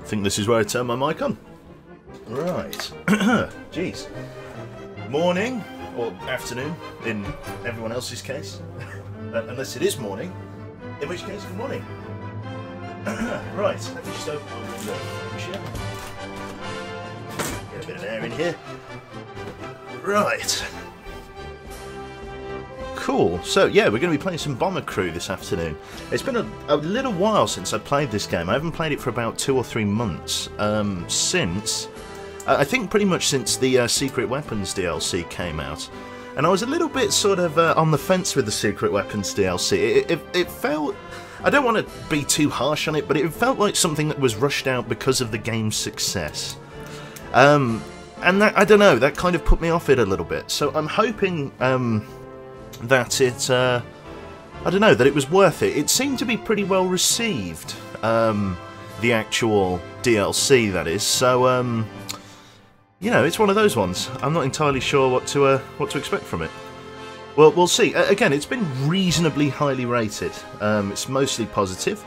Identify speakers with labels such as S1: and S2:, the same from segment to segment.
S1: I think this is where I turn my mic on. Right. Jeez. Morning, or afternoon, in everyone else's case. Unless it is morning, in which case, good morning. Right, let me just open the shell. Get a bit of air in here. Right. Cool. So, yeah, we're going to be playing some Bomber Crew this afternoon. It's been a little while since I played this game. I haven't played it for about 2 or 3 months. I think pretty much since the Secret Weapons DLC came out. And I was a little bit sort of on the fence with the Secret Weapons DLC. It felt... I don't want to be too harsh on it, but it felt like something that was rushed out because of the game's success. And that, I don't know, that kind of put me off it a little bit. So I'm hoping that it... I don't know, that it was worth it. It seemed to be pretty well received, the actual DLC, that is. So, you know, it's one of those ones. I'm not entirely sure what to expect from it. Well, we'll see. Again, it's been reasonably highly rated. It's mostly positive.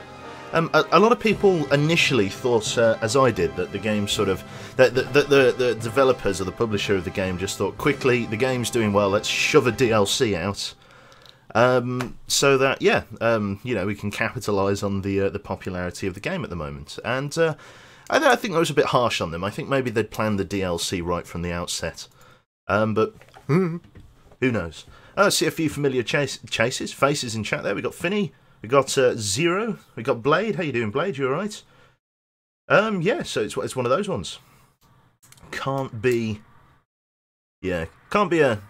S1: A lot of people initially thought, as I did, that the game sort of... that the developers or the publisher of the game just thought, quickly, the game's doing well, let's shove a DLC out. So that, yeah, you know, we can capitalise on the popularity of the game at the moment. And I think that was a bit harsh on them. I think maybe they'd planned the DLC right from the outset. But who knows? I see a few familiar faces in chat there. We got Finny, we got Zero, we got Blade. How you doing, Blade? You alright? Yeah, so it's one of those ones. Can't be... Yeah, can't be a...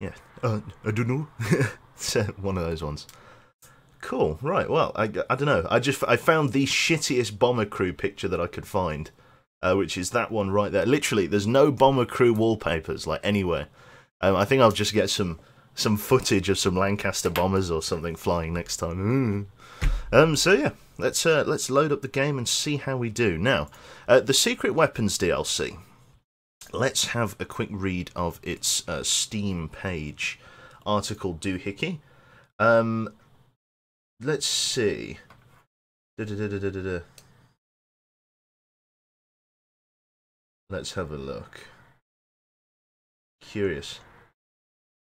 S1: Yeah, I don't know. It's one of those ones. Cool, right, well, I don't know. I found the shittiest Bomber Crew picture that I could find, which is that one right there. Literally, there's no Bomber Crew wallpapers, like, anywhere. I think I'll just get some footage of some Lancaster bombers or something flying next time. So yeah, let's load up the game and see how we do. Now, the Secret Weapons DLC. Let's have a quick read of its Steam page. Article doohickey. Let's see. Let's have a look. Curious.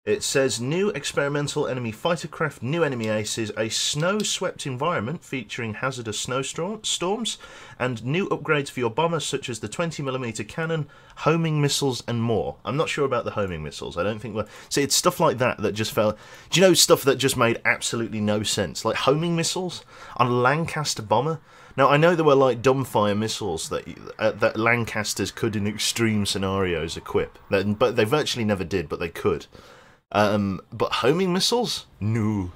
S1: It says, new experimental enemy fighter craft, new enemy aces, a snow-swept environment featuring hazardous snowstorms, and new upgrades for your bomber such as the 20mm cannon, homing missiles, and more. I'm not sure about the homing missiles. I don't think we're... See, it's stuff like that that just fell... Do you know stuff that just made absolutely no sense? Like homing missiles on a Lancaster bomber? Now, I know there were, like, dumbfire missiles that Lancasters could, in extreme scenarios, equip. But they virtually never did, but they could. But homing missiles? No.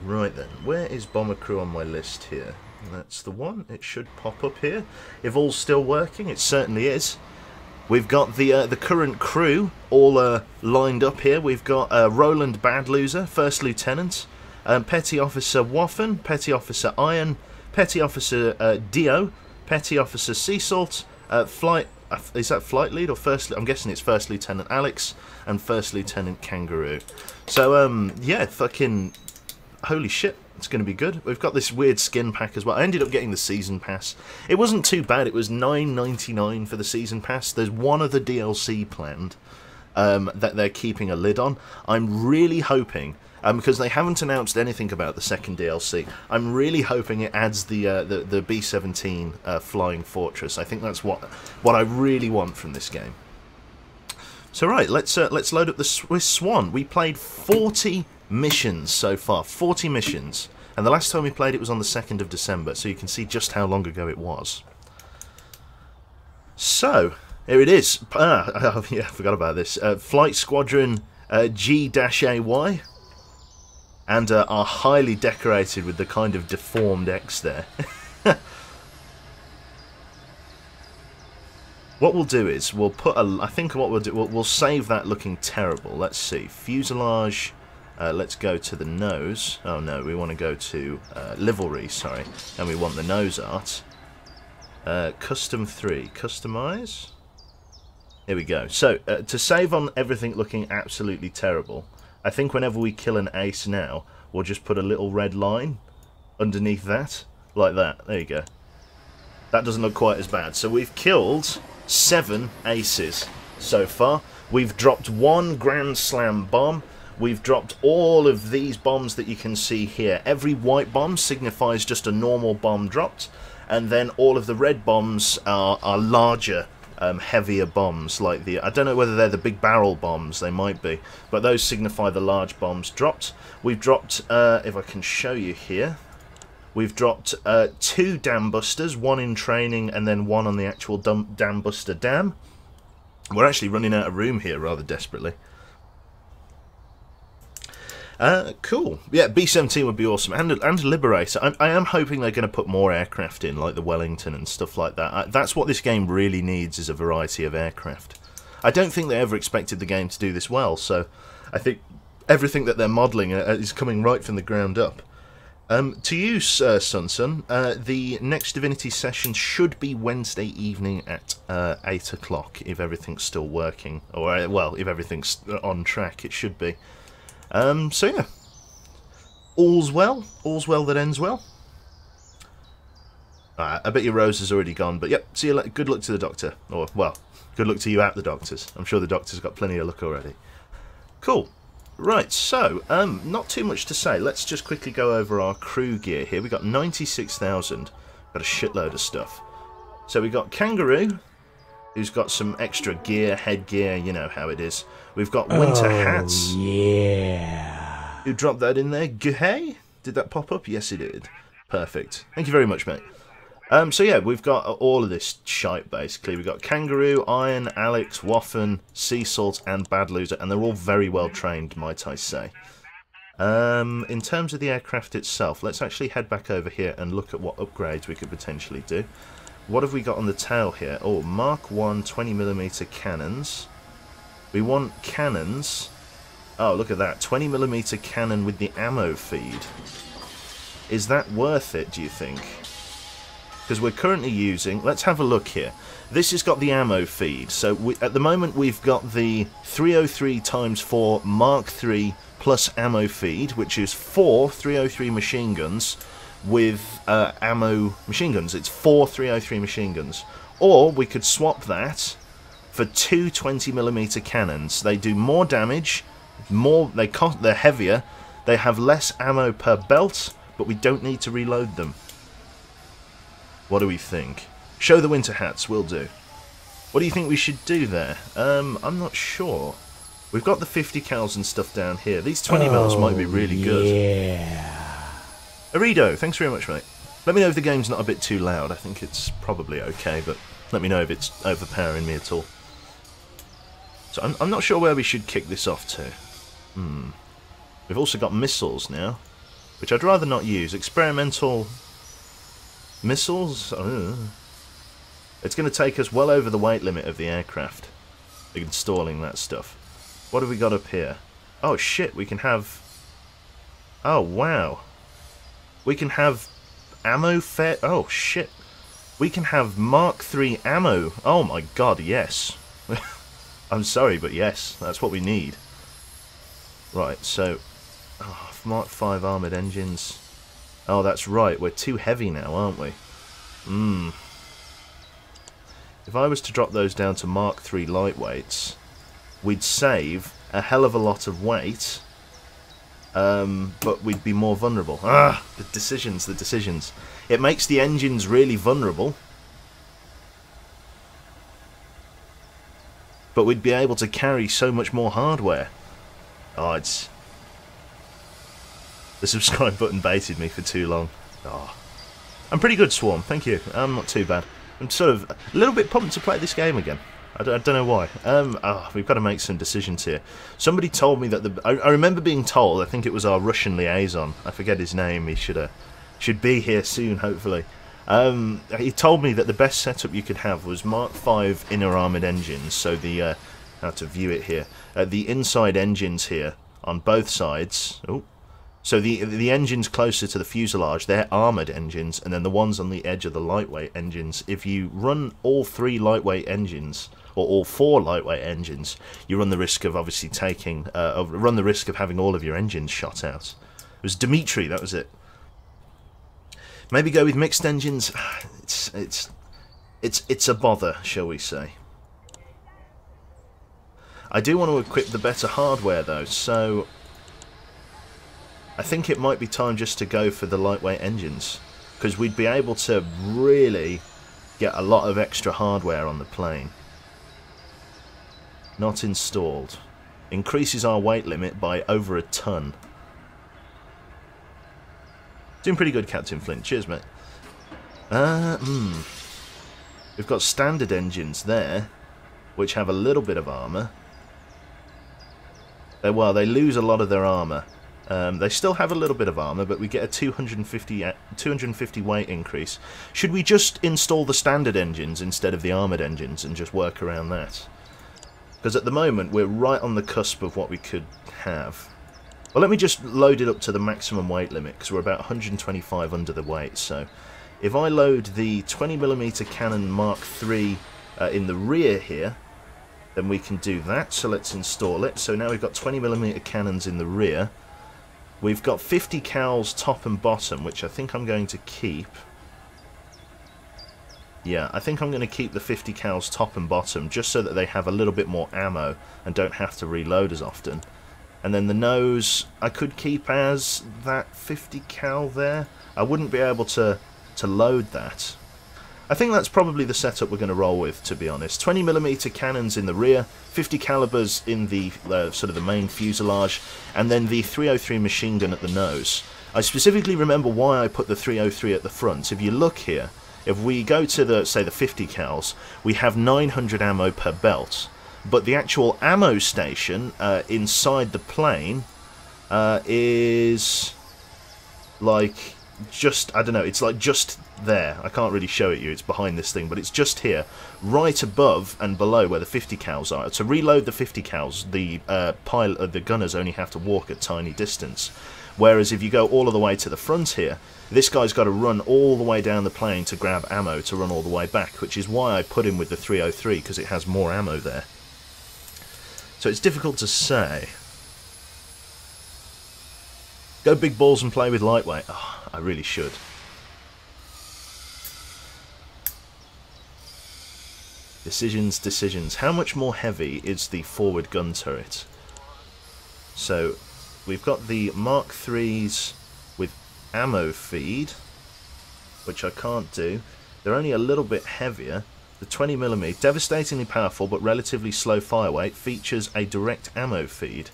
S1: Right then, where is Bomber Crew on my list here? That's the one. It should pop up here. If all's still working, it certainly is. We've got the current crew all lined up here. We've got Roland Badloser, First Lieutenant, Petty Officer Waffen, Petty Officer Iron, Petty Officer Dio, Petty Officer Sea Salt, Flight... Is that Flight Lead or First... I'm guessing it's First Lieutenant Alex and First Lieutenant Kangaroo. So, yeah, fucking... Holy shit, it's going to be good. We've got this weird skin pack as well. I ended up getting the Season Pass. It wasn't too bad. It was $9.99 for the Season Pass. There's one other DLC planned that they're keeping a lid on. I'm really hoping... because they haven't announced anything about the second DLC. I'm really hoping it adds the B-17 Flying Fortress. I think that's what I really want from this game. So right, let's load up the Swiss Swan. We played 40 missions so far, 40 missions, and the last time we played it was on the 2nd of December, so you can see just how long ago it was. So here it is. Yeah, I forgot about this. Flight Squadron G-AY. And are highly decorated with the kind of deformed X there. What we'll do is, we'll put a... I think what we'll do, we'll save that looking terrible. Let's see. Fuselage. Let's go to the nose. Oh no, we want to go to livery, sorry. And we want the nose art. Custom 3. Customize. Here we go. So, to save on everything looking absolutely terrible... I think whenever we kill an ace now, we'll just put a little red line underneath that, Like that. There you go. That doesn't look quite as bad. So we've killed 7 aces so far. We've dropped 1 Grand Slam bomb. We've dropped all of these bombs that you can see here. Every white bomb signifies just a normal bomb dropped. And then all of the red bombs are larger, heavier bombs. Like the, I don't know whether they're the big barrel bombs. They might be. But those signify the large bombs dropped. We've dropped, if I can show you here, we've dropped 2 dam busters, 1 in training and then 1 on the actual dam buster dam. We're actually running out of room here rather desperately. Cool. Yeah, B-17 would be awesome. And Liberator. I am hoping they're going to put more aircraft in, like the Wellington and stuff like that. That's what this game really needs, is a variety of aircraft. I don't think they ever expected the game to do this well, so I think everything that they're modelling is coming right from the ground up. To you, Sun, the next Divinity session should be Wednesday evening at 8 o'clock, if everything's still working. Or, well, if everything's on track, it should be. So yeah, all's well that ends well. I bet your Rose has already gone, but yep, see you later. Good luck to the Doctor, or well, good luck to you at the Doctor's. I'm sure the Doctor's got plenty of luck already. Cool. Right, so, not too much to say. Let's just quickly go over our crew gear here. We got 96,000, got a shitload of stuff. So we got Kangaroo, who's got some extra gear, headgear, you know how it is. We've got winter hats.
S2: Yeah.
S1: Who dropped that in there? Guhey? Did that pop up? Yes, it did. Perfect. Thank you very much, mate. So yeah, we've got all of this shite, basically. We've got Kangaroo, Iron, Alex, Waffen, Sea Salt, and Bad Loser, and they're all very well trained, might I say. In terms of the aircraft itself, let's actually head back over here and look at what upgrades we could potentially do. What have we got on the tail here? Oh, Mark 1 20mm cannons. We want cannons. Oh, look at that. 20mm cannon with the ammo feed. Is that worth it, do you think? Because we're currently using... Let's have a look here. This has got the ammo feed. So at the moment we've got the 303x4 Mark III plus ammo feed, which is 4 303 machine guns with ammo machine guns. It's 4 303 machine guns. Or we could swap that for 2 20mm cannons. They do more damage, they're heavier, they have less ammo per belt, but we don't need to reload them. What do we think? Show the winter hats, will do. What do you think we should do there? I'm not sure. We've got the 50 cals and stuff down here. These 20 mils might be really good.
S2: Yeah.
S1: Arido, thanks very much, mate. Let me know if the game's not a bit too loud. I think it's probably okay, but let me know if it's overpowering me at all. So I'm not sure where we should kick this off to. We've also got missiles now, which I'd rather not use. Experimental missiles? It's going to take us well over the weight limit of the aircraft, installing that stuff. What have we got up here? Oh shit, we can have... Oh wow. We can have ammo fed... Oh shit. We can have Mark III ammo. Oh my god, yes. I'm sorry, but yes, that's what we need. Right, so... Oh, Mark V armoured engines. Oh, that's right, we're too heavy now, aren't we? If I was to drop those down to Mark III lightweights, we'd save a hell of a lot of weight, but we'd be more vulnerable. The decisions. It makes the engines really vulnerable, but we'd be able to carry so much more hardware. Oh, it's... The subscribe button baited me for too long. Oh. I'm pretty good, Swarm, thank you. I'm not too bad. I'm sort of a little bit pumped to play this game again. I don't know why. We've got to make some decisions here. Somebody told me that I remember being told, I think it was our Russian liaison, I forget his name, he should be here soon, hopefully. He told me that the best setup you could have was Mark V inner armoured engines, so the, how to view it here, the inside engines here on both sides. Oh. So the engines closer to the fuselage, they're armoured engines, and then the ones on the edge are the lightweight engines. If you run all 3 lightweight engines, or all 4 lightweight engines, you run the risk of obviously run the risk of having all of your engines shot out. It was Dimitri, that was it. Maybe go with mixed engines. It's a bother, shall we say. I do want to equip the better hardware though, so I think it might be time just to go for the lightweight engines, because we'd be able to really get a lot of extra hardware on the plane. Not installed. Increases our weight limit by over a ton. Doing pretty good, Captain Flint. Cheers, mate. We've got standard engines there, which have a little bit of armour. Well, they lose a lot of their armour. They still have a little bit of armour, but we get a 250 weight increase. Should we just install the standard engines instead of the armoured engines and just work around that? Because at the moment, we're right on the cusp of what we could have. Well, let me just load it up to the maximum weight limit, because we're about 125 under the weight. So if I load the 20mm cannon Mark III in the rear here, then we can do that. So let's install it. So now we've got 20mm cannons in the rear. We've got 50 cals top and bottom, which I think I'm going to keep. Yeah, I think I'm going to keep the 50 cals top and bottom, just so that they have a little bit more ammo and don't have to reload as often. And then the nose, I could keep as that 50 cal there. I wouldn't be able to load that. I think that's probably the setup we're going to roll with, to be honest. 20mm cannons in the rear, 50 calibers in the sort of the main fuselage, and then the 303 machine gun at the nose. I specifically remember why I put the 303 at the front. If you look here, if we go to the, say, the 50 cals, we have 900 ammo per belt. But the actual ammo station inside the plane is like just, I don't know, it's like just there. I can't really show it you, it's behind this thing, but it's just here, right above and below where the 50 cals are. To reload the 50 cals, the the gunners only have to walk a tiny distance. Whereas if you go all of the way to the front here, this guy's got to run all the way down the plane to grab ammo to run all the way back, which is why I put him with the 303, because it has more ammo there. So it's difficult to say. Go big balls and play with lightweight. Oh, I really should. Decisions, decisions. How much more heavy is the forward gun turret? So we've got the Mark IIIs with ammo feed, which I can't do. They're only a little bit heavier. The 20mm, devastatingly powerful but relatively slow fire weight, features a direct ammo feed.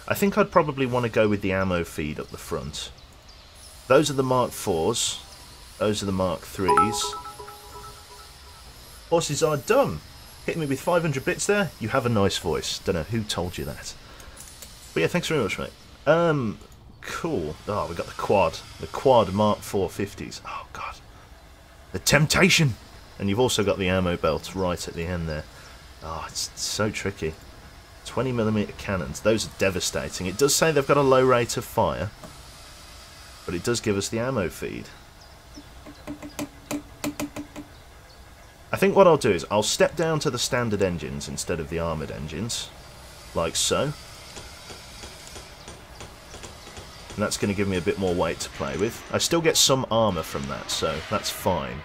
S1: I think I'd probably want to go with the ammo feed up the front. Those are the Mark IVs. Those are the Mark IIIs. Horses are dumb. Hitting me with 500 bits there. You have a nice voice. Don't know who told you that. But yeah, thanks very much, mate. Cool. Oh, we got the quad. The quad Mark IV 50s. Oh, God. The temptation! And you've also got the ammo belt right at the end there. Oh, it's so tricky. 20mm cannons. Those are devastating. It does say they've got a low rate of fire, but it does give us the ammo feed. I think what I'll do is I'll step down to the standard engines instead of the armoured engines, like so. And that's going to give me a bit more weight to play with. I still get some armour from that, so that's fine.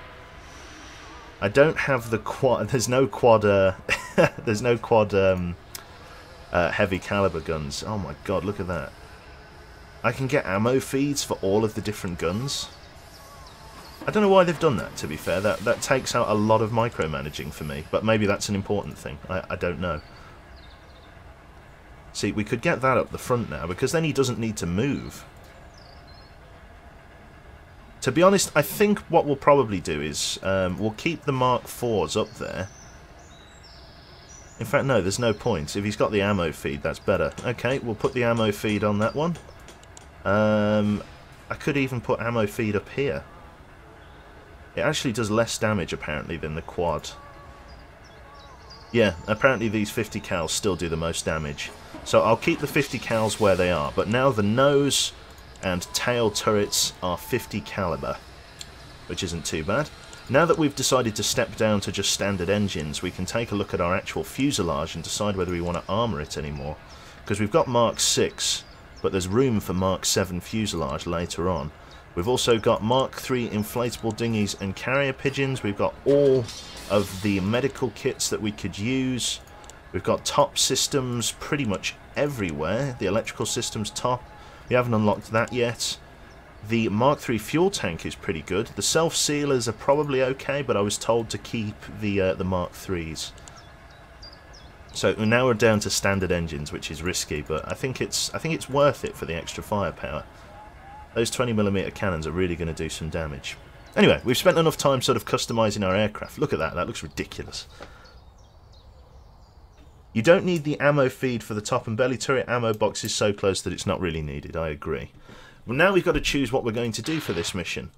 S1: I don't have the quad. There's no quad. There's no quad heavy caliber guns. Oh my God! Look at that. I can get ammo feeds for all of the different guns. I don't know why they've done that. To be fair, that takes out a lot of micromanaging for me. But maybe that's an important thing. I don't know. See, we could get that up the front now, because then he doesn't need to move. To be honest, I think what we'll probably do is we'll keep the Mark IVs up there. In fact, no, there's no point. If he's got the ammo feed, that's better. Okay, we'll put the ammo feed on that one. I could even put ammo feed up here. It actually does less damage, apparently, than the quad. Yeah, apparently these 50 cals still do the most damage. So I'll keep the 50 cals where they are, but now the nose and tail turrets are 50 caliber, which isn't too bad. Now that we've decided to step down to just standard engines, we can take a look at our actual fuselage and decide whether we want to armour it anymore. Because we've got Mark VI, but there's room for Mark VII fuselage later on. We've also got Mark III inflatable dinghies and carrier pigeons. We've got all of the medical kits that we could use. We've got top systems pretty much everywhere. The electrical system's top. We haven't unlocked that yet. The Mark III fuel tank is pretty good. The self-sealers are probably okay, but I was told to keep the Mark IIIs. So now we're down to standard engines, which is risky, but I think it's worth it for the extra firepower. Those 20mm cannons are really going to do some damage. Anyway, we've spent enough time sort of customising our aircraft. Look at that, that looks ridiculous. You don't need the ammo feed for the top and belly turret. Ammo box is so close that it's not really needed, I agree. Well, now we've got to choose what we're going to do for this mission.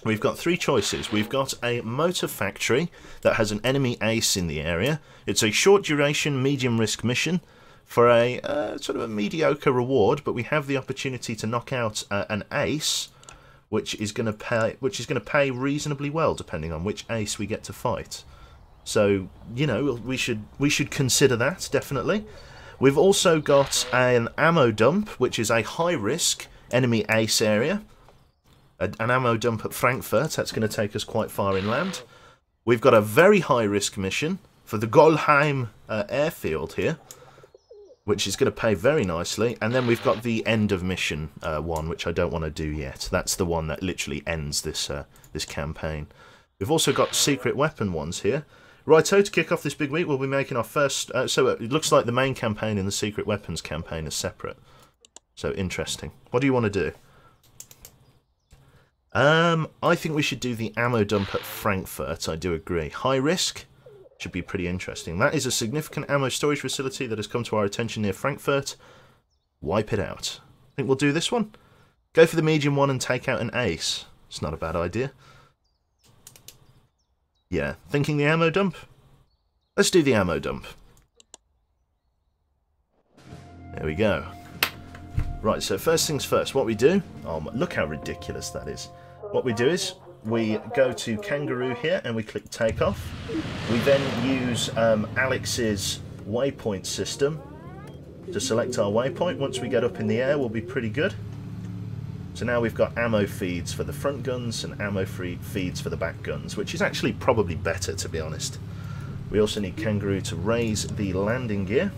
S1: We've got three choices. We've got a motor factory that has an enemy ace in the area. It's a short duration, medium risk mission for a sort of a mediocre reward, but we have the opportunity to knock out an ace, which is going to pay reasonably well, depending on which ace we get to fight. So, you know, we should consider that, definitely. We've also got an ammo dump, which is a high-risk enemy ace area. An ammo dump at Frankfurt, that's going to take us quite far inland. We've got a very high-risk mission for the Golheim airfield here, which is going to pay very nicely. And then we've got the end of mission one, which I don't want to do yet. That's the one that literally ends this campaign. We've also got secret weapon ones here. Righto, to kick off this big week, we'll be making our first... so it looks like the main campaign and the secret weapons campaign are separate. So, interesting. What do you want to do? I think we should do the ammo dump at Frankfurt, I do agree. High risk should be pretty interesting. That is a significant ammo storage facility that has come to our attention near Frankfurt. Wipe it out. I think we'll do this one. Go for the medium one and take out an ace. It's not a bad idea. Yeah, thinking the ammo dump? Let's do the ammo dump. There we go. Right, so first things first, what we do... Oh, look how ridiculous that is. What we do is, we go to Kangaroo here and we click take off. We then use Alex's waypoint system to select our waypoint. Once we get up in the air, we'll be pretty good. So now we've got ammo feeds for the front guns and ammo feeds for the back guns, which is actually probably better, to be honest. We also need Kangaroo to raise the landing gear.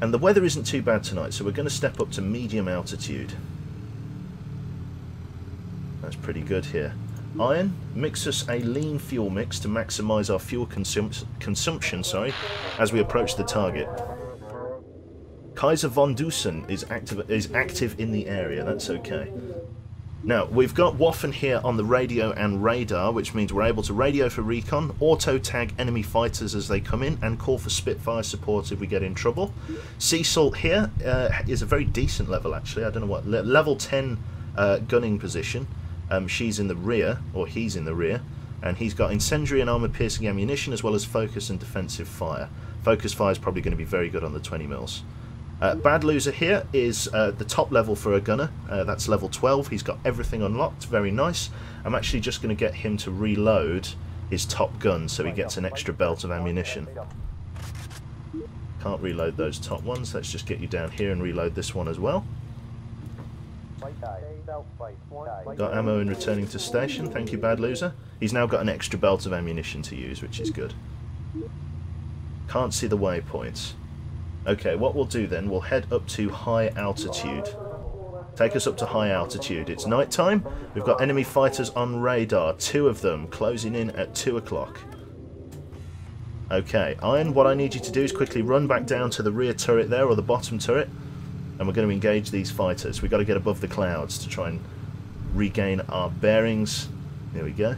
S1: And the weather isn't too bad tonight, so we're going to step up to medium altitude. That's pretty good here. Iron, mix us a lean fuel mix to maximise our fuel consumption, as we approach the target. Kaiser von Dusen is active in the area, that's okay. Now, we've got Waffen here on the radio and radar, which means we're able to radio for recon, auto-tag enemy fighters as they come in, and call for Spitfire support if we get in trouble. Sea Salt here is a very decent level, actually. I don't know what... Level 10 gunning position. She's in the rear, or he's in the rear, and he's got incendiary and armor-piercing ammunition, as well as focus and defensive fire. Focus fire is probably going to be very good on the 20 mils. Bad Loser here is the top level for a gunner. That's level 12. He's got everything unlocked. Very nice. I'm actually just going to get him to reload his top gun so he gets an extra belt of ammunition. Can't reload those top ones. Let's just get you down here and reload this one as well. Got ammo in returning to station. Thank you, Bad Loser. He's now got an extra belt of ammunition to use, which is good. Can't see the waypoints. Okay, what we'll do then, we'll head up to high altitude. Take us up to high altitude. It's night time. We've got enemy fighters on radar, 2 of them, closing in at 2 o'clock. Okay, Iron, what I need you to do is quickly run back down to the rear turret there, or the bottom turret, and we're going to engage these fighters. We've got to get above the clouds to try and regain our bearings. There we go.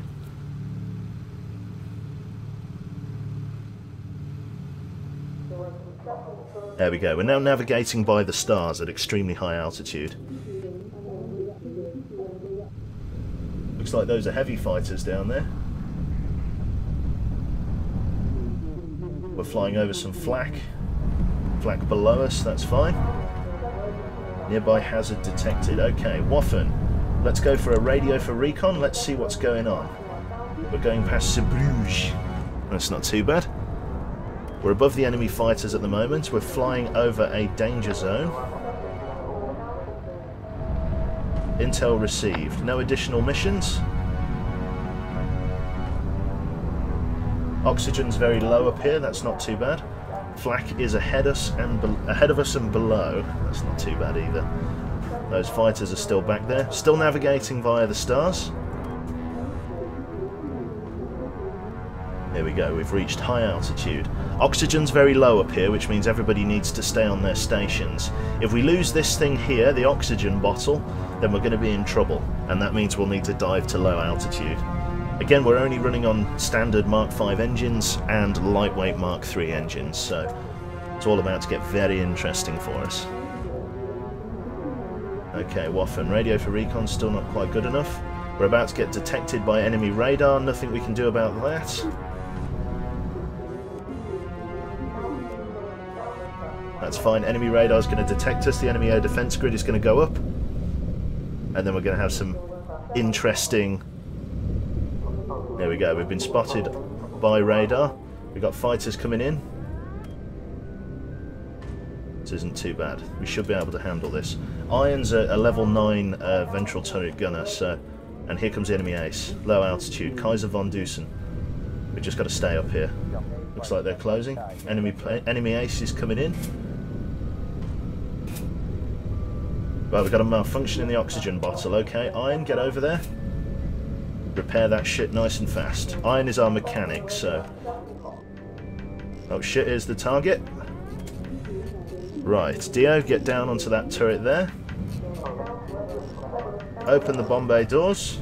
S1: There we go. We're now navigating by the stars at extremely high altitude. Looks like those are heavy fighters down there. We're flying over some flak. Flak below us, that's fine. Nearby hazard detected. Okay, Waffen. Let's go for a radio for recon. Let's see what's going on. We're going past Zeebrugge. That's not too bad. We're above the enemy fighters at the moment. We're flying over a danger zone. Intel received. No additional missions. Oxygen's very low up here, that's not too bad. Flak is ahead of us and below. That's not too bad either. Those fighters are still back there. Still navigating via the stars. There we go, we've reached high altitude. Oxygen's very low up here, which means everybody needs to stay on their stations. If we lose this thing here, the oxygen bottle, then we're going to be in trouble. And that means we'll need to dive to low altitude. Again, we're only running on standard Mark V engines and lightweight Mark III engines, so it's all about to get very interesting for us. Okay, Waffen, radio for recon, still not quite good enough. We're about to get detected by enemy radar, nothing we can do about that. That's fine, enemy radar is going to detect us, the enemy air defense grid is going to go up, and then we're going to have some interesting... There we go, we've been spotted by radar. We've got fighters coming in. This isn't too bad. We should be able to handle this. Iron's a level 9 ventral turret gunner, so... And here comes the enemy ace. Low altitude, Kaiser von Dusen. We've just got to stay up here. Looks like they're closing. Enemy ace is coming in. Well, we've got a malfunction in the oxygen bottle. Okay, Iron, get over there. Repair that shit nice and fast. Iron is our mechanic, so... Oh shit, here's the target. Right, Dio, get down onto that turret there. Open the bomb bay doors.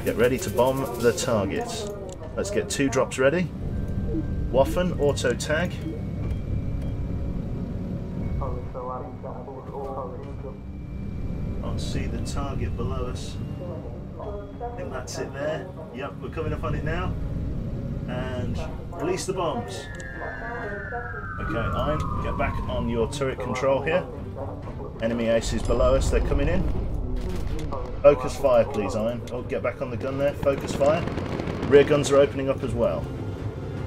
S1: Get ready to bomb the target. Let's get 2 drops ready. Waffen, auto tag. Can't see the target below us. I think that's it there. Yep, we're coming up on it now. And release the bombs. Okay, Iron, get back on your turret control here. Enemy aces below us, they're coming in. Focus fire, please, Iron. Oh, get back on the gun there. Focus fire. Rear guns are opening up as well.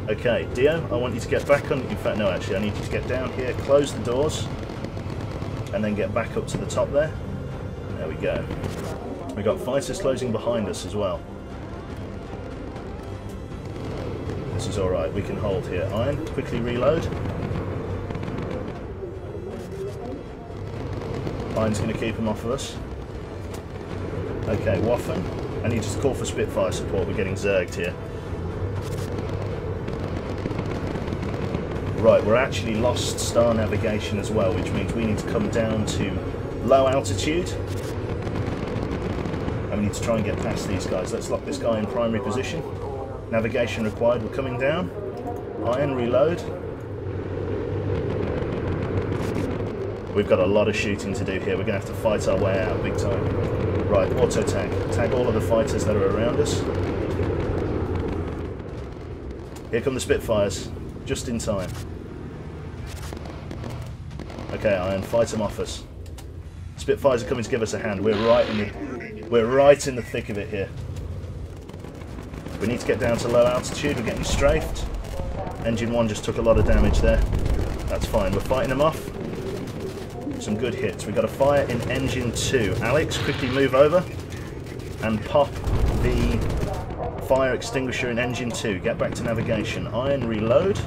S1: Okay, Dio, I want you to get back on... In fact, no, actually, I need you to get down here, close the doors, and then get back up to the top there. There we go. We've got fighters closing behind us as well. This is alright, we can hold here. Iron, quickly reload. Iron's going to keep him off of us. Okay, Waffen, I need you to call for Spitfire support, we're getting zerged here. Right, we're actually lost star navigation as well, which means we need to come down to low altitude. And we need to try and get past these guys. Let's lock this guy in primary position. Navigation required, we're coming down. Iron, reload. We've got a lot of shooting to do here, we're going to have to fight our way out big time. Right, auto tag. Tag all of the fighters that are around us. Here come the Spitfires, just in time. Okay, Iron, fight them off us. Spitfires are coming to give us a hand. We're right in the thick of it here. We need to get down to low altitude. We're getting strafed. Engine 1 just took a lot of damage there. That's fine. We're fighting them off. Some good hits. We've got a fire in Engine 2. Alex, quickly move over and pop the fire extinguisher in Engine 2. Get back to navigation. Iron, reload.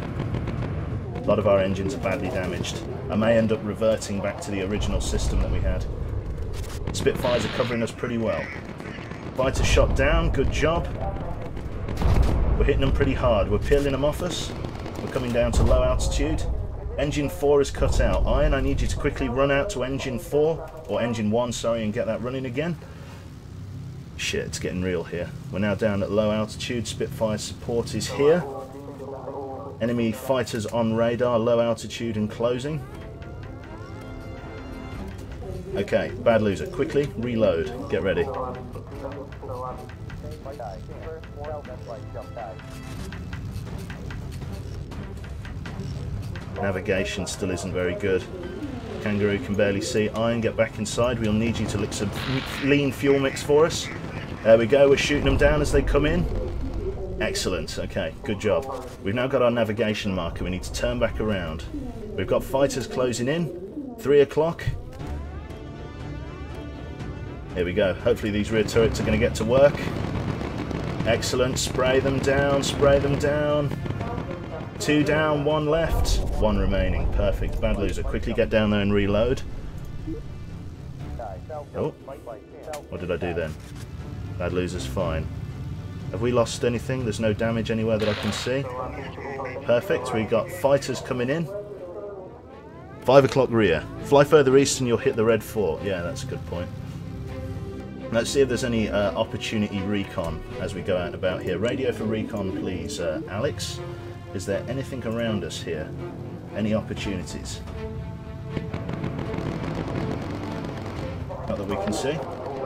S1: A lot of our engines are badly damaged. I may end up reverting back to the original system that we had. Spitfires are covering us pretty well. Fighter shot down, good job. We're hitting them pretty hard. We're peeling them off us. We're coming down to low altitude. Engine 4 is cut out. Iron, I need you to quickly run out to Engine 4, or Engine 1, sorry, and get that running again. Shit, it's getting real here. We're now down at low altitude. Spitfire support is here. Enemy fighters on radar, low altitude and closing. Okay, bad loser. Quickly, reload. Get ready. Navigation still isn't very good. Kangaroo can barely see. Iron, get back inside. We'll need you to lick some lean fuel mix for us. There we go. We're shooting them down as they come in. Excellent. Okay, good job. We've now got our navigation marker. We need to turn back around. We've got fighters closing in. 3 o'clock. Here we go. Hopefully these rear turrets are going to get to work. Excellent. Spray them down, spray them down. 2 down, 1 left, 1 remaining. Perfect. Bad loser. Quickly get down there and reload. Oh, what did I do then? Bad loser's fine. Have we lost anything? There's no damage anywhere that I can see. Perfect. We got fighters coming in. 5 o'clock rear. Fly further east and you'll hit the red fort. Yeah, that's a good point. Let's see if there's any opportunity recon as we go out and about here. Radio for recon, please, Alex. Is there anything around us here? Any opportunities? Not that we can see.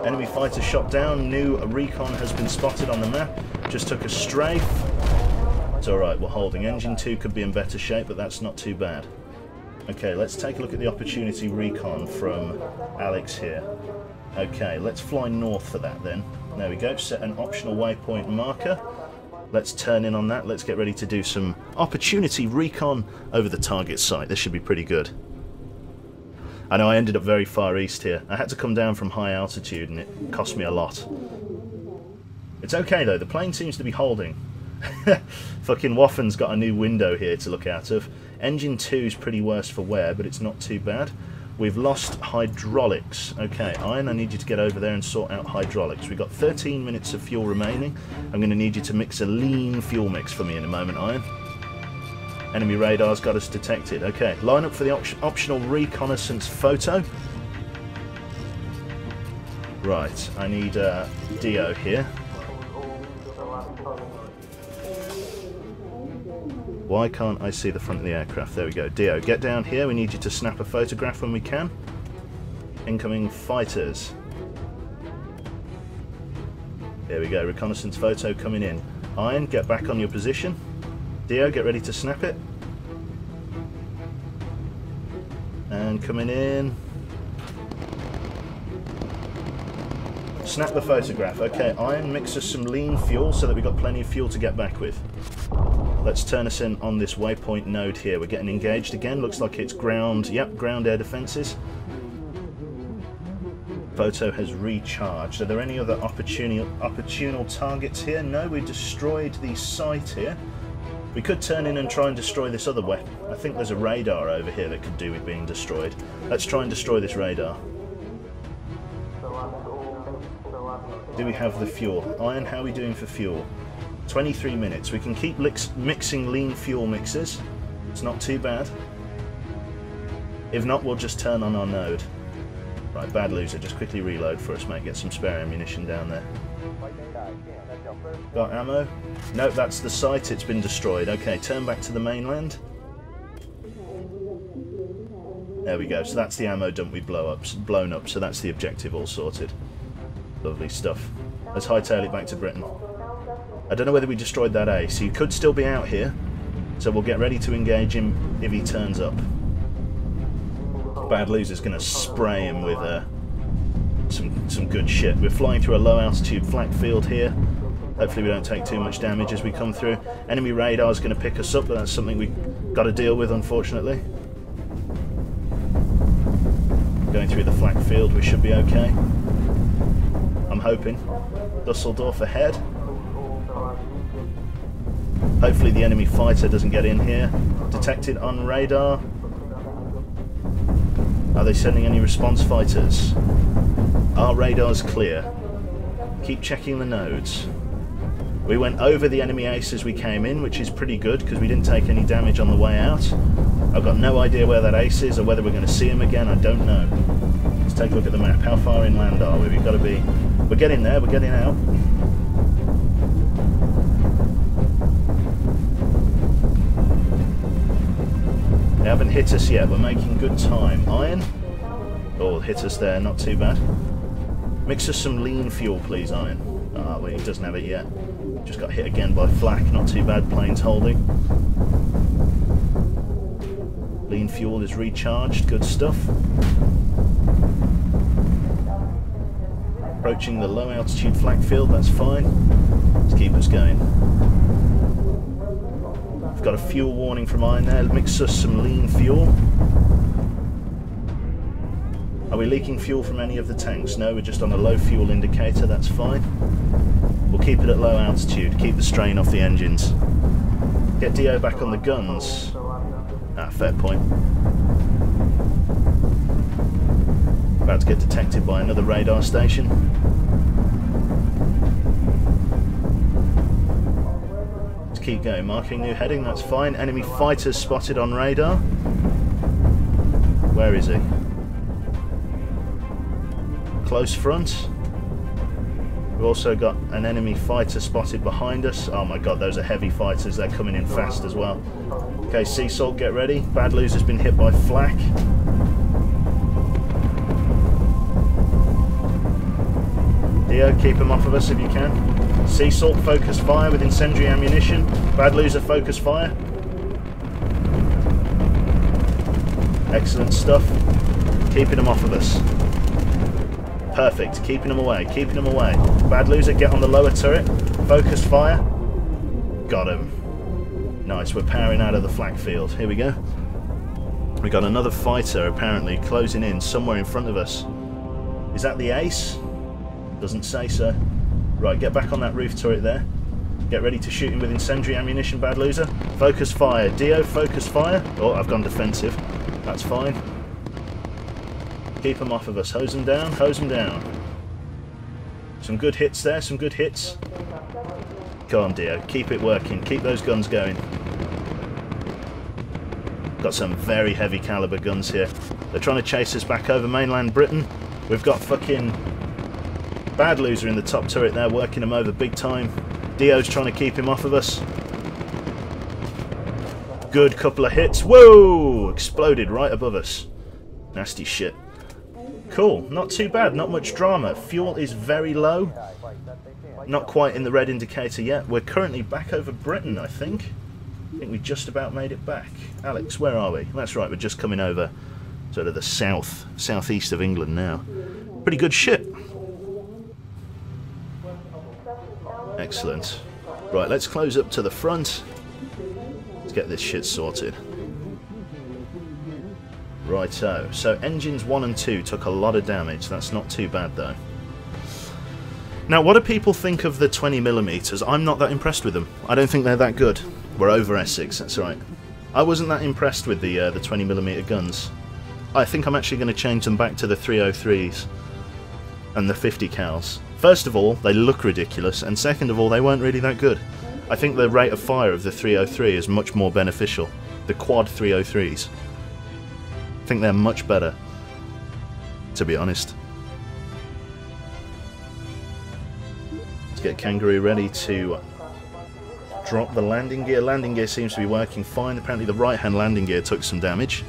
S1: Enemy fighter shot down. New recon has been spotted on the map. Just took a strafe. It's alright, we're holding. Engine 2 could be in better shape, but that's not too bad. Okay, let's take a look at the opportunity recon from Alex here. Okay, let's fly north for that then. There we go, set an optional waypoint marker. Let's turn in on that. Let's get ready to do some opportunity recon over the target site. This should be pretty good. I know I ended up very far east here. I had to come down from high altitude and it cost me a lot. It's okay though, the plane seems to be holding. Fucking Waffen's got a new window here to look out of. Engine 2 is pretty worse for wear, but it's not too bad. We've lost hydraulics. Okay, Iron, I need you to get over there and sort out hydraulics. We've got 13 minutes of fuel remaining. I'm going to need you to mix a lean fuel mix for me in a moment, Iron. Enemy radar's got us detected. Okay, line up for the optional reconnaissance photo. Right, I need Dio here. Why can't I see the front of the aircraft? There we go. Dio, get down here. We need you to snap a photograph when we can. Incoming fighters. There we go. Reconnaissance photo coming in. Iron, get back on your position. Dio, get ready to snap it. And coming in. Snap the photograph. Okay, Iron, mix us some lean fuel so that we've got plenty of fuel to get back with. Let's turn us in on this waypoint node here. We're getting engaged again. Looks like it's ground. Yep, ground air defences. Photo has recharged. Are there any other opportunal targets here? No, we destroyed the site here. We could turn in and try and destroy this other weapon. I think there's a radar over here that could do with being destroyed. Let's try and destroy this radar. Do we have the fuel? Iron, how are we doing for fuel? 23 minutes. We can keep mixing lean fuel mixes. It's not too bad. If not, we'll just turn on our node. Right, bad loser. Just quickly reload for us, mate. Get some spare ammunition down there. Got ammo? Nope, that's the site. It's been destroyed. Okay, turn back to the mainland. There we go. So that's the ammo dump we've blown up. So that's the objective all sorted. Lovely stuff. Let's hightail it back to Britain. I don't know whether we destroyed that ace. He could still be out here, so we'll get ready to engage him if he turns up. Bad loser's going to spray him with some good shit. We're flying through a low altitude flak field here. Hopefully we don't take too much damage as we come through. Enemy radar's going to pick us up, but that's something we've got to deal with, unfortunately. Going through the flak field, we should be okay. I'm hoping. Dusseldorf ahead. Hopefully the enemy fighter doesn't get in here. Detected on radar. Are they sending any response fighters? Our radar's clear. Keep checking the nodes. We went over the enemy ace as we came in, which is pretty good because we didn't take any damage on the way out. I've got no idea where that ace is or whether we're going to see him again. I don't know. Let's take a look at the map. How far inland are we? We've got to be... We're getting there. We're getting out. They haven't hit us yet. We're making good time. Iron? Oh, hit us there. Not too bad. Mix us some lean fuel, please, Iron. Ah, well, he doesn't have it yet. Just got hit again by flak. Not too bad. Plane's holding. Lean fuel is recharged. Good stuff. Approaching the low altitude flak field. That's fine. Let's keep us going. Got a fuel warning from Iron there. Mix us some lean fuel. Are we leaking fuel from any of the tanks? No, we're just on a low fuel indicator, that's fine. We'll keep it at low altitude, keep the strain off the engines. Get Dio back on the guns. Ah, fair point. About to get detected by another radar station. Let's keep going. Marking new heading, that's fine. Enemy fighters spotted on radar. Where is he? Close front. We've also got an enemy fighter spotted behind us. Oh my god, those are heavy fighters. They're coming in fast as well. Okay, Sea Salt, get ready. Bad Loser's been hit by flak. Dio, keep him off of us if you can. Sea Salt, focus fire with incendiary ammunition. Bad Loser, focus fire. Excellent stuff. Keeping them off of us. Perfect. Keeping them away. Keeping them away. Bad Loser, get on the lower turret. Focus fire. Got him. Nice. We're powering out of the flak field. Here we go. We got another fighter apparently closing in somewhere in front of us. Is that the ace? Doesn't say so. Right, get back on that roof turret there. Get ready to shoot him with incendiary ammunition, Bad Loser. Focus fire. Dio, focus fire. Oh, I've gone defensive. That's fine. Keep them off of us. Hose them down. Hose them down. Some good hits there. Some good hits. Go on, Dio. Keep it working. Keep those guns going. Got some very heavy caliber guns here. They're trying to chase us back over mainland Britain. We've got fucking Bad Loser in the top turret there, working him over big time. Dio's trying to keep him off of us. Good couple of hits. Whoa! Exploded right above us. Nasty shit. Cool. Not too bad. Not much drama. Fuel is very low. Not quite in the red indicator yet. We're currently back over Britain, I think. I think we just about made it back. Alex, where are we? That's right, we're just coming over sort of the southeast of England now. Pretty good shit. Excellent. Right, let's close up to the front. Let's get this shit sorted. Righto. So engines 1 and 2 took a lot of damage. That's not too bad though. Now, what do people think of the 20mm? I'm not that impressed with them. I don't think they're that good. We're over Essex, that's right. I wasn't that impressed with the 20mm guns. I think I'm actually going to change them back to the 303s and the 50 cals. First of all, they look ridiculous, and second of all, they weren't really that good. I think the rate of fire of the 303 is much more beneficial. The quad 303s. I think they're much better, to be honest. Let's get Kangaroo ready to drop the landing gear. Landing gear seems to be working fine. Apparently the right-hand landing gear took some damage.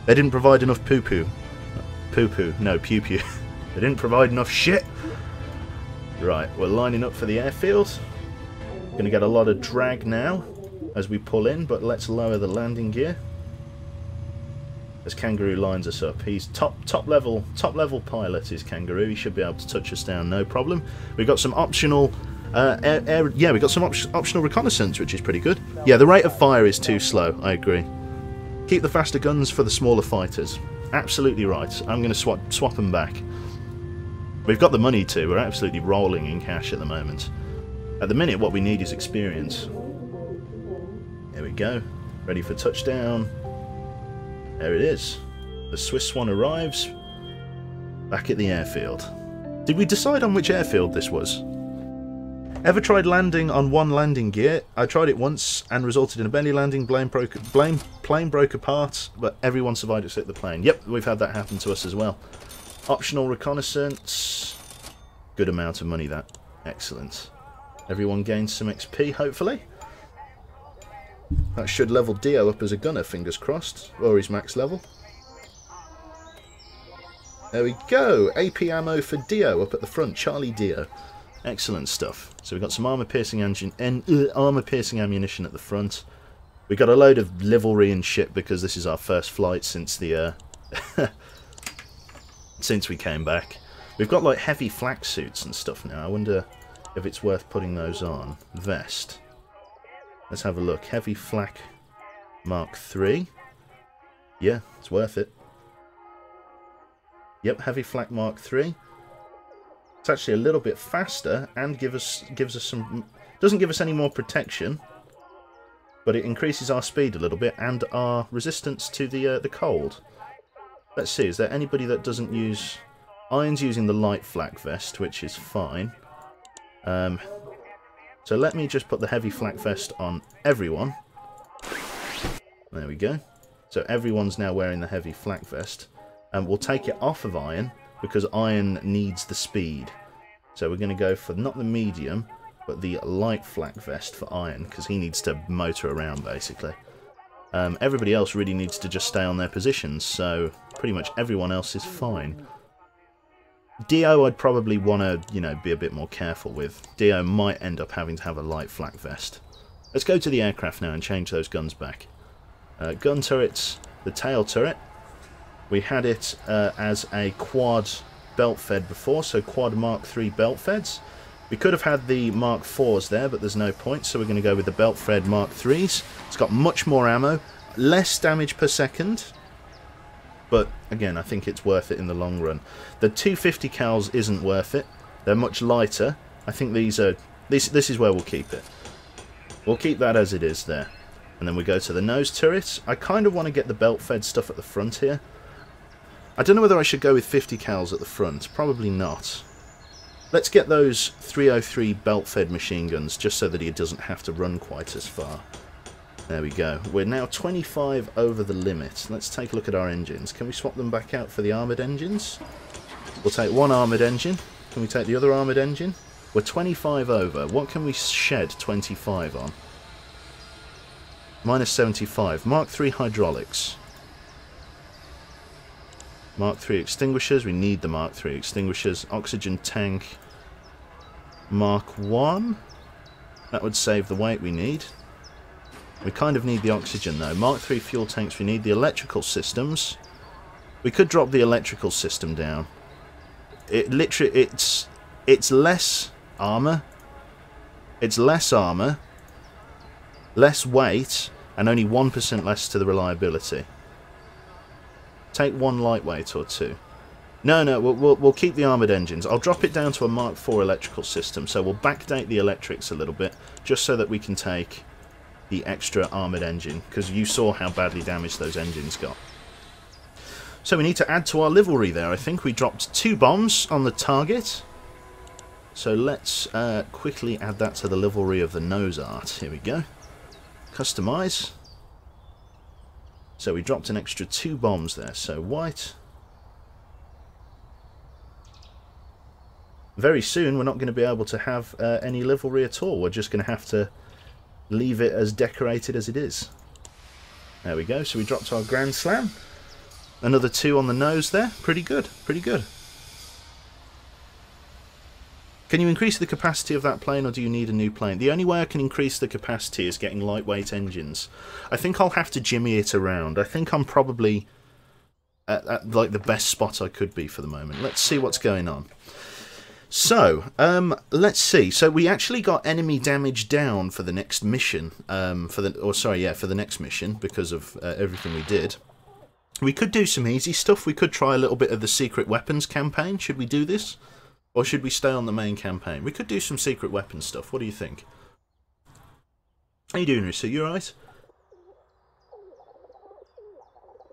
S1: They didn't provide enough poo-poo. Poo-poo. No, pew-pew. They didn't provide enough shit. Right, we're lining up for the airfield. Going to get a lot of drag now as we pull in, but let's lower the landing gear as Kangaroo lines us up. He's top level pilot is Kangaroo. He should be able to touch us down, no problem. We've got some optional we got some optional reconnaissance, which is pretty good. Yeah, the rate of fire is too slow. I agree. Keep the faster guns for the smaller fighters. Absolutely right. I'm going to swap them back. We've got the money to. We're absolutely rolling in cash at the moment. At the minute, what we need is experience. There we go. Ready for touchdown. There it is. The Swiss Swan arrives back at the airfield. Did we decide on which airfield this was? Ever tried landing on one landing gear? I tried it once and resulted in a belly landing. Plane broke apart, but everyone survived except the plane. Yep, we've had that happen to us as well. Optional reconnaissance. Good amount of money, that. Excellent. Everyone gains some XP, hopefully. That should level Dio up as a gunner, fingers crossed. Or his max level. There we go. AP ammo for Dio up at the front. Charlie Dio. Excellent stuff. So we've got some armor-piercing ammunition at the front. We've got a load of livery and shit because this is our first flight since the since we came back. We've got like heavy flak suits and stuff now. I wonder if it's worth putting those on. Vest. Let's have a look. Heavy flak Mark III. Yeah, it's worth it. Yep, heavy flak Mark III. It's actually a little bit faster and gives us some... Doesn't give us any more protection, but it increases our speed a little bit and our resistance to the cold. Let's see, is there anybody that doesn't use... Iron's using the light flak vest, which is fine. So let me just put the heavy flak vest on everyone. There we go. So everyone's now wearing the heavy flak vest. And we'll take it off of Iron, because Iron needs the speed. So we're going to go for not the medium, but the light flak vest for Iron, because he needs to motor around, basically. Everybody else really needs to just stay on their positions, so pretty much everyone else is fine. Dio I'd probably want to, you know, be a bit more careful with. Dio might end up having to have a light flak vest. Let's go to the aircraft now and change those guns back. Gun turrets, the tail turret. We had it as a quad belt fed before, so quad Mark III belt feds. We could have had the Mark IVs there, but there's no point, so we're going to go with the belt fed Mark IIIs. It's got much more ammo, less damage per second, but again, I think it's worth it in the long run. The 250 cals isn't worth it. They're much lighter. I think these are... This is where we'll keep it. We'll keep that as it is there. And then we go to the nose turrets. I kind of want to get the belt-fed stuff at the front here. I don't know whether I should go with 50 cals at the front. Probably not. Let's get those 303 belt-fed machine guns, just so that he doesn't have to run quite as far. There we go. We're now 25 over the limit. Let's take a look at our engines. Can we swap them back out for the armoured engines? We'll take one armoured engine. Can we take the other armoured engine? We're 25 over. What can we shed 25 on? Minus 75. Mark III hydraulics. Mark III extinguishers. We need the Mark III extinguishers. Oxygen tank. Mark 1. That would save the weight we need. We kind of need the oxygen though. Mark III fuel tanks. We need the electrical systems. We could drop the electrical system down. It literally, it's less armor. It's less armor, less weight, and only 1% less to the reliability. Take one lightweight or two. No, we'll keep the armoured engines. I'll drop it down to a Mark IV electrical system, so we'll backdate the electrics a little bit, just so that we can take the extra armoured engine, because you saw how badly damaged those engines got. So we need to add to our livery there. I think we dropped 2 bombs on the target. So let's quickly add that to the livery of the nose art. Here we go. Customize. So we dropped an extra 2 bombs there. So white. Very soon we're not going to be able to have any livery at all. We're just going to have to leave it as decorated as it is. There we go. So we dropped our Grand Slam. Another 2 on the nose there. Pretty good. Pretty good. Can you increase the capacity of that plane, or do you need a new plane? The only way I can increase the capacity is getting lightweight engines. I think I'll have to jimmy it around. I think I'm probably at like the best spot I could be for the moment. Let's see what's going on. So, let's see. So we actually got enemy damage down for the next mission. For the next mission, because of everything we did. We could do some easy stuff. We could try a little bit of the secret weapons campaign. Should we do this? Or should we stay on the main campaign? We could do some secret weapons stuff. What do you think? How you doing, Rissa? You alright?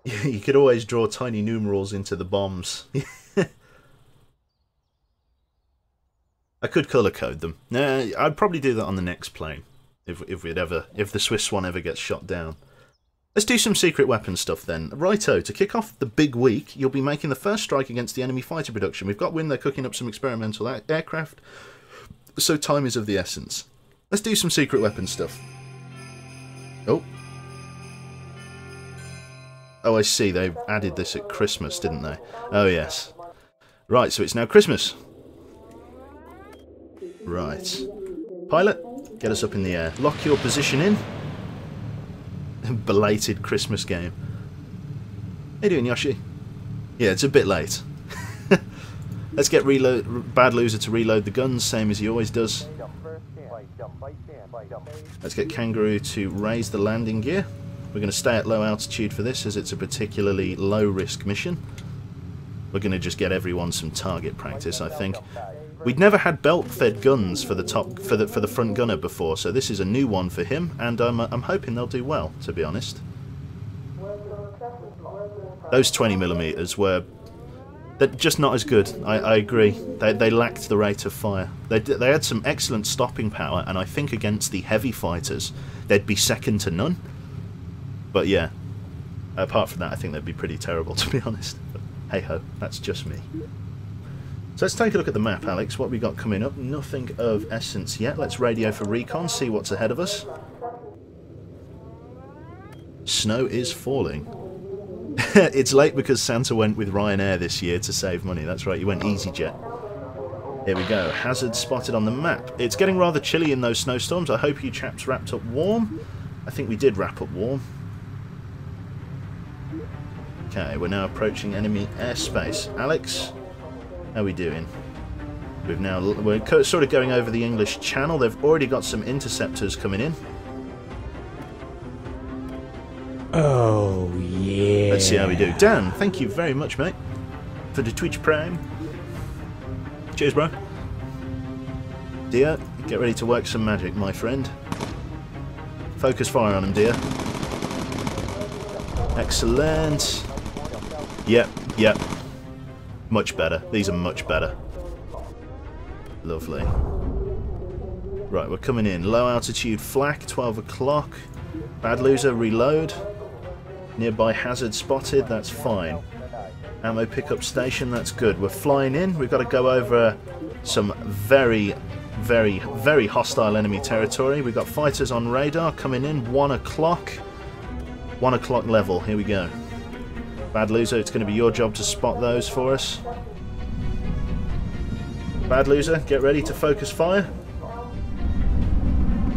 S1: You could always draw tiny numerals into the bombs. I could colour code them. Nah, I'd probably do that on the next plane. If the Swiss one ever gets shot down. Let's do some secret weapon stuff then. Righto, to kick off the big week, you'll be making the first strike against the enemy fighter production. We've got wind they're cooking up some experimental aircraft, so time is of the essence. Let's do some secret weapon stuff. Oh. Oh, I see, they added this at Christmas, didn't they? Oh, yes. Right, so it's now Christmas. Right. Pilot, get us up in the air. Lock your position in. Belated Christmas game. How you doing, Yoshi? Yeah, it's a bit late. Let's get Bad Loser to reload the guns, same as he always does. Let's get Kangaroo to raise the landing gear. We're going to stay at low altitude for this, as it's a particularly low-risk mission. We're going to just get everyone some target practice, I think. We'd never had belt-fed guns for the for the front gunner before, so this is a new one for him, and I'm hoping they'll do well, to be honest. Those 20mm were... they're just not as good. I agree. They lacked the rate of fire. They had some excellent stopping power, and I think against the heavy fighters, they'd be second to none. But yeah, apart from that, I think they'd be pretty terrible, to be honest. But hey ho, that's just me. So let's take a look at the map, Alex. What we got coming up? Nothing of essence yet. Let's radio for recon, see what's ahead of us. Snow is falling. It's late because Santa went with Ryanair this year to save money. That's right, he went EasyJet. Here we go. Hazard spotted on the map. It's getting rather chilly in those snowstorms. I hope you chaps wrapped up warm. I think we did wrap up warm. Okay, we're now approaching enemy airspace. Alex, how are we doing? We're sort of going over the English Channel. They've already got some interceptors coming in.
S2: Oh, yeah.
S1: Let's see how we do. Dan, thank you very much, mate, for the Twitch Prime. Cheers, bro. Dear, get ready to work some magic, my friend. Focus fire on him, dear. Excellent. Yep. Much better. These are much better. Lovely. Right, we're coming in. Low altitude flak, 12 o'clock. Bad loser, reload. Nearby hazard spotted, that's fine. Ammo pickup station, that's good. We're flying in. We've got to go over some very hostile enemy territory. We've got fighters on radar coming in. 1 o'clock. 1 o'clock level. Here we go. Bad loser, it's going to be your job to spot those for us. Bad loser, get ready to focus fire.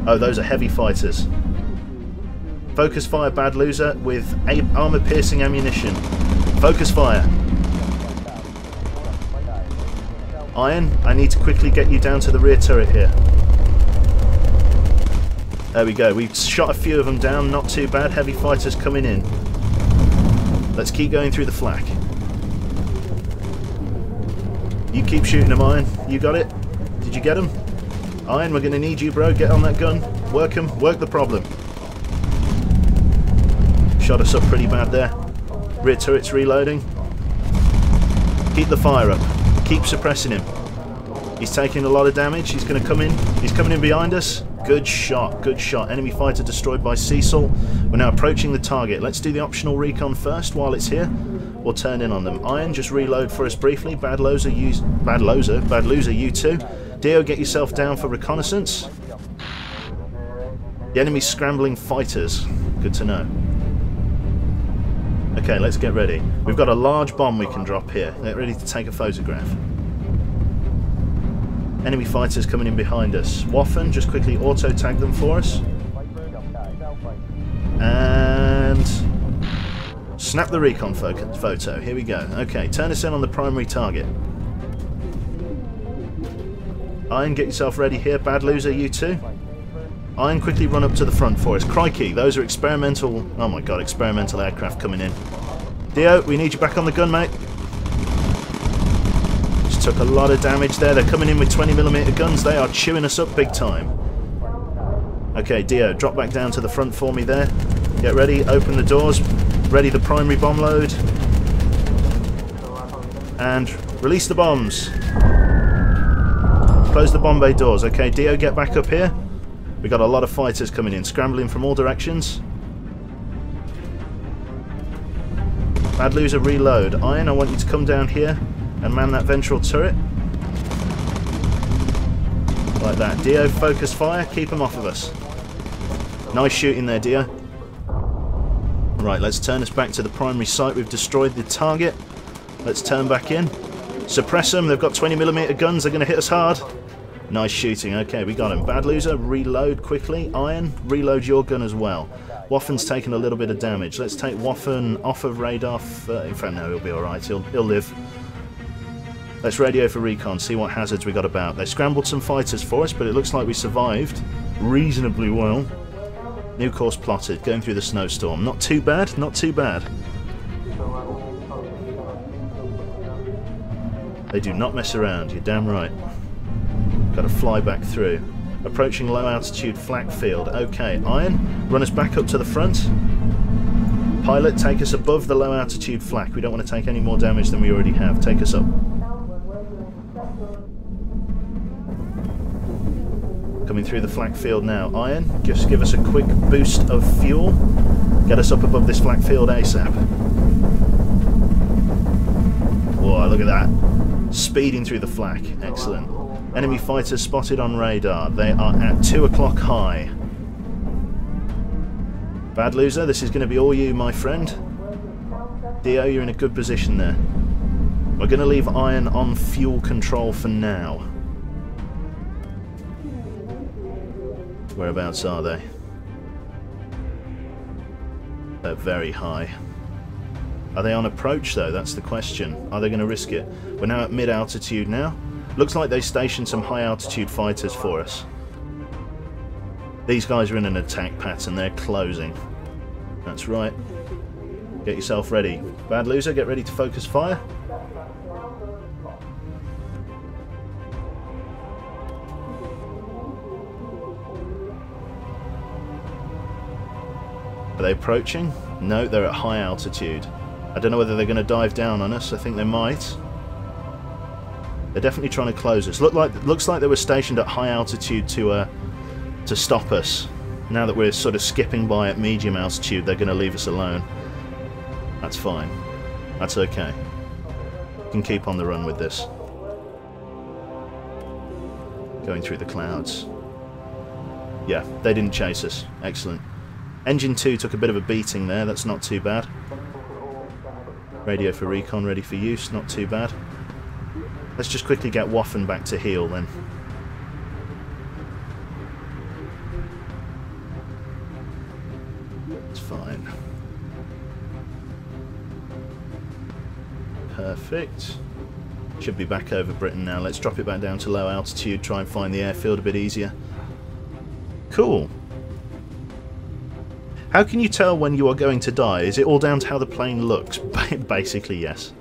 S1: Oh, those are heavy fighters. Focus fire, bad loser, with armor-piercing ammunition. Focus fire. Iron, I need to quickly get you down to the rear turret here. There we go. We've shot a few of them down. Not too bad. Heavy fighters coming in. Let's keep going through the flak. You keep shooting them, Iron. You got it? Did you get them? Iron, we're going to need you, bro. Get on that gun. Work them. Work the problem. Shot us up pretty bad there. Rear turret's reloading. Keep the fire up. Keep suppressing him. He's taking a lot of damage. He's going to come in. He's coming in behind us. Good shot. Good shot. Enemy fighter destroyed by Cecil. We're now approaching the target. Let's do the optional recon first while it's here. We'll turn in on them. Iron, just reload for us briefly. Bad loser, you too. Dio, get yourself down for reconnaissance. The enemy's scrambling fighters. Good to know. Okay, let's get ready. We've got a large bomb we can drop here. Get ready to take a photograph. Enemy fighters coming in behind us. Waffen, just quickly auto-tag them for us. And... snap the recon photo. Here we go. Okay, turn us in on the primary target. Iron, get yourself ready here. Bad loser, you too. Iron, quickly run up to the front for us. Crikey, those are experimental... oh my god, experimental aircraft coming in. Dio, we need you back on the gun, mate. Just took a lot of damage there. They're coming in with 20mm guns. They are chewing us up big time. Okay, Dio, drop back down to the front for me there. Get ready, open the doors. Ready the primary bomb load. And release the bombs. Close the bomb bay doors. Okay, Dio, get back up here. We got a lot of fighters coming in, scrambling from all directions. Bad loser, reload. Iron, I want you to come down here and man that ventral turret. Like that. Dio, focus fire. Keep them off of us. Nice shooting there, Dio. Right, let's turn us back to the primary site. We've destroyed the target. Let's turn back in. Suppress them. They've got 20mm guns. They're going to hit us hard. Nice shooting. Okay, we got him. Bad loser, reload quickly. Iron, reload your gun as well. Waffen's taken a little bit of damage. Let's take Waffen off of radar. In fact, no, he'll be alright. He'll live. Let's radio for recon, see what hazards we got about. They scrambled some fighters for us, but it looks like we survived reasonably well. New course plotted, going through the snowstorm. Not too bad, not too bad. They do not mess around, you're damn right. Got to fly back through. Approaching low altitude flak field. Okay, Iron, run us back up to the front. Pilot, take us above the low altitude flak. We don't want to take any more damage than we already have. Take us up. Coming through the flak field now. Iron, just give us a quick boost of fuel. Get us up above this flak field ASAP. Whoa, look at that. Speeding through the flak. Excellent. Enemy fighters spotted on radar. They are at 2 o'clock high. Bad loser, this is going to be all you, my friend. Dio, you're in a good position there. We're going to leave Iron on fuel control for now. Whereabouts are they? They're very high. Are they on approach though? That's the question. Are they going to risk it? We're now at mid-altitude now. Looks like they stationed some high-altitude fighters for us. These guys are in an attack pattern. They're closing. That's right. Get yourself ready. Bad loser, get ready to focus fire. Are they approaching? No, they're at high altitude. I don't know whether they're going to dive down on us. I think they might. They're definitely trying to close us. Looks like they were stationed at high altitude to stop us. Now that we're sort of skipping by at medium altitude, they're going to leave us alone. That's fine. That's okay. We can keep on the run with this. Going through the clouds. Yeah, they didn't chase us. Excellent. Engine 2 took a bit of a beating there. That's not too bad. Radio for recon ready for use. Not too bad. Let's just quickly get Waffen back to heal then. It's fine. Perfect. Should be back over Britain now. Let's drop it back down to low altitude, try and find the airfield a bit easier. Cool. How can you tell when you are going to die? Is it all down to how the plane looks? Basically, yes.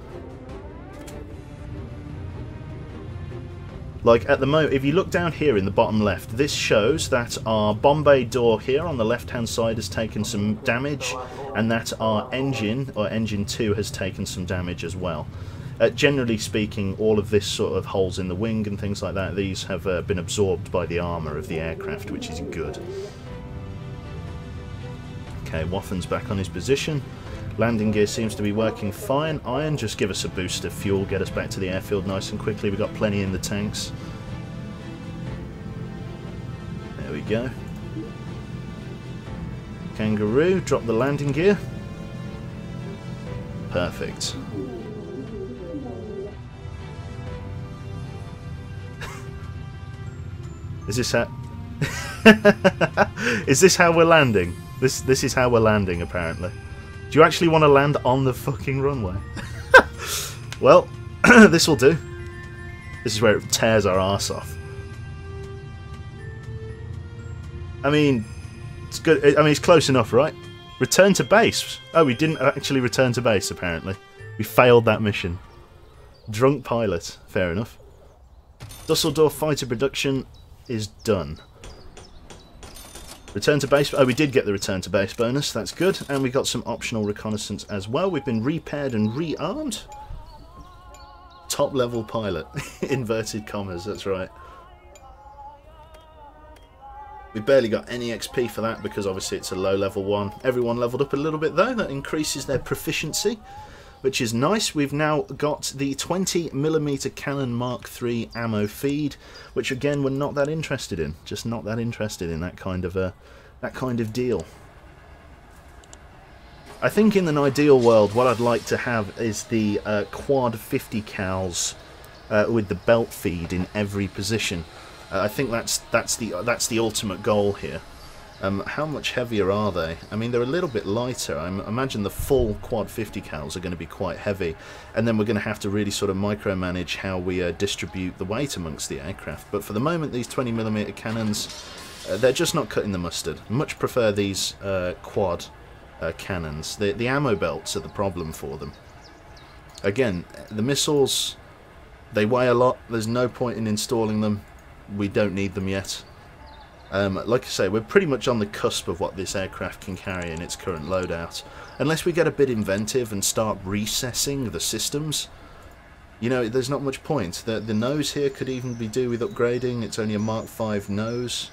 S1: Like at the moment, if you look down here in the bottom left, this shows that our bomb bay door here on the left hand side has taken some damage, and that our engine, or engine 2, has taken some damage as well. Generally speaking, all of this sort of holes in the wing and things like that, these have been absorbed by the armour of the aircraft, which is good. Okay, Waffen's back on his position. Landing gear seems to be working fine. Iron, just give us a boost of fuel, get us back to the airfield nice and quickly. We've got plenty in the tanks. There we go. Kangaroo, drop the landing gear. Perfect. Is this how... Is this how we're landing? This is how we're landing, apparently. Do you actually want to land on the fucking runway? Well, this will do. This is where it tears our arse off. I mean, it's good. I mean, it's close enough, right? Return to base. Oh, we didn't actually return to base, apparently. We failed that mission. Drunk pilot. Fair enough. Dusseldorf fighter production is done. Return to base. Oh, we did get the return to base bonus. That's good. And we got some optional reconnaissance as well. We've been repaired and rearmed. Top level pilot. Inverted commas, that's right. We barely got any XP for that because obviously it's a low level one. Everyone leveled up a little bit though. That increases their proficiency, which is nice. We've now got the 20mm Cannon Mark III ammo feed, which again we're not that interested in. Just not that interested in that kind of deal. I think in an ideal world, what I'd like to have is the quad 50 cals with the belt feed in every position. I think that's the ultimate goal here. How much heavier are they? I mean, they're a little bit lighter. I imagine the full quad 50 cals are going to be quite heavy, and then we're going to have to really sort of micromanage how we distribute the weight amongst the aircraft. But for the moment, these 20mm cannons, they're just not cutting the mustard. Much prefer these quad cannons. The ammo belts are the problem for them. Again, the missiles They weigh a lot. There's no point in installing them. We don't need them yet. Like I say, we're pretty much on the cusp of what this aircraft can carry in its current loadout. Unless we get a bit inventive and start recessing the systems, you know, there's not much point. The nose here could even be due with upgrading. It's only a Mark V nose,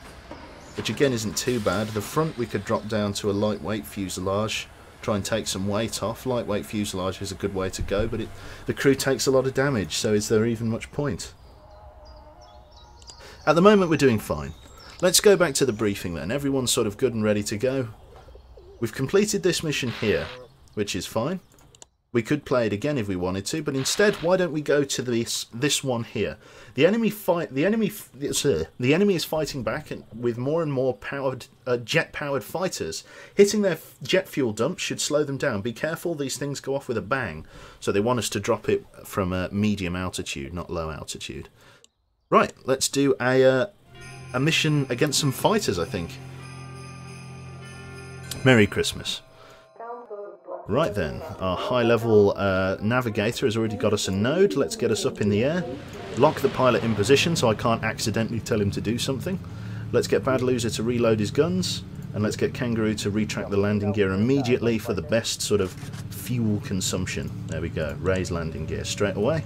S1: which again isn't too bad. The front we could drop down to a lightweight fuselage, try and take some weight off. Lightweight fuselage is a good way to go, but the crew takes a lot of damage, so is there even much point? At the moment we're doing fine. Let's go back to the briefing then. Everyone's sort of good and ready to go. We've completed this mission here, which is fine. We could play it again if we wanted to, but instead, why don't we go to this one here? The enemy is fighting back with more and more jet-powered fighters. Hitting their jet fuel dumps should slow them down. Be careful; these things go off with a bang. So they want us to drop it from a medium altitude, not low altitude. Right, let's do a mission against some fighters, I think. Merry Christmas. Right then, our high-level navigator has already got us a node. Let's get us up in the air. Lock the pilot in position so I can't accidentally tell him to do something. Let's get Bad Loser to reload his guns. And let's get Kangaroo to retract the landing gear immediately for the best sort of fuel consumption. There we go, raise landing gear straight away.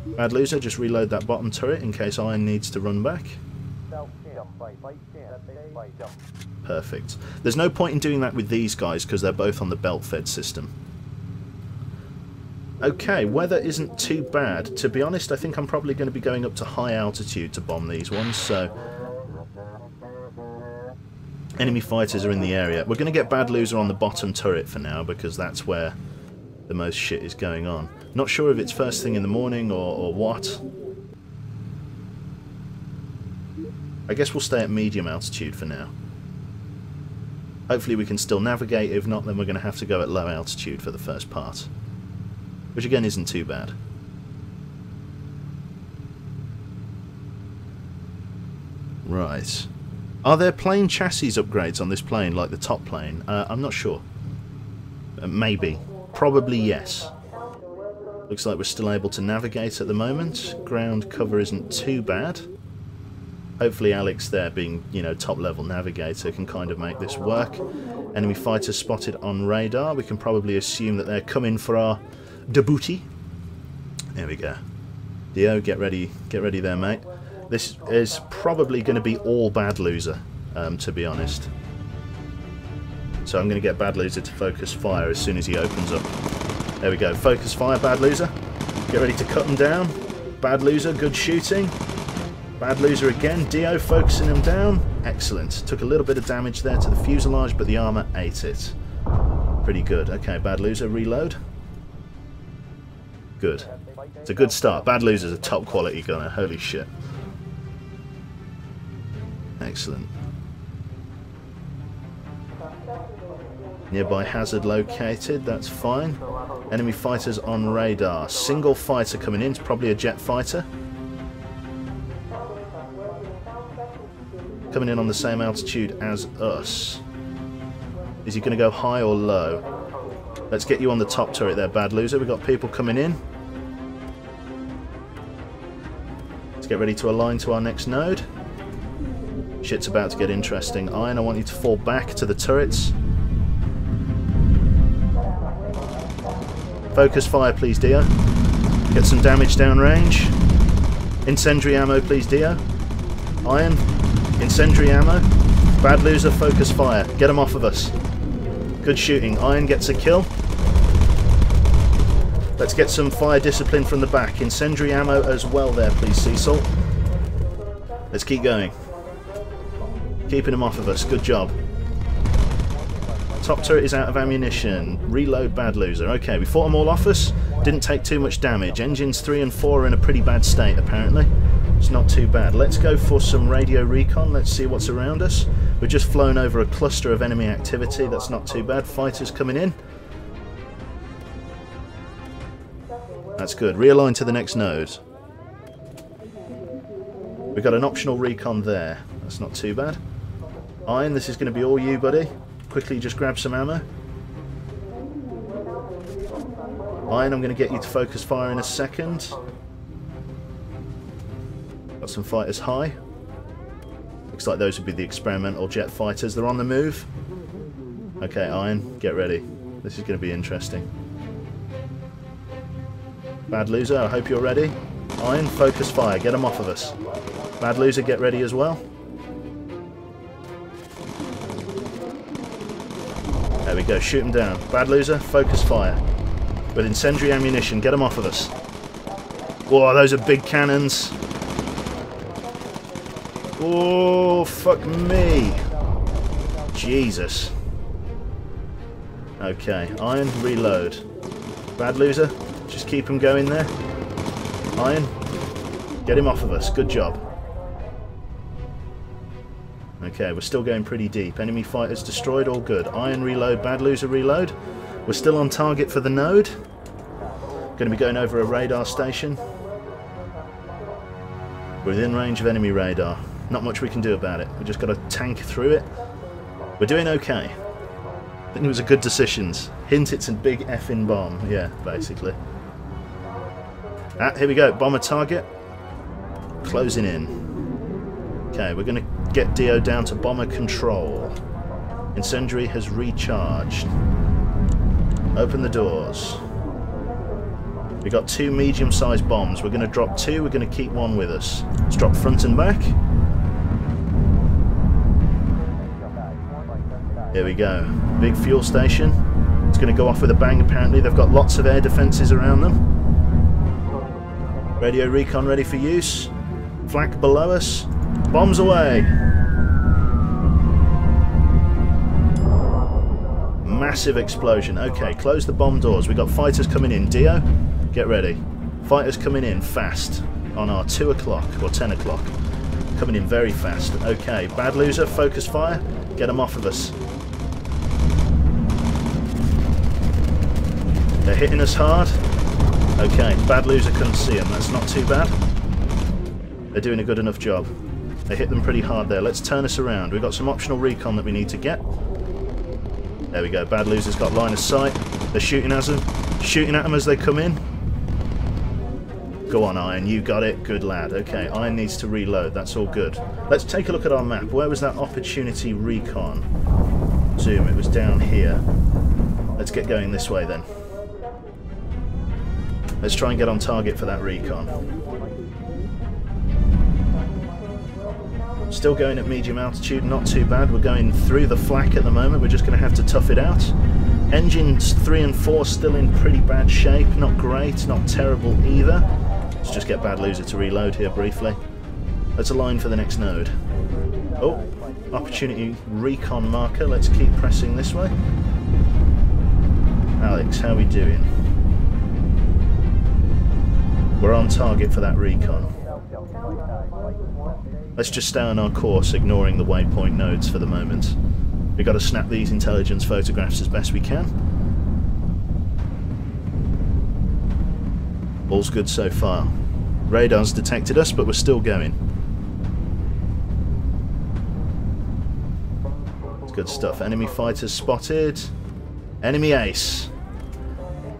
S1: Bad Loser, just reload that bottom turret in case Iron needs to run back. Perfect. There's no point in doing that with these guys because they're both on the belt-fed system. Okay, weather isn't too bad. To be honest, I think I'm probably going to be going up to high altitude to bomb these ones, so... Enemy fighters are in the area. We're going to get Bad Loser on the bottom turret for now because that's where the most shit is going on. Not sure if it's first thing in the morning or what. I guess we'll stay at medium altitude for now. Hopefully we can still navigate. If not, then we're going to have to go at low altitude for the first part. Which again isn't too bad. Right. Are there plane chassis upgrades on this plane, like the top plane? I'm not sure. Maybe. Probably yes. Looks like we're still able to navigate at the moment. Ground cover isn't too bad. Hopefully Alex there, being, you know, top-level navigator, can kind of make this work. Enemy fighters spotted on radar. We can probably assume that they're coming for our debooty. There we go. Dio, get ready there, mate. This is probably going to be all Bad Loser, to be honest. So I'm going to get Bad Loser to focus fire as soon as he opens up. There we go. Focus fire, Bad Loser. Get ready to cut him down. Bad Loser, good shooting. Bad Loser again. Dio focusing him down. Excellent. Took a little bit of damage there to the fuselage, but the armour ate it. Pretty good. Okay, Bad Loser, reload. Good. It's a good start. Bad Loser's a top quality gunner. Holy shit. Excellent. Nearby hazard located. That's fine. Enemy fighters on radar. Single fighter coming in. It's probably a jet fighter. Coming in on the same altitude as us. Is he going to go high or low? Let's get you on the top turret there, Bad Loser. We've got people coming in. Let's get ready to align to our next node. Shit's about to get interesting. Iron, I want you to fall back to the turrets. Focus fire, please, Dio. Get some damage downrange. Incendiary ammo, please, Dio. Iron. Incendiary ammo. Bad Loser, focus fire. Get him off of us. Good shooting. Iron gets a kill. Let's get some fire discipline from the back. Incendiary ammo as well there, please, Cecil. Let's keep going. Keeping him off of us. Good job. Top turret is out of ammunition. Reload, Bad Loser. Okay, we fought them all off us. Didn't take too much damage. Engines 3 and 4 are in a pretty bad state, apparently. It's not too bad. Let's go for some radio recon. Let's see what's around us. We've just flown over a cluster of enemy activity. That's not too bad. Fighters coming in. That's good. Realign to the next node. We've got an optional recon there. That's not too bad. Iron, this is going to be all you, buddy. Quickly just grab some ammo. Iron, I'm going to get you to focus fire in a second. Got some fighters high. Looks like those would be the experimental jet fighters. They're on the move. Okay, Iron, get ready. This is going to be interesting. Bad Loser, I hope you're ready. Iron, focus fire. Get them off of us. Bad Loser, get ready as well. There we go, shoot them down. Bad Loser, focus fire. With incendiary ammunition, get them off of us. Whoa, those are big cannons. Oh, fuck me. Jesus. Okay, Iron, reload. Bad Loser, just keep him going there. Iron, get him off of us. Good job. Okay, we're still going pretty deep. Enemy fighters destroyed, all good. Iron, reload. Bad Loser, reload. We're still on target for the node. Going to be going over a radar station. We're within range of enemy radar. Not much we can do about it. We've just got to tank through it. We're doing okay. I think it was a good decisions. Hint, it's a big effing bomb. Yeah, basically. Ah, here we go. Bomber target. Closing in. Okay, we're going to get Dio down to bomber control. Incendiary has recharged. Open the doors. We've got 2 medium-sized bombs. We're going to drop 2. We're going to keep 1 with us. Let's drop front and back. Here we go. Big fuel station. It's going to go off with a bang, apparently. They've got lots of air defences around them. Radio recon ready for use. Flak below us. Bombs away. Massive explosion. Okay, close the bomb doors. We've got fighters coming in. Dio, get ready. Fighters coming in fast on our 2 o'clock or 10 o'clock. Coming in very fast. Okay, Bad Loser, focus fire. Get them off of us. They're hitting us hard. Okay, Bad Loser couldn't see them. That's not too bad. They're doing a good enough job. They hit them pretty hard there. Let's turn us around. We've got some optional recon that we need to get. There we go. Bad Loser's got line of sight. They're shooting at them. Shooting at them as they come in. Go on, Iron. You got it. Good lad. Okay, Iron needs to reload. That's all good. Let's take a look at our map. Where was that opportunity recon? Zoom. It was down here. Let's get going this way then. Let's try and get on target for that recon. Still going at medium altitude, not too bad. We're going through the flak at the moment. We're just going to have to tough it out. Engines 3 and 4 still in pretty bad shape. Not great, not terrible either. Let's just get Bad Loser to reload here briefly. Let's align for the next node. Oh, opportunity recon marker. Let's keep pressing this way. Alex, how are we doing? We're on target for that recon. Let's just stay on our course, ignoring the waypoint nodes for the moment. We've got to snap these intelligence photographs as best we can. All's good so far. Radar's detected us, but we're still going. It's good stuff. Enemy fighters spotted. Enemy ace.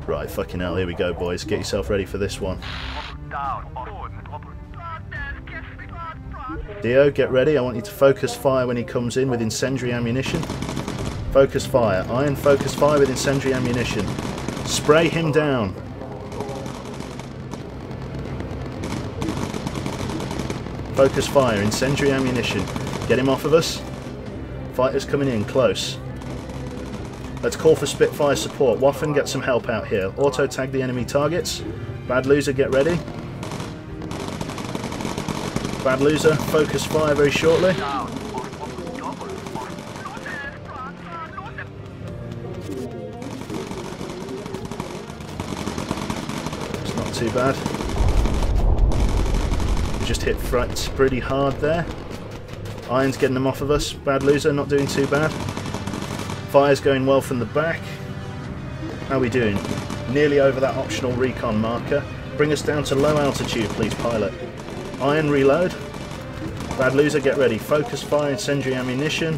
S1: Right, fucking hell, here we go, boys. Get yourself ready for this one. Dio, get ready. I want you to focus fire when he comes in with incendiary ammunition. Focus fire. Iron, focus fire with incendiary ammunition. Spray him down. Focus fire, incendiary ammunition. Get him off of us. Fighters coming in, close. Let's call for Spitfire support. Waffen, get some help out here. Auto-tag the enemy targets. Bad Loser, get ready. Bad Loser, focus fire very shortly. It's not too bad. We just hit front pretty hard there. Iron's getting them off of us. Bad Loser, not doing too bad. Fire's going well from the back. How are we doing? Nearly over that optional recon marker. Bring us down to low altitude, please, pilot. Iron, reload. Bad Loser, get ready. Focus fire, incendiary ammunition.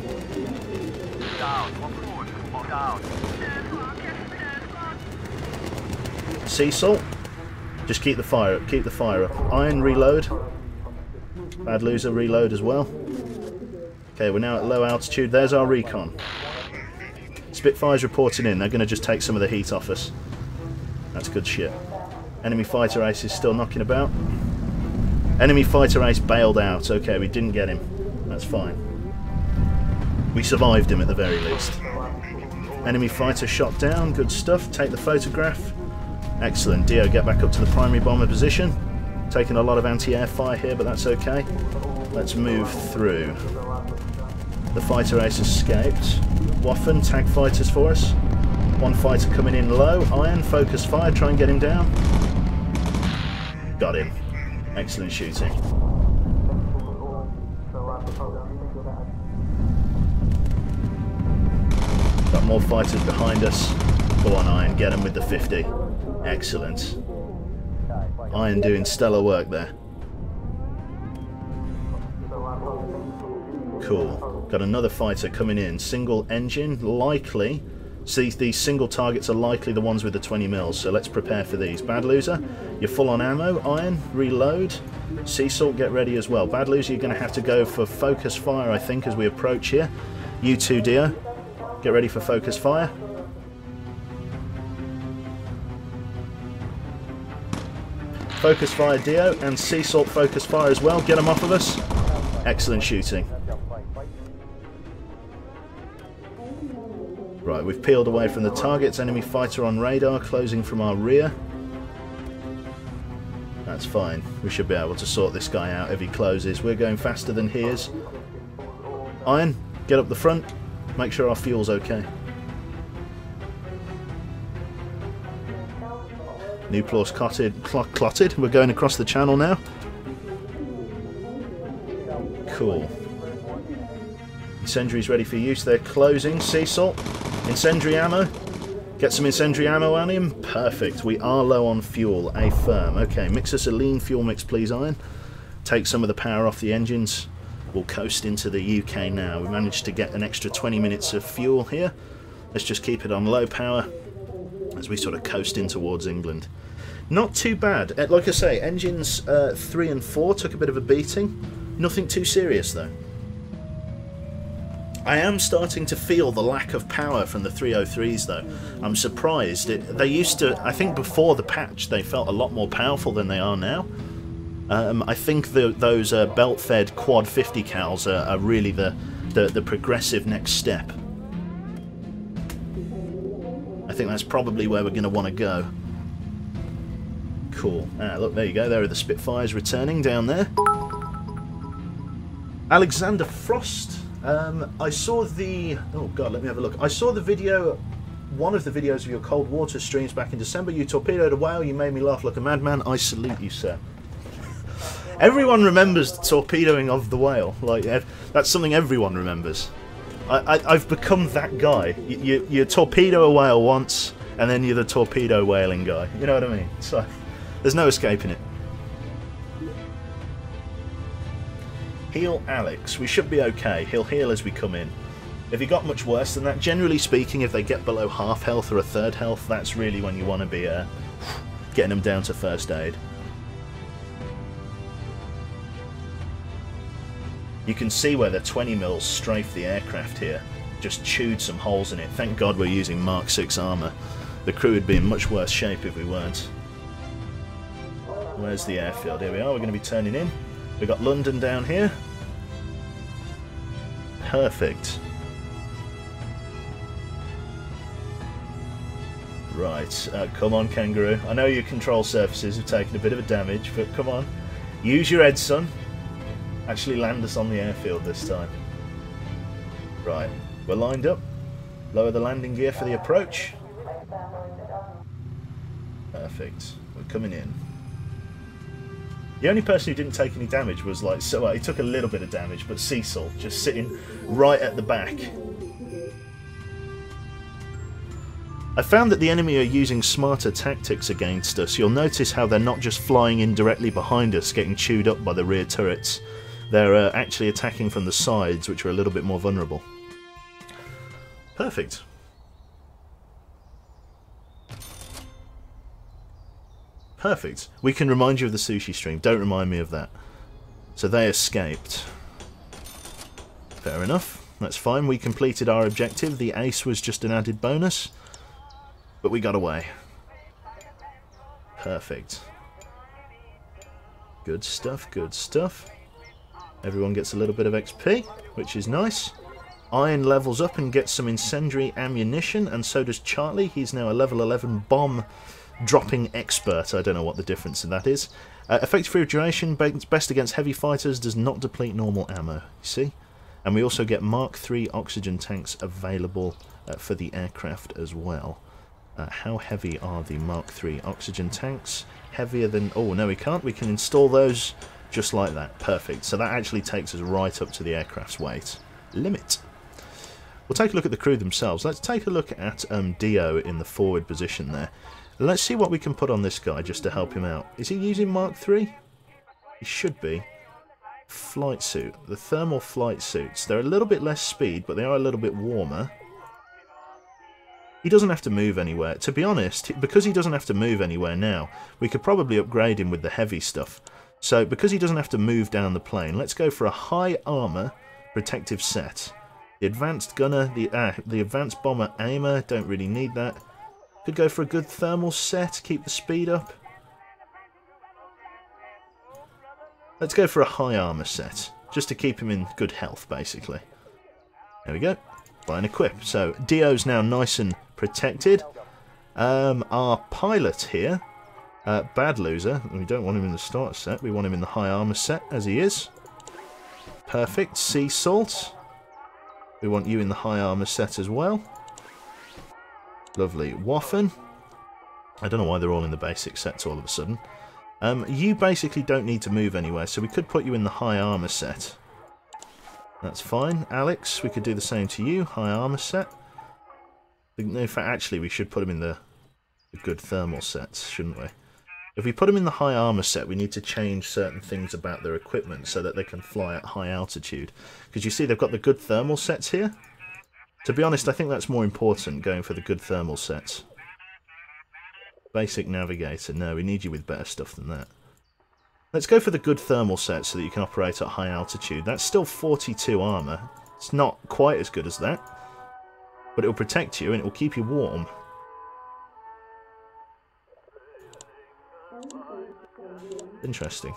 S1: Sea salt. Just keep the fire up. Keep the fire up. Iron, reload. Bad loser, reload as well. Okay, we're now at low altitude. There's our recon. Spitfire's reporting in. They're going to just take some of the heat off us. That's good shit. Enemy fighter ace is still knocking about. Enemy fighter ace bailed out. Okay, we didn't get him. That's fine. We survived him at the very least. Enemy fighter shot down. Good stuff. Take the photograph. Excellent. Dio, get back up to the primary bomber position. Taking a lot of anti-air fire here, but that's okay. Let's move through. The fighter ace escaped. Waffen, tag fighters for us. One fighter coming in low. Iron, focus fire, try and get him down. Got him. Excellent shooting. Got more fighters behind us. Go on, Iron, get him with the 50. Excellent. Iron doing stellar work there. Cool. Got another fighter coming in. Single engine, likely. See, these single targets are likely the ones with the 20 mils, so let's prepare for these. Bad loser, you're full on ammo. Iron, reload. Sea Salt, get ready as well. Bad loser, you're going to have to go for focus fire, I think, as we approach here. You too, Dio. Get ready for focus fire. Focus fire Dio, and Sea Salt focus fire as well. Get them off of us. Excellent shooting. Right, we've peeled away from the targets. Enemy fighter on radar, closing from our rear. That's fine. We should be able to sort this guy out if he closes. We're going faster than he is. Iron, get up the front. Make sure our fuel's okay. Nucleus clotted. We're going across the channel now. Cool. Incendiary's ready for use. They're closing. Sea Salt. Incendiary ammo. Get some incendiary ammo on him. Perfect. We are low on fuel. A firm. Okay, mix us a lean fuel mix, please, Iron. Take some of the power off the engines. We'll coast into the UK now. We managed to get an extra 20 minutes of fuel here. Let's just keep it on low power as we sort of coast in towards England. Not too bad. Like I say, engines 3 and 4 took a bit of a beating. Nothing too serious though. I am starting to feel the lack of power from the 303s though. I'm surprised. They used to, I think before the patch, they felt a lot more powerful than they are now. I think those belt-fed quad 50 cals are really the progressive next step. I think that's probably where we're going to want to go. Cool. Ah, look, there you go. There are the Spitfires returning down there. Alexander Frost. I saw the... Oh, God, let me have a look. I saw the video, one of the videos of your cold water streams back in December. You torpedoed a whale. You made me laugh like a madman. I salute you, sir. Everyone remembers the torpedoing of the whale. Like, that's something everyone remembers. I've become that guy. You torpedo a whale once, and then you're the torpedo whaling guy. You know what I mean? So, there's no escaping it. Heal Alex. We should be okay. He'll heal as we come in. If he got much worse than that, generally speaking, if they get below half health or a third health, that's really when you want to be getting them down to first aid. You can see where the 20 mils strafed the aircraft here. Just chewed some holes in it. Thank God we're using Mark 6 armour. The crew would be in much worse shape if we weren't. Where's the airfield? Here we are. We're going to be turning in. We've got London down here. Perfect. Right. Come on, Kangaroo. I know your control surfaces have taken a bit of a damage, but come on. Use your head, son. Actually land us on the airfield this time. Right, we're lined up. Lower the landing gear for the approach. Perfect. We're coming in. The only person who didn't take any damage was like, so he took a little bit of damage, but Sea Salt just sitting right at the back. I found that the enemy are using smarter tactics against us. You'll notice how they're not just flying in directly behind us, getting chewed up by the rear turrets. They're actually attacking from the sides, which are a little bit more vulnerable. Perfect. Perfect. We can remind you of the sushi stream. Don't remind me of that. So they escaped. Fair enough. That's fine. We completed our objective. The ace was just an added bonus. But we got away. Perfect. Good stuff, good stuff. Everyone gets a little bit of XP, which is nice. Iron levels up and gets some incendiary ammunition, and so does Charlie. He's now a level 11 bomb dropping expert. I don't know what the difference in that is. Effective for duration, best against heavy fighters, does not deplete normal ammo, you see? And we also get Mark III oxygen tanks available for the aircraft as well. How heavy are the Mark III oxygen tanks? Heavier than... Oh, no, we can't. We can install those just like that. Perfect. So that actually takes us right up to the aircraft's weight limit. We'll take a look at the crew themselves. Let's take a look at Dio in the forward position there. Let's see what we can put on this guy just to help him out. Is he using Mark III? He should be. Flight suit. The thermal flight suits. They're a little bit less speed, but they are a little bit warmer. He doesn't have to move anywhere. To be honest, because he doesn't have to move anywhere now, we could probably upgrade him with the heavy stuff. So, because he doesn't have to move down the plane, let's go for a high armor protective set. The advanced gunner, the advanced bomber aimer, don't really need that. Could go for a good thermal set, keep the speed up. Let's go for a high armor set, just to keep him in good health, basically. There we go. Buy and equip. So, Dio's now nice and protected. Our pilot here, Bad Loser, we don't want him in the starter set, we want him in the high armor set, as he is. Perfect. Sea Salt. We want you in the high armor set as well. Lovely. Waffen. I don't know why they're all in the basic sets all of a sudden. You basically don't need to move anywhere, so we could put you in the high armor set. That's fine. Alex, we could do the same to you. High armor set. In fact, actually, we should put him in the good thermal sets, shouldn't we? If we put him in the high armor set, we need to change certain things about their equipment so that they can fly at high altitude. Because you see, they've got the good thermal sets here. To be honest, I think that's more important, going for the good thermal sets. Basic navigator. No, we need you with better stuff than that. Let's go for the good thermal set so that you can operate at high altitude. That's still 42 armor. It's not quite as good as that. But it will protect you and it will keep you warm. Interesting.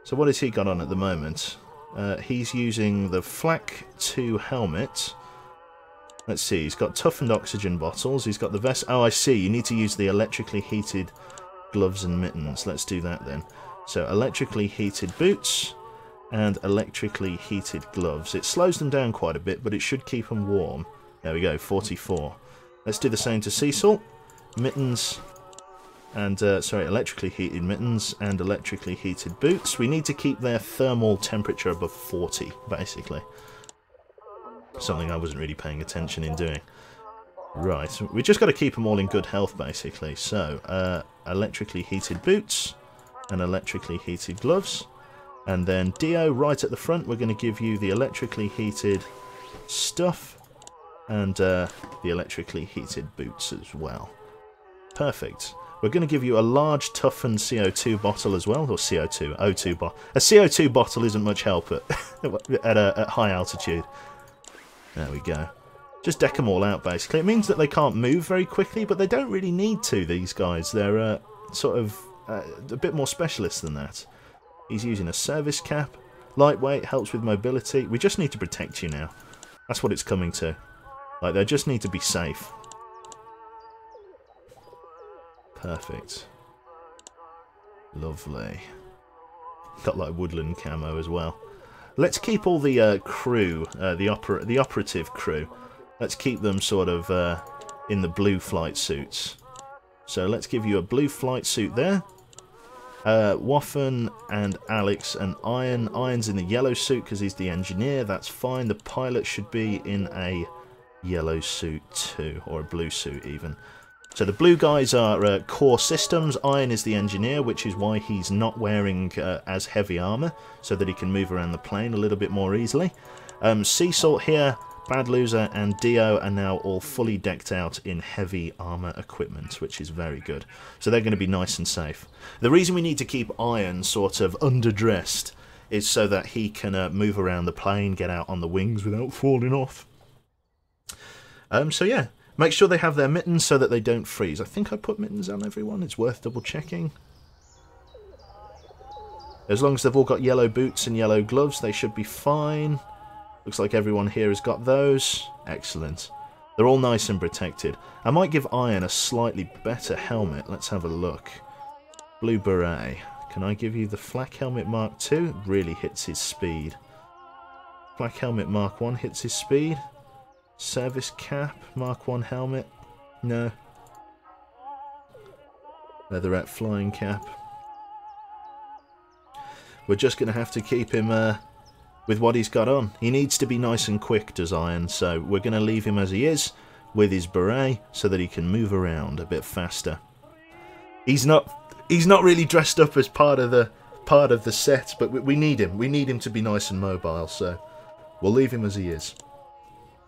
S1: So what has he got on at the moment? He's using the Flak 2 helmet. Let's see, he's got toughened oxygen bottles, he's got the vest... Oh, I see, you need to use the electrically heated gloves and mittens. Let's do that then. So, electrically heated boots and electrically heated gloves. It slows them down quite a bit, but it should keep them warm. There we go, 44. Let's do the same to Sea Salt. Mittens and, sorry, electrically heated mittens and electrically heated boots. We need to keep their thermal temperature above 40, basically. Something I wasn't really paying attention in doing. Right, we just got to keep them all in good health, basically. So, electrically heated boots and electrically heated gloves. And then Dio, right at the front, we're going to give you the electrically heated stuff and the electrically heated boots as well. Perfect. We're going to give you a large toughened CO2 bottle as well, or CO2, O2 bottle. A CO2 bottle isn't much help at high altitude. There we go. Just deck them all out, basically. It means that they can't move very quickly, but they don't really need to, these guys. They're sort of a bit more specialist than that. He's using a service cap. Lightweight, helps with mobility. We just need to protect you now. That's what it's coming to. Like, they just need to be safe. Perfect. Lovely. Got like woodland camo as well. Let's keep all the crew, the operative crew. Let's keep them sort of in the blue flight suits. So let's give you a blue flight suit there. Waffen and Alex and Iron. Iron's in the yellow suit because he's the engineer. That's fine. The pilot should be in a yellow suit too, or a blue suit even. So the blue guys are core systems. Iron is the engineer, which is why he's not wearing as heavy armour, so that he can move around the plane a little bit more easily. Sea Salt here, Bad Loser and Dio are now all fully decked out in heavy armour equipment, which is very good. So they're going to be nice and safe. The reason we need to keep Iron sort of underdressed is so that he can move around the plane, get out on the wings without falling off. So yeah, make sure they have their mittens so that they don't freeze. I think I put mittens on everyone. It's worth double checking. As long as they've all got yellow boots and yellow gloves, they should be fine. Looks like everyone here has got those. Excellent. They're all nice and protected. I might give Iron a slightly better helmet. Let's have a look. Blue Beret. Can I give you the Flak Helmet Mark II? Really hits his speed. Flak Helmet Mark 1 hits his speed. Service Cap Mark 1 helmet. No. Leatherette Flying Cap. We're just going to have to keep him with what he's got on. He needs to be nice and quick, does Iron, so we're going to leave him as he is with his beret so that he can move around a bit faster. He's not really dressed up as part of the set, but we need him. We need him to be nice and mobile, so we'll leave him as he is.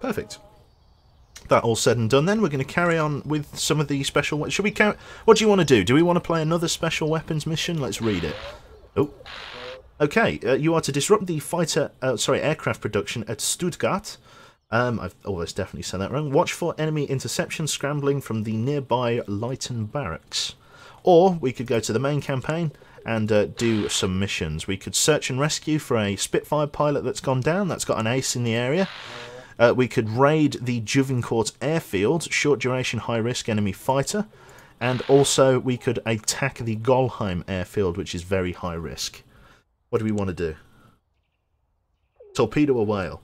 S1: Perfect. That all said and done then, we're going to carry on with some of the special... What do you want to do? Do we want to play another special weapons mission? Let's read it. Oh. Okay, you are to disrupt the aircraft production at Stuttgart. I've always definitely said that wrong. Watch for enemy interception scrambling from the nearby Leighton barracks. Or we could go to the main campaign and do some missions. We could search and rescue for a Spitfire pilot that's gone down. That's got an ace in the area. We could raid the Juvincourt airfield, short duration, high risk enemy fighter. And also we could attack the Golheim airfield, which is very high risk. What do we want to do? Torpedo a whale.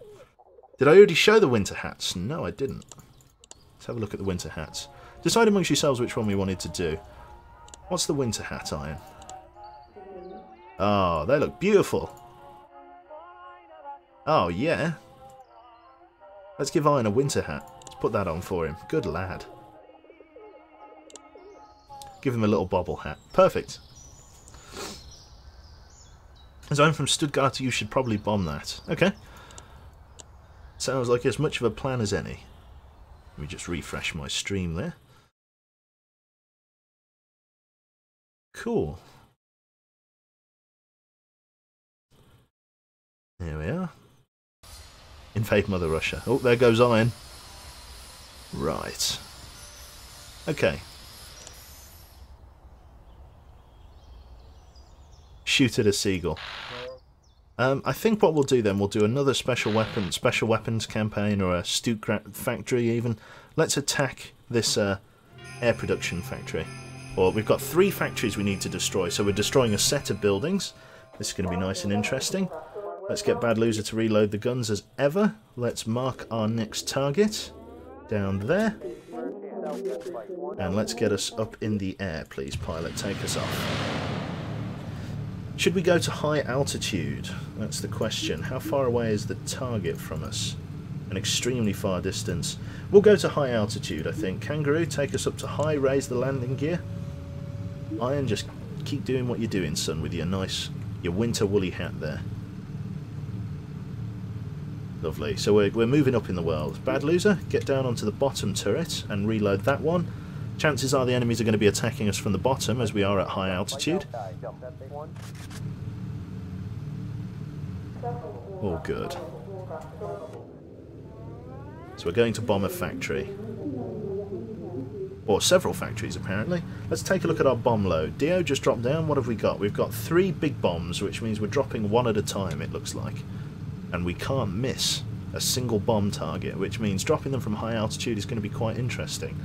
S1: Did I already show the winter hats? No, I didn't. Let's have a look at the winter hats. Decide amongst yourselves which one we wanted to do. What's the winter hat, Iron? Oh, they look beautiful. Oh, yeah. Let's give Iron a winter hat. Let's put that on for him. Good lad. Give him a little bobble hat. Perfect. As I'm from Stuttgart, you should probably bomb that. Okay. Sounds like as much of a plan as any. Let me just refresh my stream there. Cool. There we are. Invade Mother Russia. Oh, there goes Iron. Right. Okay. Shoot at a seagull. I think what we'll do then, we'll do another special weapons campaign, or a Stuttgart factory even. Let's attack this air production factory. Or we've got 3 factories we need to destroy, so we're destroying a set of buildings. This is going to be nice and interesting. Let's get Bad Loser to reload the guns as ever. Let's mark our next target down there. And let's get us up in the air, please, pilot. Take us off. Should we go to high altitude? That's the question. How far away is the target from us? An extremely far distance. We'll go to high altitude, I think. Kangaroo, take us up to high, raise the landing gear. Iron, just keep doing what you're doing, son, with your winter woolly hat there. Lovely. So we're moving up in the world. Bad Loser, get down onto the bottom turret and reload that one. Chances are the enemies are going to be attacking us from the bottom as we are at high altitude. All good. So we're going to bomb a factory. Or several factories, apparently. Let's take a look at our bomb load. Dio just dropped down. What have we got? We've got 3 big bombs, which means we're dropping 1 at a time, it looks like. And we can't miss a single bomb target, which means dropping them from high altitude is going to be quite interesting.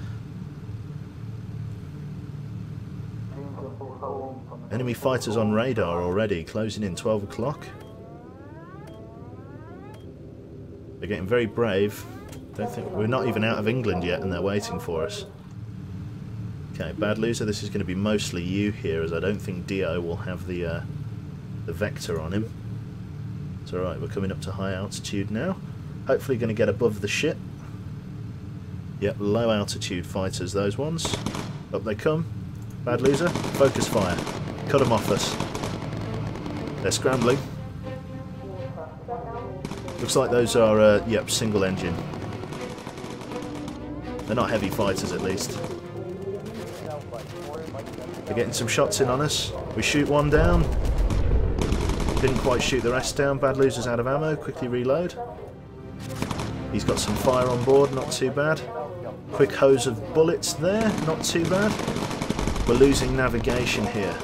S1: Enemy fighters on radar already, closing in 12 o'clock. They're getting very brave. Don't think we're not even out of England yet, and they're waiting for us. Okay, Bad Loser, this is going to be mostly you here, as I don't think Dio will have the vector on him. It's alright, we're coming up to high altitude now. Hopefully going to get above the ship. Yep, low altitude fighters, those ones. Up they come. Bad Loser, focus fire. Cut them off us. They're scrambling. Looks like those are, yep, single engine. They're not heavy fighters, at least. They're getting some shots in on us. We shoot one down. Didn't quite shoot the rest down. Bad Loser's out of ammo. Quickly reload. He's got some fire on board, not too bad. Quick hose of bullets there, not too bad. We're losing navigation here.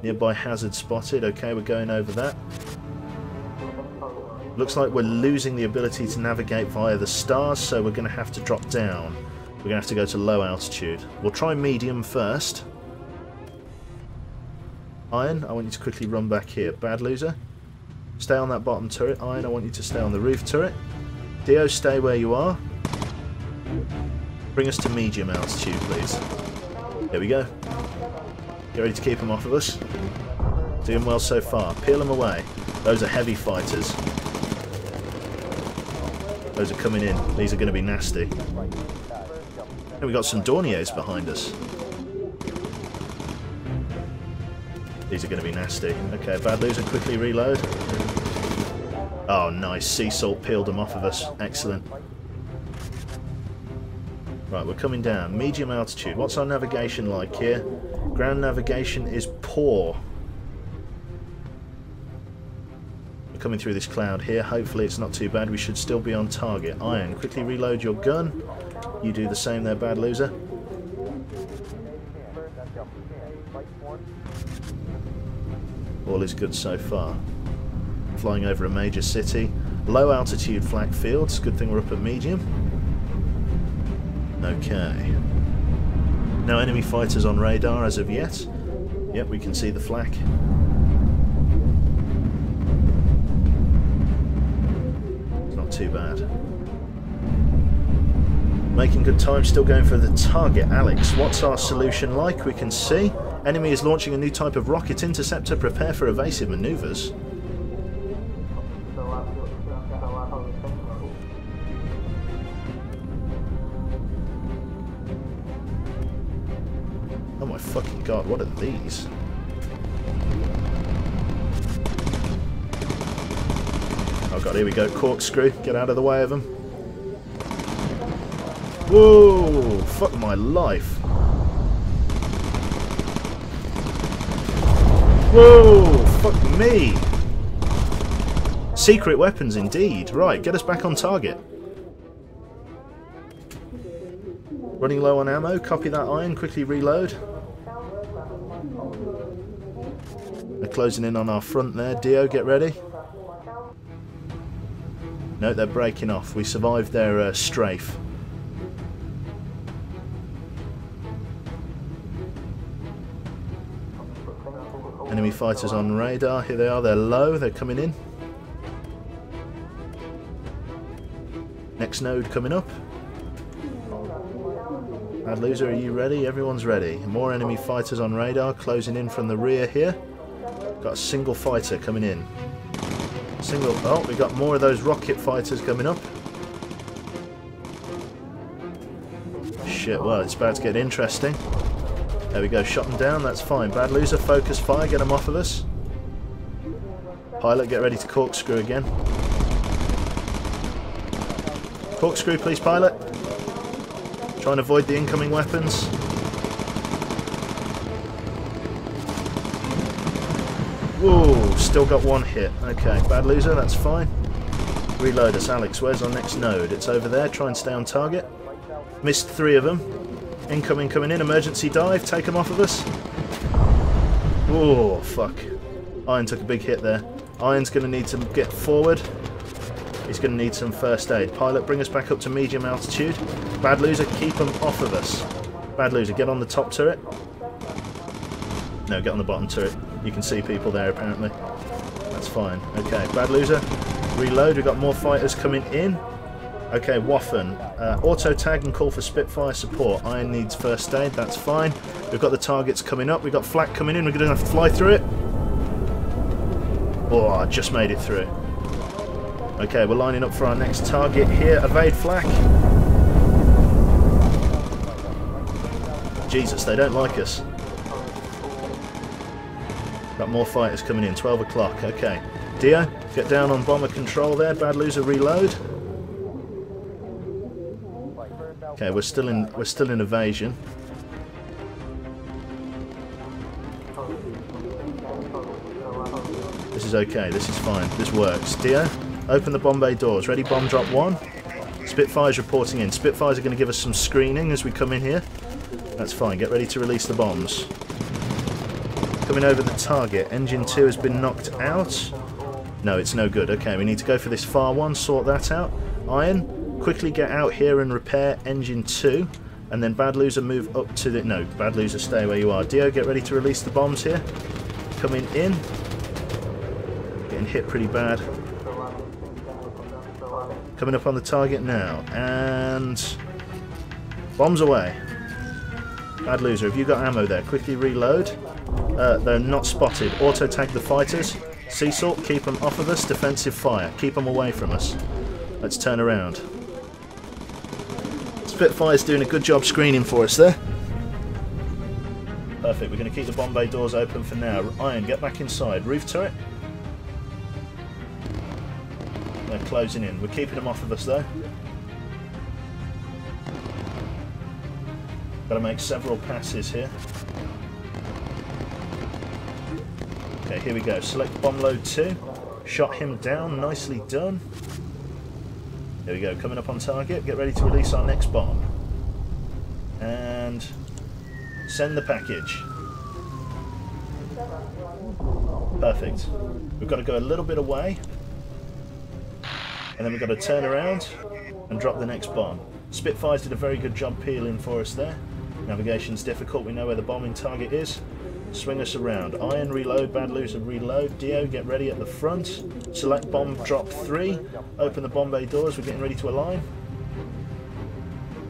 S1: Nearby hazard spotted. Okay, we're going over that. Looks like we're losing the ability to navigate via the stars, so we're going to have to drop down. We're going to have to go to low altitude. We'll try medium first. Iron, I want you to quickly run back here. Bad Loser, stay on that bottom turret. Iron, I want you to stay on the roof turret. Dio, stay where you are. Bring us to medium altitude, please. There we go. Get ready to keep them off of us. Doing well so far. Peel them away. Those are heavy fighters. Those are coming in. These are going to be nasty. And we've got some Dorniers behind us. These are going to be nasty. Okay, Bad Loser, quickly reload. Oh, nice. Sea salt peeled them off of us. Excellent. Right, we're coming down. Medium altitude. What's our navigation like here? Ground navigation is poor. We're coming through this cloud here. Hopefully it's not too bad. We should still be on target. Iron, quickly reload your gun. You do the same there, Bad Loser. All is good so far. Flying over a major city. Low altitude flak fields. Good thing we're up at medium. Okay. No enemy fighters on radar as of yet. Yep, we can see the flak. It's not too bad. Making good time, still going for the target. Alex, what's our solution like? We can see. Enemy is launching a new type of rocket interceptor. Prepare for evasive maneuvers. Oh my fucking god, what are these? Oh god, here we go. Corkscrew. Get out of the way of them. Whoa! Fuck my life. Whoa! Fuck me! Secret weapons indeed. Right, get us back on target. Running low on ammo. Copy that, Iron. Quickly reload. They're closing in on our front there. Dio, get ready. No, they're breaking off. We survived their strafe. Enemy fighters on radar. Here they are. They're low. They're coming in. Next node coming up. Bad Loser, are you ready? Everyone's ready. More enemy fighters on radar. Closing in from the rear here. Got a single fighter coming in. Single. Oh, we got more of those rocket fighters coming up. Shit, well, it's about to get interesting. There we go, shot them down, that's fine. Bad Loser, focus fire, get them off of us. Pilot, get ready to corkscrew again. Corkscrew, please, pilot. Try and avoid the incoming weapons. Whoa, still got one hit. Okay, Bad Loser, that's fine. Reload us, Alex. Where's our next node? It's over there. Try and stay on target. Missed 3 of them. Incoming coming in. Emergency dive. Take them off of us. Oh, fuck. Iron took a big hit there. Iron's going to need to get forward. He's going to need some first aid. Pilot, bring us back up to medium altitude. Bad Loser, keep them off of us. Bad Loser, get on the top turret. No, get on the bottom turret. You can see people there, apparently. That's fine. Okay, Bad Loser, reload. We've got more fighters coming in. Okay, Waffen. Auto tag and call for Spitfire support. Iron needs first aid, that's fine. We've got the targets coming up. We've got flak coming in. We're going to have to fly through it. Oh, I just made it through. Okay, we're lining up for our next target here. Evade flak. Jesus, they don't like us. Got more fighters coming in. 12 o'clock. Okay. Dio, get down on bomber control there. Bad loser, reload. Okay, we're still in evasion. This is okay. This is fine. This works. Dio, open the bomb bay doors. Ready? Bomb drop 1. Spitfire's reporting in. Spitfires are going to give us some screening as we come in here. That's fine. Get ready to release the bombs. Coming over the target. Engine 2 has been knocked out. No, it's no good. Okay, we need to go for this far one. Sort that out. Iron, quickly get out here and repair engine 2. And then Bad Loser move up to the... No, Bad Loser, stay where you are. Dio, get ready to release the bombs here. Coming in. Getting hit pretty bad. Coming up on the target now. And... bombs away. Bad Loser, have you got ammo there? Quickly reload. They're not spotted. Auto-tag the fighters. Sea Salt, keep them off of us. Defensive fire. Keep them away from us. Let's turn around. Spitfire's doing a good job screening for us there. Perfect. We're going to keep the bomb bay doors open for now. Iron, get back inside. Roof turret. They're closing in. We're keeping them off of us though. Got to make several passes here. Okay, here we go. Select bomb load 2. Shot him down. Nicely done. There we go. Coming up on target. Get ready to release our next bomb. And send the package. Perfect. We've got to go a little bit away. And then we've got to turn around and drop the next bomb. Spitfires did a very good job peeling for us there. Navigation's difficult. We know where the bombing target is. Swing us around. Iron, reload. Bad Loser, reload. Dio, get ready at the front. Select bomb drop 3. Open the bomb bay doors. We're getting ready to align.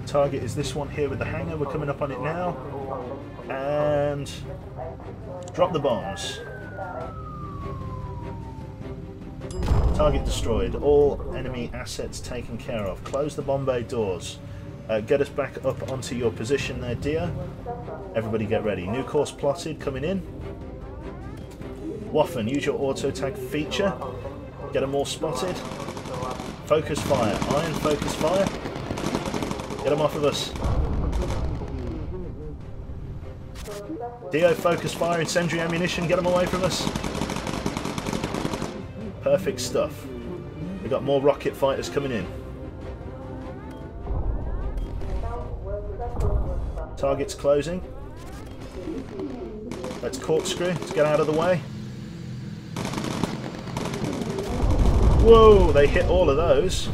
S1: Target is this one here with the hangar. We're coming up on it now. And drop the bombs. Target destroyed. All enemy assets taken care of. Close the bomb bay doors. Get us back up onto your position there, Dio. Everybody get ready. New course plotted, coming in. Waffen, use your auto tag feature. Get them all spotted. Focus fire. Iron, focus fire. Get them off of us. Dio, focus fire. Incendiary ammunition. Get them away from us. Perfect stuff. We've got more rocket fighters coming in. Target's closing. Let's corkscrew. Let's get out of the way. Whoa, they hit all of those.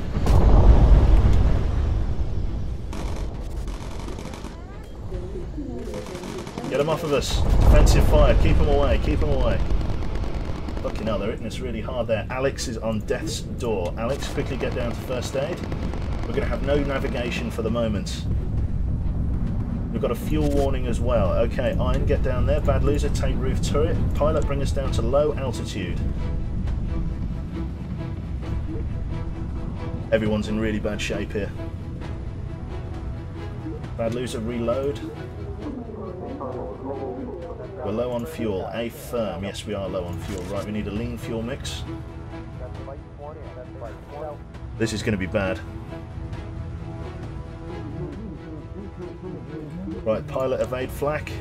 S1: Get them off of us. Defensive fire. Keep them away. Keep them away. Fucking hell, they're hitting us really hard there. Alex is on death's door. Alex, quickly get down to first aid. We're going to have no navigation for the moment. We've got a fuel warning as well. Okay, Iron, get down there. Bad Loser, take roof turret. Pilot, bring us down to low altitude. Everyone's in really bad shape here. Bad Loser, reload. We're low on fuel. A firm. Yes, we are low on fuel. Right, we need a lean fuel mix. This is going to be bad. Right, pilot evade flak.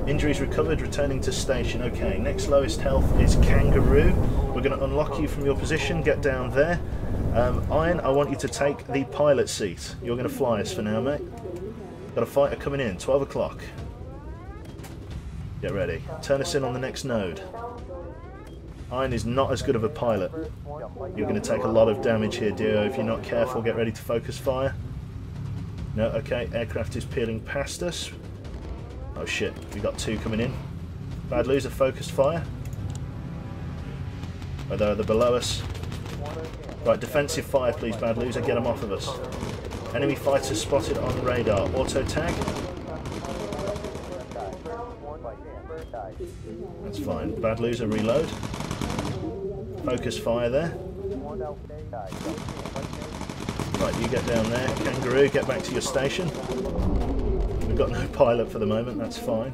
S1: Injuries recovered, returning to station. Okay, next lowest health is Kangaroo. We're going to unlock you from your position, get down there. Iron, I want you to take the pilot seat. You're going to fly us for now, mate. Got a fighter coming in, 12 o'clock. Get ready. Turn us in on the next node. Iron is not as good of a pilot. You're going to take a lot of damage here, Dio. If you're not careful, get ready to focus fire. No, okay, aircraft is peeling past us. Oh shit, we got 2 coming in. Bad Loser, focus fire. Oh, they're below us. Right, defensive fire please, Bad Loser, get them off of us. Enemy fighters spotted on radar. Auto tag. That's fine. Bad Loser, reload. Focus fire there. Right, you get down there. Kangaroo, get back to your station. We're We've got no pilot for the moment, that's fine.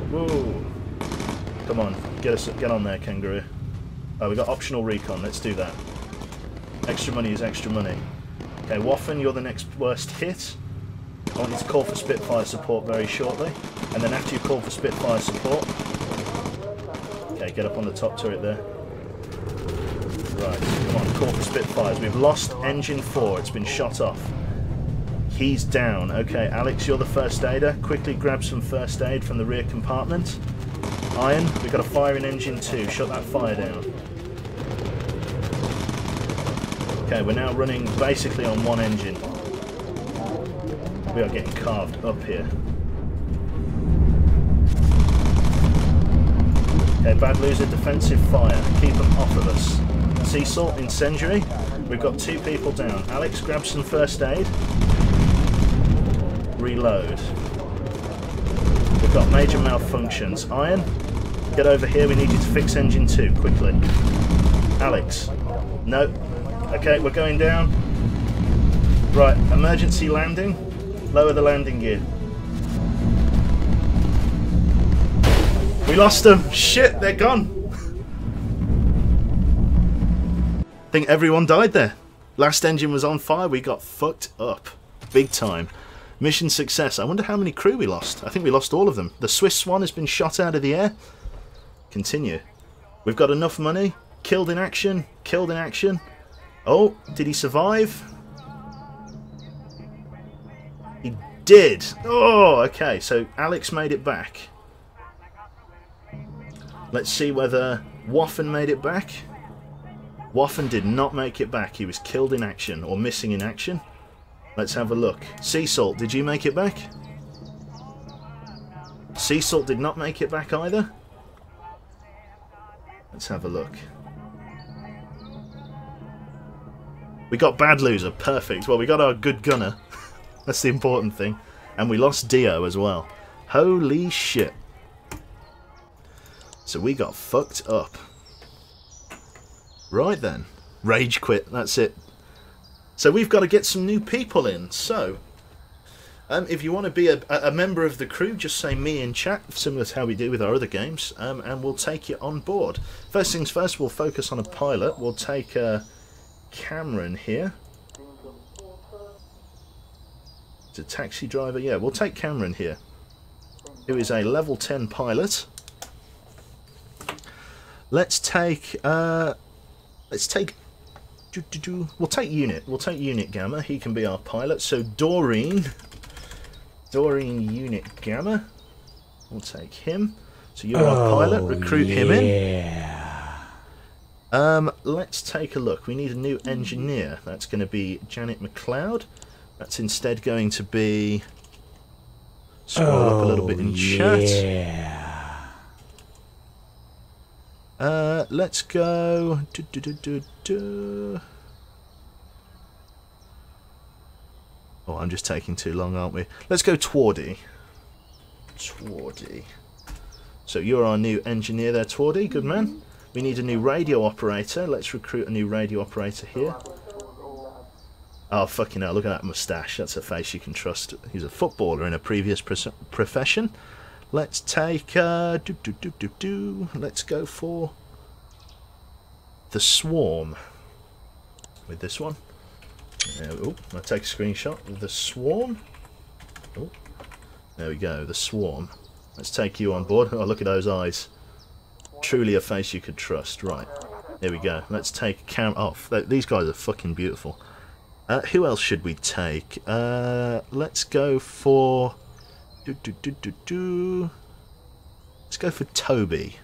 S1: Whoa. Come on, get on there, kangaroo. Oh, we got optional recon, let's do that. Extra money is extra money. Okay, Waffen, you're the next worst hit. I want you to call for Spitfire support very shortly. And then after you call for Spitfire support... Okay, get up on the top turret there. Right, come on, call for Spitfires. We've lost engine 4, it's been shot off. He's down. Okay, Alex, you're the first aider. Quickly grab some first aid from the rear compartment. Iron, we've got a fire in engine 2. Shut that fire down. Okay, we're now running basically on one engine. We are getting carved up here. Okay, bad loser, defensive fire. Keep them off of us. Sea salt, incendiary. We've got 2 people down. Alex, grab some first aid. Reload. We've got major malfunctions. Iron, get over here. We need you to fix engine 2 quickly. Alex. No. Okay, we're going down. Right, emergency landing. Lower the landing gear. We lost them. Shit, they're gone. I think everyone died there. Last engine was on fire. We got fucked up. Big time. Mission success. I wonder how many crew we lost. I think we lost all of them. The Swiss Swan has been shot out of the air. Continue. We've got enough money. Killed in action. Killed in action. Oh, did he survive? He did. Oh, okay. So Alex made it back. Let's see whether Waffen made it back. Waffen did not make it back. He was killed in action or missing in action. Let's have a look. Sea Salt, did you make it back? Sea Salt did not make it back either. Let's have a look. We got Bad Loser, perfect. Well, we got our good gunner. That's the important thing. And we lost Dio as well. Holy shit. So we got fucked up. Right then. Rage quit, that's it. So we've got to get some new people in. So, if you want to be a member of the crew, just say me in chat, similar to how we do with our other games, and we'll take you on board. First things first, we'll focus on a pilot. We'll take Cameron here. It's a taxi driver. Yeah, we'll take Cameron here, who is a level 10 pilot. Let's take we'll take Unit. We'll take Unit Gamma. He can be our pilot. So Doreen Unit Gamma. We'll take him. So you're our pilot. Recruit him in. Let's take a look. We need a new engineer. That's going to be Janet McLeod. That's instead going to be... Scroll up a little bit in chat. Let's go... Oh, I'm just taking too long, aren't we? Let's go Twardy. So you're our new engineer there, Twardy. Good man. We need a new radio operator. Let's recruit a new radio operator here. Oh, fucking hell, look at that moustache. That's a face you can trust. He's a footballer in a previous profession. Let's take... Let's go for... the Swarm. With this one. Oh, I'll take a screenshot of the Swarm. Oh, there we go, the Swarm. Let's take you on board. Oh, look at those eyes. Truly a face you could trust. Right, there we go. Let's take Cam off. These guys are fucking beautiful. Who else should we take? Let's go for... Let's go for Toby.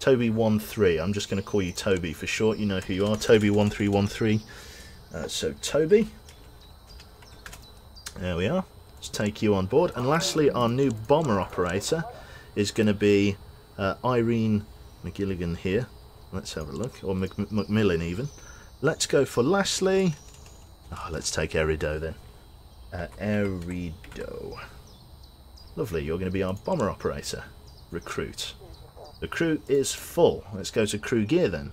S1: Toby13. I'm just going to call you Toby for short. You know who you are. Toby1313. So Toby. There we are. Let's take you on board. And lastly, our new bomber operator is going to be Irene McGilligan here. Let's have a look. Or Macmillan even. Let's go for lastly... Oh, let's take Erido then. Erido. Lovely. You're going to be our bomber operator. Recruit. The crew is full. Let's go to crew gear then.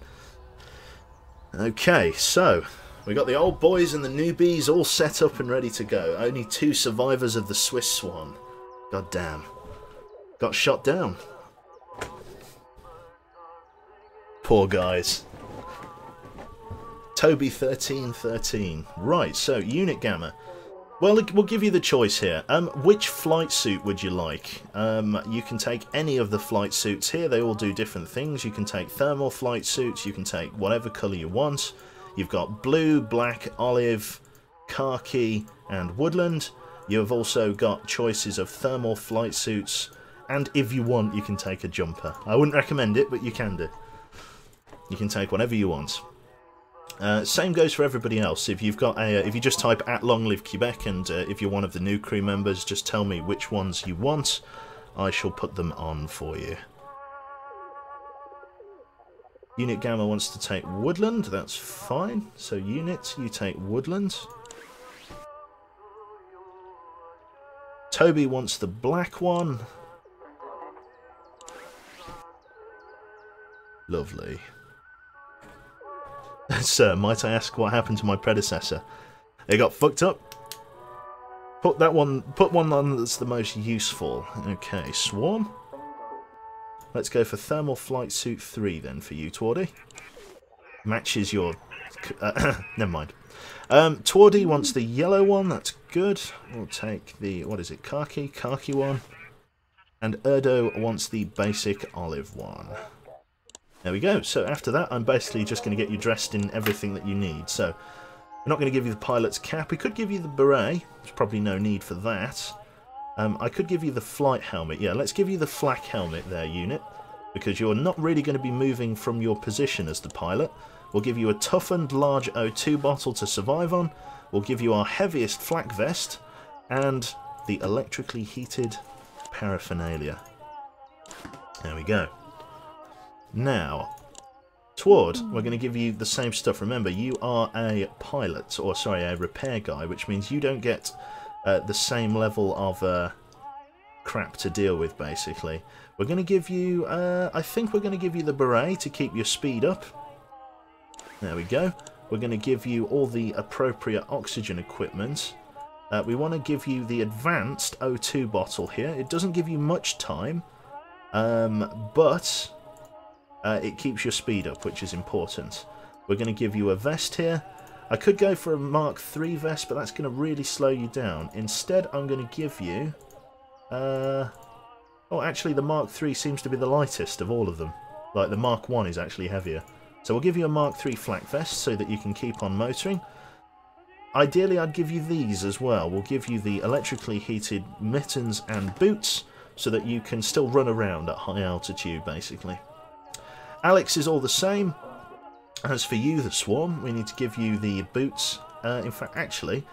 S1: Okay, so We got the old boys and the newbies all set up and ready to go. Only 2 survivors of the Swiss Swan. God damn. Got shot down. Poor guys. Toby 1313. Right, so Unit Gamma. Well, we'll give you the choice here. Which flight suit would you like? You can take any of the flight suits here. They all do different things. You can take thermal flight suits. You can take whatever colour you want. You've got blue, black, olive, khaki, and woodland. You have also got choices of thermal flight suits. And if you want, you can take a jumper. I wouldn't recommend it, but you can do. You can take whatever you want. Same goes for everybody else. If you've got a, if you just type @LongLiveQuebec, and if you're one of the new crew members, just tell me which ones you want. I shall put them on for you. Unit Gamma wants to take woodland. That's fine. So Unit, you take woodland. Toby wants the black one. Lovely. Sir, might I ask what happened to my predecessor? They got fucked up. Put one on that's the most useful. Okay, Swarm. Let's go for Thermal Flight Suit 3 then for you, Twardy. Matches your... never mind. Twardy wants the yellow one, that's good. We'll take the, what is it, khaki one. And Erdo wants the basic olive one. There we go. So after that, I'm basically just going to get you dressed in everything that you need. So we're not going to give you the pilot's cap. We could give you the beret. There's probably no need for that. I could give you the flight helmet. Yeah, let's give you the flak helmet there, Unit, because you're not really going to be moving from your position as the pilot. We'll give you a toughened large O2 bottle to survive on. We'll give you our heaviest flak vest and the electrically heated paraphernalia. There we go. Now, Tward, we're going to give you the same stuff. Remember, you are a pilot, or sorry, a repair guy, which means you don't get the same level of crap to deal with, basically. We're going to give you, I think we're going to give you the beret to keep your speed up. There we go. We're going to give you all the appropriate oxygen equipment. We want to give you the advanced O2 bottle here. It doesn't give you much time, but... it keeps your speed up, which is important. We're going to give you a vest here. I could go for a Mark III vest, but that's going to really slow you down. Instead, I'm going to give you... oh, actually, the Mark III seems to be the lightest of all of them. Like, the Mark I is actually heavier. So we'll give you a Mark III flak vest so that you can keep on motoring. Ideally, I'd give you these as well. We'll give you the electrically heated mittens and boots so that you can still run around at high altitude, basically. Alex is all the same. As for you, the Swarm, we need to give you the boots. In fact, actually,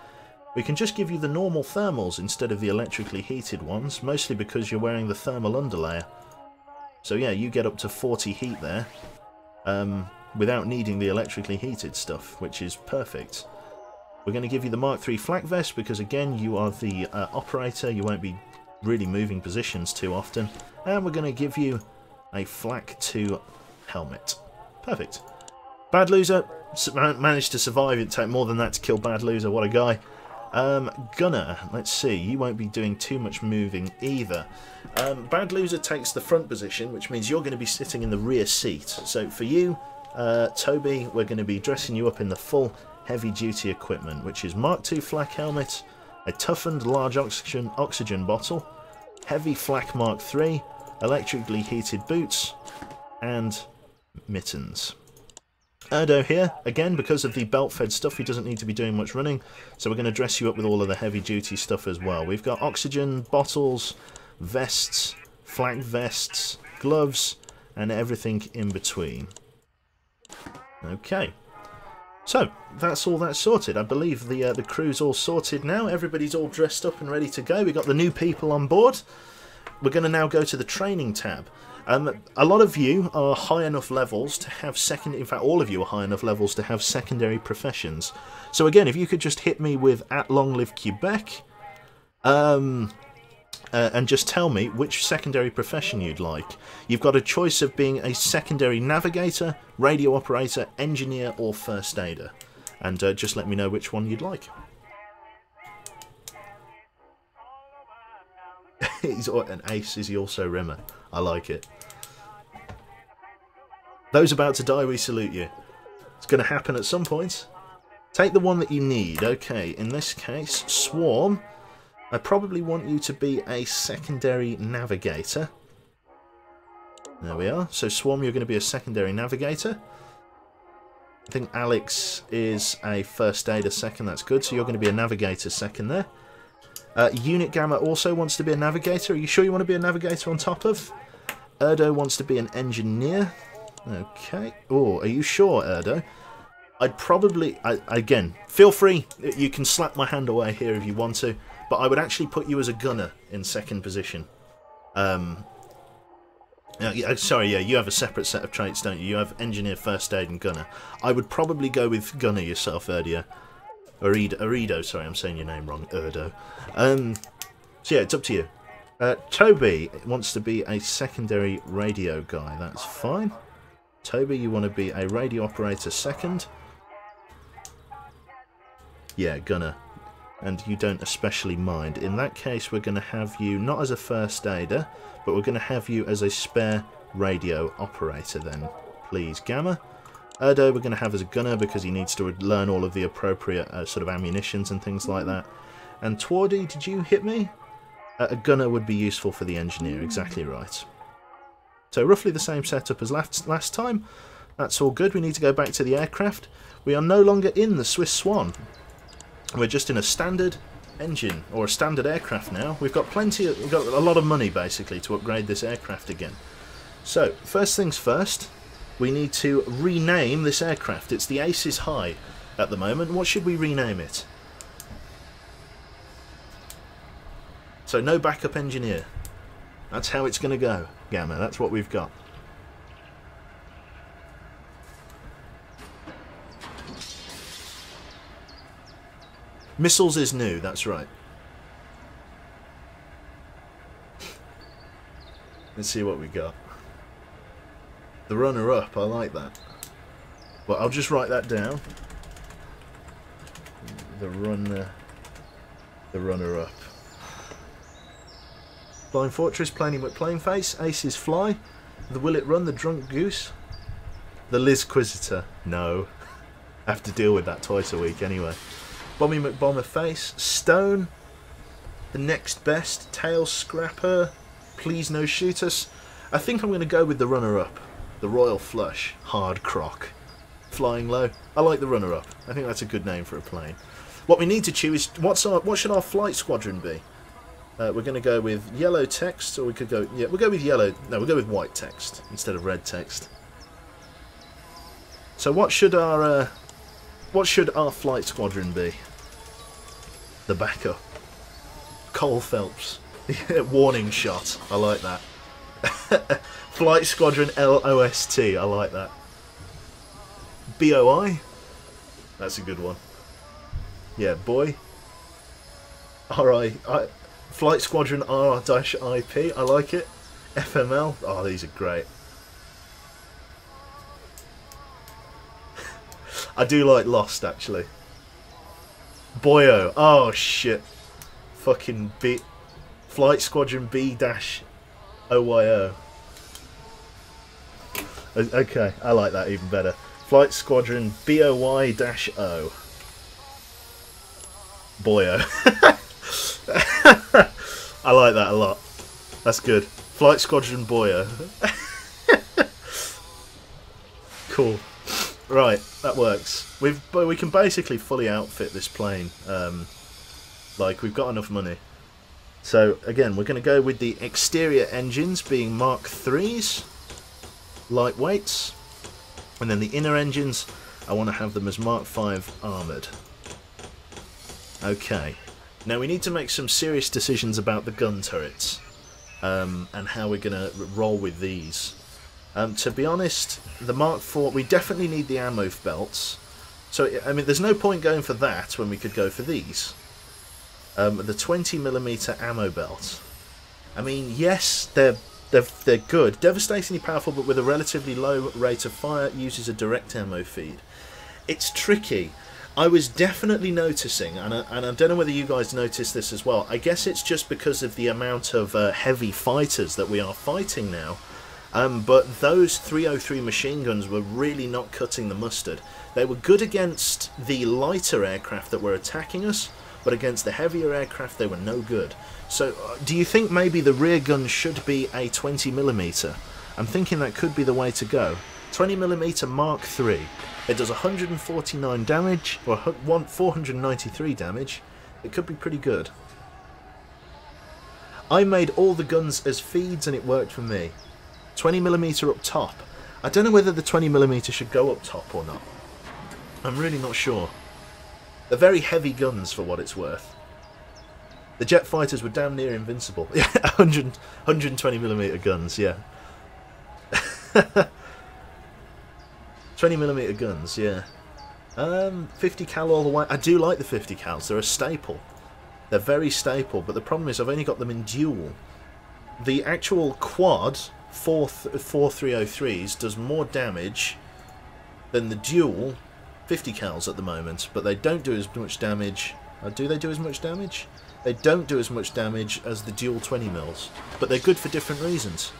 S1: we can just give you the normal thermals instead of the electrically heated ones, mostly because you're wearing the thermal underlayer. So yeah, you get up to 40 heat there, without needing the electrically heated stuff, which is perfect. We're going to give you the Mark III flak vest because, again, you are the operator. You won't be really moving positions too often. And we're going to give you a flak 2 helmet. Perfect. Bad Loser managed to survive. It'd take more than that to kill Bad Loser. What a guy. Gunner, let's see. You won't be doing too much moving either. Bad Loser takes the front position, which means you're going to be sitting in the rear seat. So for you, Toby, we're going to be dressing you up in the full heavy-duty equipment, which is Mark II flak helmet, a toughened large oxygen bottle, heavy flak Mark III, electrically heated boots, and mittens. Erdo here, again, because of the belt-fed stuff, he doesn't need to be doing much running, so we're going to dress you up with all of the heavy-duty stuff as well. We've got oxygen bottles, vests, flak vests, gloves, and everything in between. Okay. So, that's all that's sorted. I believe the crew's all sorted now. Everybody's all dressed up and ready to go. We've got the new people on board. We're going to now go to the training tab. A lot of you are high enough levels to have in fact all of you are high enough levels to have secondary professions. So again, if you could just hit me with @LongLiveQuebec, and just tell me which secondary profession you'd like. You've got a choice of being a secondary navigator, radio operator, engineer or first aider. and just let me know which one you'd like. He's an ace. Is he also Rimmer? I like it. Those about to die, we salute you. It's going to happen at some point. Take the one that you need. Okay, in this case, Swarm. I probably want you to be a secondary navigator. There we are. So Swarm, you're going to be a secondary navigator. I think Alex is a first aider second. That's good. So you're going to be a navigator second there. Unit Gamma also wants to be a navigator. Are you sure you want to be a navigator on top of? Erdo wants to be an engineer. Okay. Oh, are you sure, Erdo? I'd probably... again, feel free. You can slap my hand away here if you want to. But I would actually put you as a gunner in second position. Sorry, yeah, you have a separate set of traits, don't you? You have engineer, first aid, and gunner. I would probably go with gunner yourself, Erdo. Arido, sorry, I'm saying your name wrong. Erdo. So yeah, it's up to you. Toby wants to be a secondary radio guy. That's fine. Toby, you want to be a radio operator second. Yeah, gunner. And you don't especially mind. In that case, we're going to have you not as a first aider, but we're going to have you as a spare radio operator then. Please, Gamma. Erdo we're going to have as a gunner because he needs to learn all of the appropriate sort of ammunitions and things like that. And Twardy, did you hit me? A gunner would be useful for the engineer, exactly right. So roughly the same setup as last time. That's all good. We need to go back to the aircraft. We are no longer in the Swiss Swan. We're just in a standard engine, or a standard aircraft now. We've got we've got a lot of money basically to upgrade this aircraft again. So, first things first, we need to rename this aircraft. It's the Aces High at the moment. What should we rename it? So, no backup engineer. That's how it's going to go, Gamma. That's what we've got. Missiles is new, that's right. Let's see what we got. The runner-up, I like that. Well, I'll just write that down. The runner-up. Flying Fortress, Plane Face, Aces Fly. The Will It Run, the Drunk Goose. The Lizquisitor, no. I have to deal with that twice a week anyway. Bommy McBomber Face, Stone, The Next Best, Tail Scrapper, Please No Shoot Us. I think I'm going to go with the runner-up, the Royal Flush, Hard Croc. Flying Low, I like the runner-up. I think that's a good name for a plane. What we need to choose is, what should our flight squadron be? We're going to go with yellow text, or we could go, yeah, we'll go with yellow, no, we'll go with white text instead of red text. So what should our flight squadron be? The backup. Cole Phelps. Warning shot. I like that. Flight Squadron LOST. I like that. BOI. That's a good one. Yeah, boy. Flight Squadron R-IP. I like it. FML. Oh, these are great. I do like Lost, actually. Boyo. Oh, shit. Fucking Flight Squadron B-OYO. Okay, I like that even better. Flight Squadron BOY-O. Boyo. I like that a lot. That's good. Flight Squadron Boyo. Cool. Right, that works. We can basically fully outfit this plane. Like, we've got enough money. So, again, we're going to go with the exterior engines being Mark IIIs, lightweights, and then the inner engines, I want to have them as Mark V armoured. Okay. Now, we need to make some serious decisions about the gun turrets, and how we're going to roll with these. To be honest, the Mark IV, we definitely need the ammo belts. So, I mean, there's no point going for that when we could go for these. The 20mm ammo belt. I mean, yes, they're good. Devastatingly powerful, but with a relatively low rate of fire, uses a direct ammo feed. It's tricky. I was definitely noticing, and I don't know whether you guys noticed this as well. I guess it's just because of the amount of heavy fighters that we are fighting now. But those 303 machine guns were really not cutting the mustard. They were good against the lighter aircraft that were attacking us, but against the heavier aircraft they were no good. So do you think maybe the rear gun should be a 20mm? I'm thinking that could be the way to go. 20mm Mark III. It does 149 damage, or 493 damage. It could be pretty good. I made all the guns as feeds and it worked for me. 20mm up top. I don't know whether the 20mm should go up top or not. I'm really not sure. They're very heavy guns for what it's worth. The jet fighters were damn near invincible. Yeah, 120mm guns, yeah. 20mm guns, yeah. 50 cal all the way. I do like the 50 cals. They're a staple. They're very staple, but the problem is I've only got them in dual. The actual quad 4 303s does more damage than the dual 50 cals at the moment, but they don't do as much damage. Do they do as much damage? They don't do as much damage as the dual 20mm, but they're good for different reasons.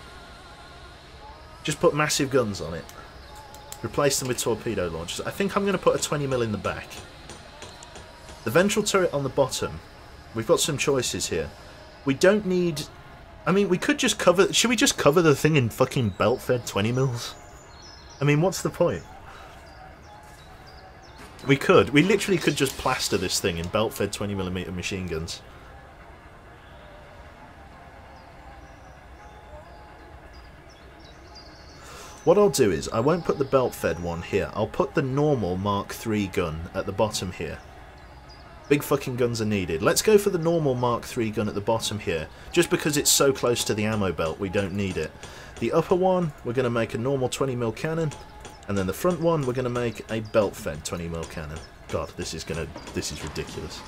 S1: Just put massive guns on it. Replace them with torpedo launchers. I think I'm going to put a 20mm in the back. The ventral turret on the bottom. We've got some choices here. We don't need... I mean, we could just cover... Should we just cover the thing in fucking belt-fed 20mm? I mean, what's the point? We could. We literally could just plaster this thing in belt-fed 20mm machine guns. What I'll do is, I won't put the belt-fed one here. I'll put the normal Mark III gun at the bottom here. Big fucking guns are needed. Let's go for the normal Mark III gun at the bottom here. Just because it's so close to the ammo belt, we don't need it. The upper one, we're going to make a normal 20mm cannon. And then the front one, we're going to make a belt-fed 20mm cannon. God, this is ridiculous.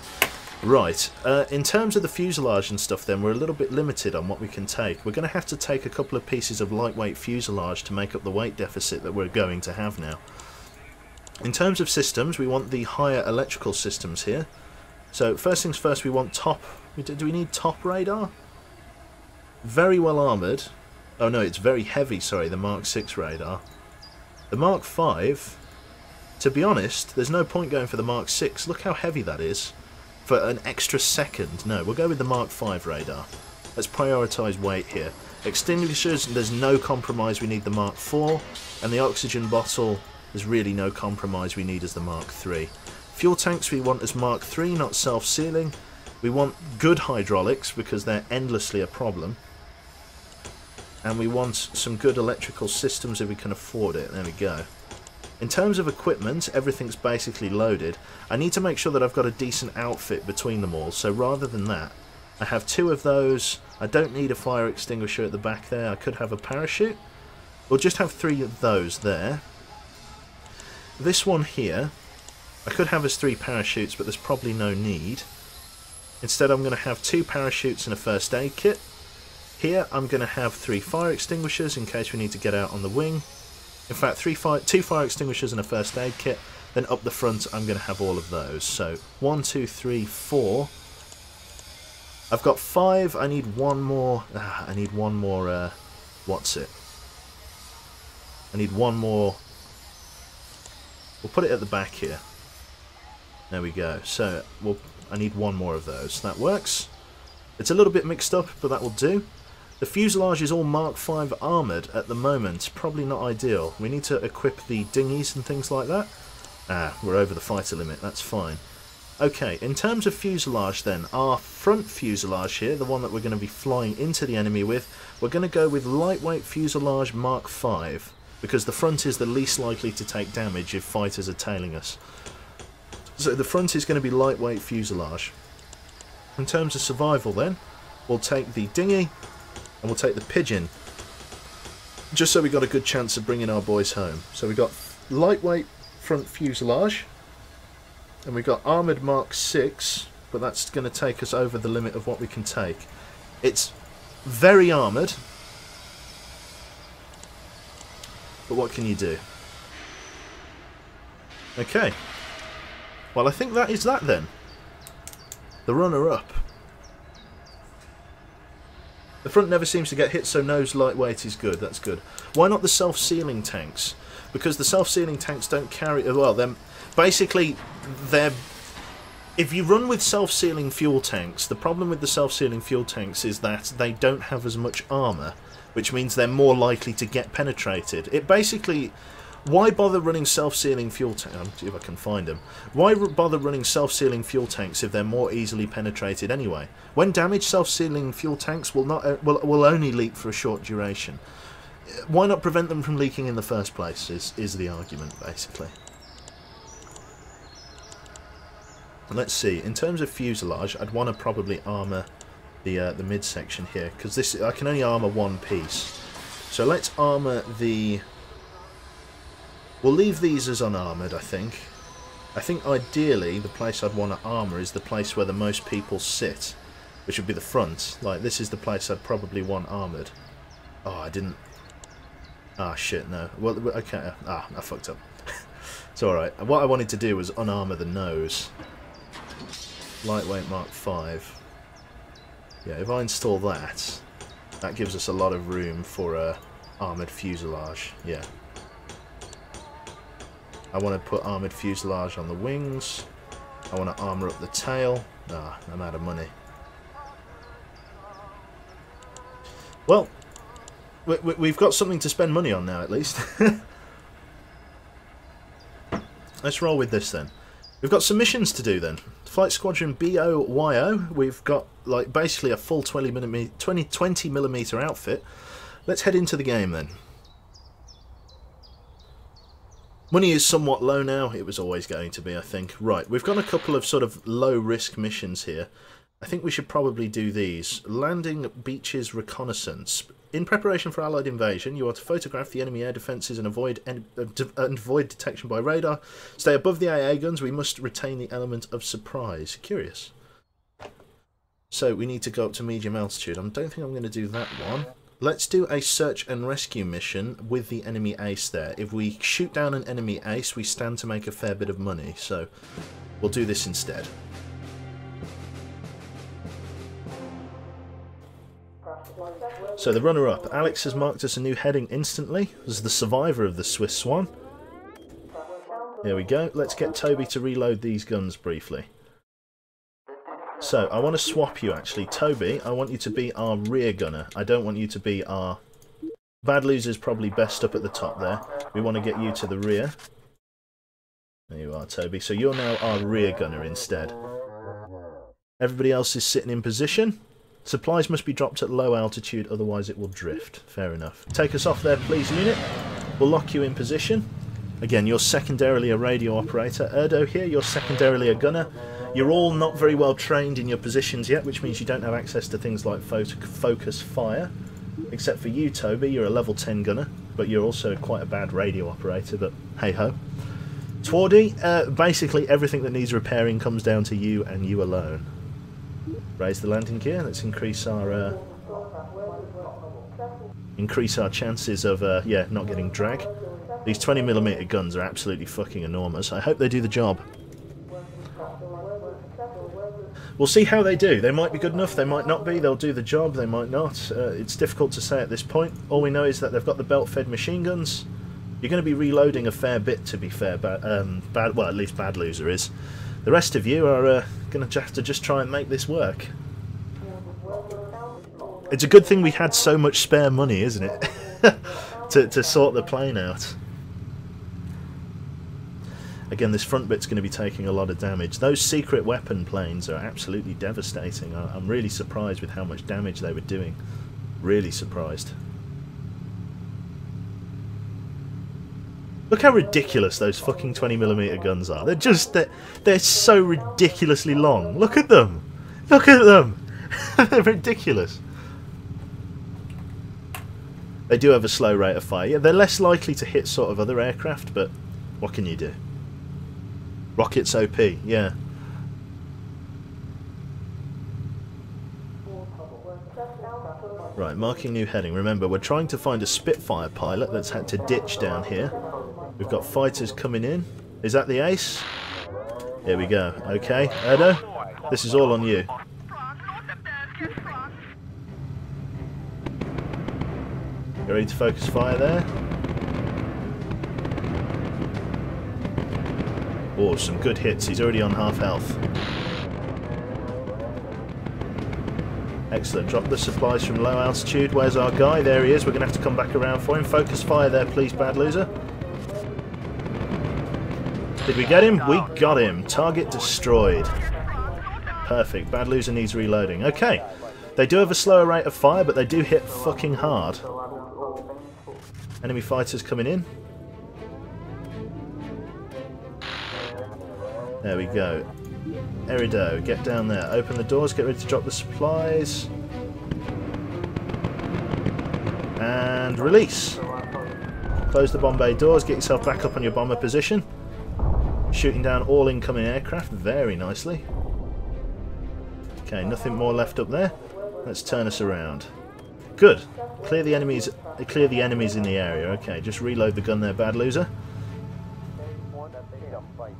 S1: Right, in terms of the fuselage and stuff then, we're a little bit limited on what we can take. We're going to have to take a couple of pieces of lightweight fuselage to make up the weight deficit that we're going to have now. In terms of systems, we want the higher electrical systems here. So first things first, we want top... Do we need top radar? Very well armoured. Oh no, it's very heavy, sorry, the Mark VI radar. The Mark V, to be honest, there's no point going for the Mark VI. Look how heavy that is. For an extra second. No, we'll go with the Mark V radar. Let's prioritise weight here. Extinguishers, there's no compromise, we need the Mark IV. And the oxygen bottle, there's really no compromise, we need as the Mark III. Fuel tanks we want as Mark III, not self-sealing. We want good hydraulics because they're endlessly a problem. And we want some good electrical systems if we can afford it. There we go. In terms of equipment, everything's basically loaded. I need to make sure that I've got a decent outfit between them all, so rather than that, I have 2 of those. I don't need a fire extinguisher at the back there. I could have a parachute. We'll just have 3 of those there. This one here, I could have as 3 parachutes, but there's probably no need. Instead, I'm going to have 2 parachutes and a first aid kit. Here, I'm going to have 3 fire extinguishers in case we need to get out on the wing. In fact, 2 fire extinguishers and a first aid kit. Then up the front, I'm going to have all of those. So 1, 2, 3, 4. I've got 5. I need one more. I need one more. What's it? I need one more. We'll put it at the back here. There we go. So I need one more of those. That works. It's a little bit mixed up, but that will do. The fuselage is all Mark V armoured at the moment. Probably not ideal. We need to equip the dinghies and things like that. We're over the fighter limit. That's fine. Okay, in terms of fuselage then, our front fuselage here, the one that we're going to be flying into the enemy with, we're going to go with lightweight fuselage Mark V, because the front is the least likely to take damage if fighters are tailing us. So the front is going to be lightweight fuselage. In terms of survival then, we'll take the dinghy, and we'll take the pigeon, just so we got a good chance of bringing our boys home. So we got lightweight front fuselage, and we got armoured Mark VI, but that's going to take us over the limit of what we can take. It's very armoured, but what can you do? Okay, Well, I think that is that then. The runner-up. The front never seems to get hit, so nose lightweight is good. That's good. Why not the self-sealing tanks? Because the self-sealing tanks don't carry... Well, basically, they're... If you run with self-sealing fuel tanks, the problem with the self-sealing fuel tanks is that they don't have as much armour, which means they're more likely to get penetrated. It basically... Why bother running self-sealing fuel tanks? See if I can find them. Why bother running self-sealing fuel tanks if they're more easily penetrated anyway? When damaged, self-sealing fuel tanks will only leak for a short duration. Why not prevent them from leaking in the first place? Is the argument basically. Let's see. In terms of fuselage, I'd want to probably armour the midsection here because this I can only armour one piece. So let's armour the. We'll leave these as unarmoured, I think. I think ideally the place I'd want to armour is the place where the most people sit, which would be the front. Like, this is the place I'd probably want armoured. Oh, I didn't... Ah, shit, no. Well, okay. Ah, I fucked up. It's alright. What I wanted to do was unarmour the nose. Lightweight Mark 5. Yeah, if I install that, that gives us a lot of room for armoured fuselage. Yeah. I want to put armoured fuselage on the wings. I want to armour up the tail. Ah, I'm out of money. Well, we've got something to spend money on now, at least. Let's roll with this then. We've got some missions to do then. Flight Squadron BOYO. We've got like basically a full 20mm outfit. Let's head into the game then. Money is somewhat low now. It was always going to be, I think. Right, we've got a couple of sort of low-risk missions here. I think we should probably do these. Landing Beaches Reconnaissance. In preparation for Allied invasion, you are to photograph the enemy air defences and avoid detection by radar. Stay above the AA guns. We must retain the element of surprise. Curious. So we need to go up to medium altitude. I don't think I'm going to do that one. Let's do a search and rescue mission with the enemy ace there. If we shoot down an enemy ace, we stand to make a fair bit of money. So we'll do this instead. So the runner-up. Alex has marked us a new heading instantly as the survivor of the Swiss Swan. There we go. Let's get Toby to reload these guns briefly. So, I want to swap you actually. Toby, I want you to be our rear gunner. I don't want you to be our... Bad Loser's probably best up at the top there. We want to get you to the rear. There you are, Toby. So you're now our rear gunner instead. Everybody else is sitting in position. Supplies must be dropped at low altitude, otherwise it will drift. Fair enough. Take us off there, please, unit. We'll lock you in position. Again, you're secondarily a radio operator. Erdo here, you're secondarily a gunner. You're all not very well trained in your positions yet, which means you don't have access to things like focus fire. Except for you, Toby, you're a level 10 gunner, but you're also quite a bad radio operator, but hey-ho. Twardy, basically everything that needs repairing comes down to you and you alone. Raise the landing gear, let's increase our chances of, yeah, not getting drag. These 20mm guns are absolutely fucking enormous. I hope they do the job. We'll see how they do. They might be good enough, they might not be. They'll do the job, they might not. It's difficult to say at this point. All we know is that they've got the belt-fed machine guns. You're going to be reloading a fair bit, to be fair. Well, at least Bad Loser is. The rest of you are going to have to just try and make this work. It's a good thing we had so much spare money, isn't it? to sort the plane out. Again, this front bit's going to be taking a lot of damage. Those secret weapon planes are absolutely devastating. I'm really surprised with how much damage they were doing. Really surprised. Look how ridiculous those fucking 20mm guns are. They're so ridiculously long. Look at them. Look at them. They're ridiculous. They do have a slow rate of fire. Yeah, they're less likely to hit sort of other aircraft, but what can you do? Rockets OP, yeah. Right, marking new heading. Remember, we're trying to find a Spitfire pilot that's had to ditch down here. We've got fighters coming in. Is that the ace? Here we go. Okay, Edo, this is all on you. You ready to focus fire there? Oh, some good hits. He's already on half health. Excellent. Drop the supplies from low altitude. Where's our guy? There he is. We're going to have to come back around for him. Focus fire there, please, bad loser. Did we get him? We got him. Target destroyed. Perfect. Bad loser needs reloading. Okay. They do have a slower rate of fire, but they do hit fucking hard. Enemy fighters coming in. There we go. Erido, get down there. Open the doors, get ready to drop the supplies. And release. Close the bomb bay doors, get yourself back up on your bomber position. Shooting down all incoming aircraft very nicely. Okay, nothing more left up there. Let's turn us around. Good. Clear the enemies in the area. Okay, just reload the gun there, bad loser.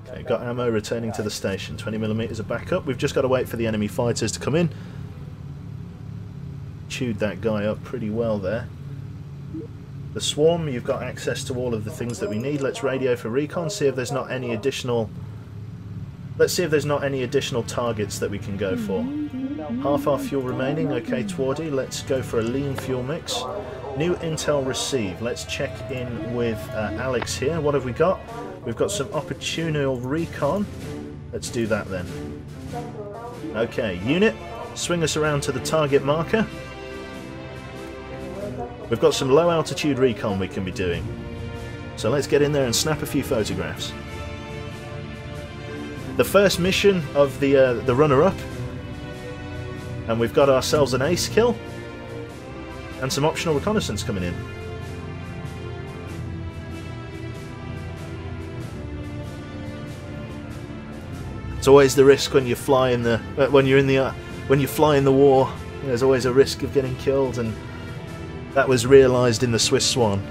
S1: Okay, got ammo returning to the station. 20mm of backup. We've just got to wait for the enemy fighters to come in. Chewed that guy up pretty well there. The swarm, you've got access to all of the things that we need. Let's radio for recon, see if there's not any additional... Let's see if there's not any additional targets that we can go for. Half our fuel remaining. Okay, Twardy, let's go for a lean fuel mix. New intel received. Let's check in with Alex here. What have we got? We've got some opportunal recon. Let's do that then. Okay, unit, swing us around to the target marker. We've got some low altitude recon we can be doing. So let's get in there and snap a few photographs. The first mission of the runner-up. And we've got ourselves an ace kill. And some optional reconnaissance coming in. It's always the risk when you fly in the when you fly in the war. There's always a risk of getting killed, and that was realised in the Swiss Swan.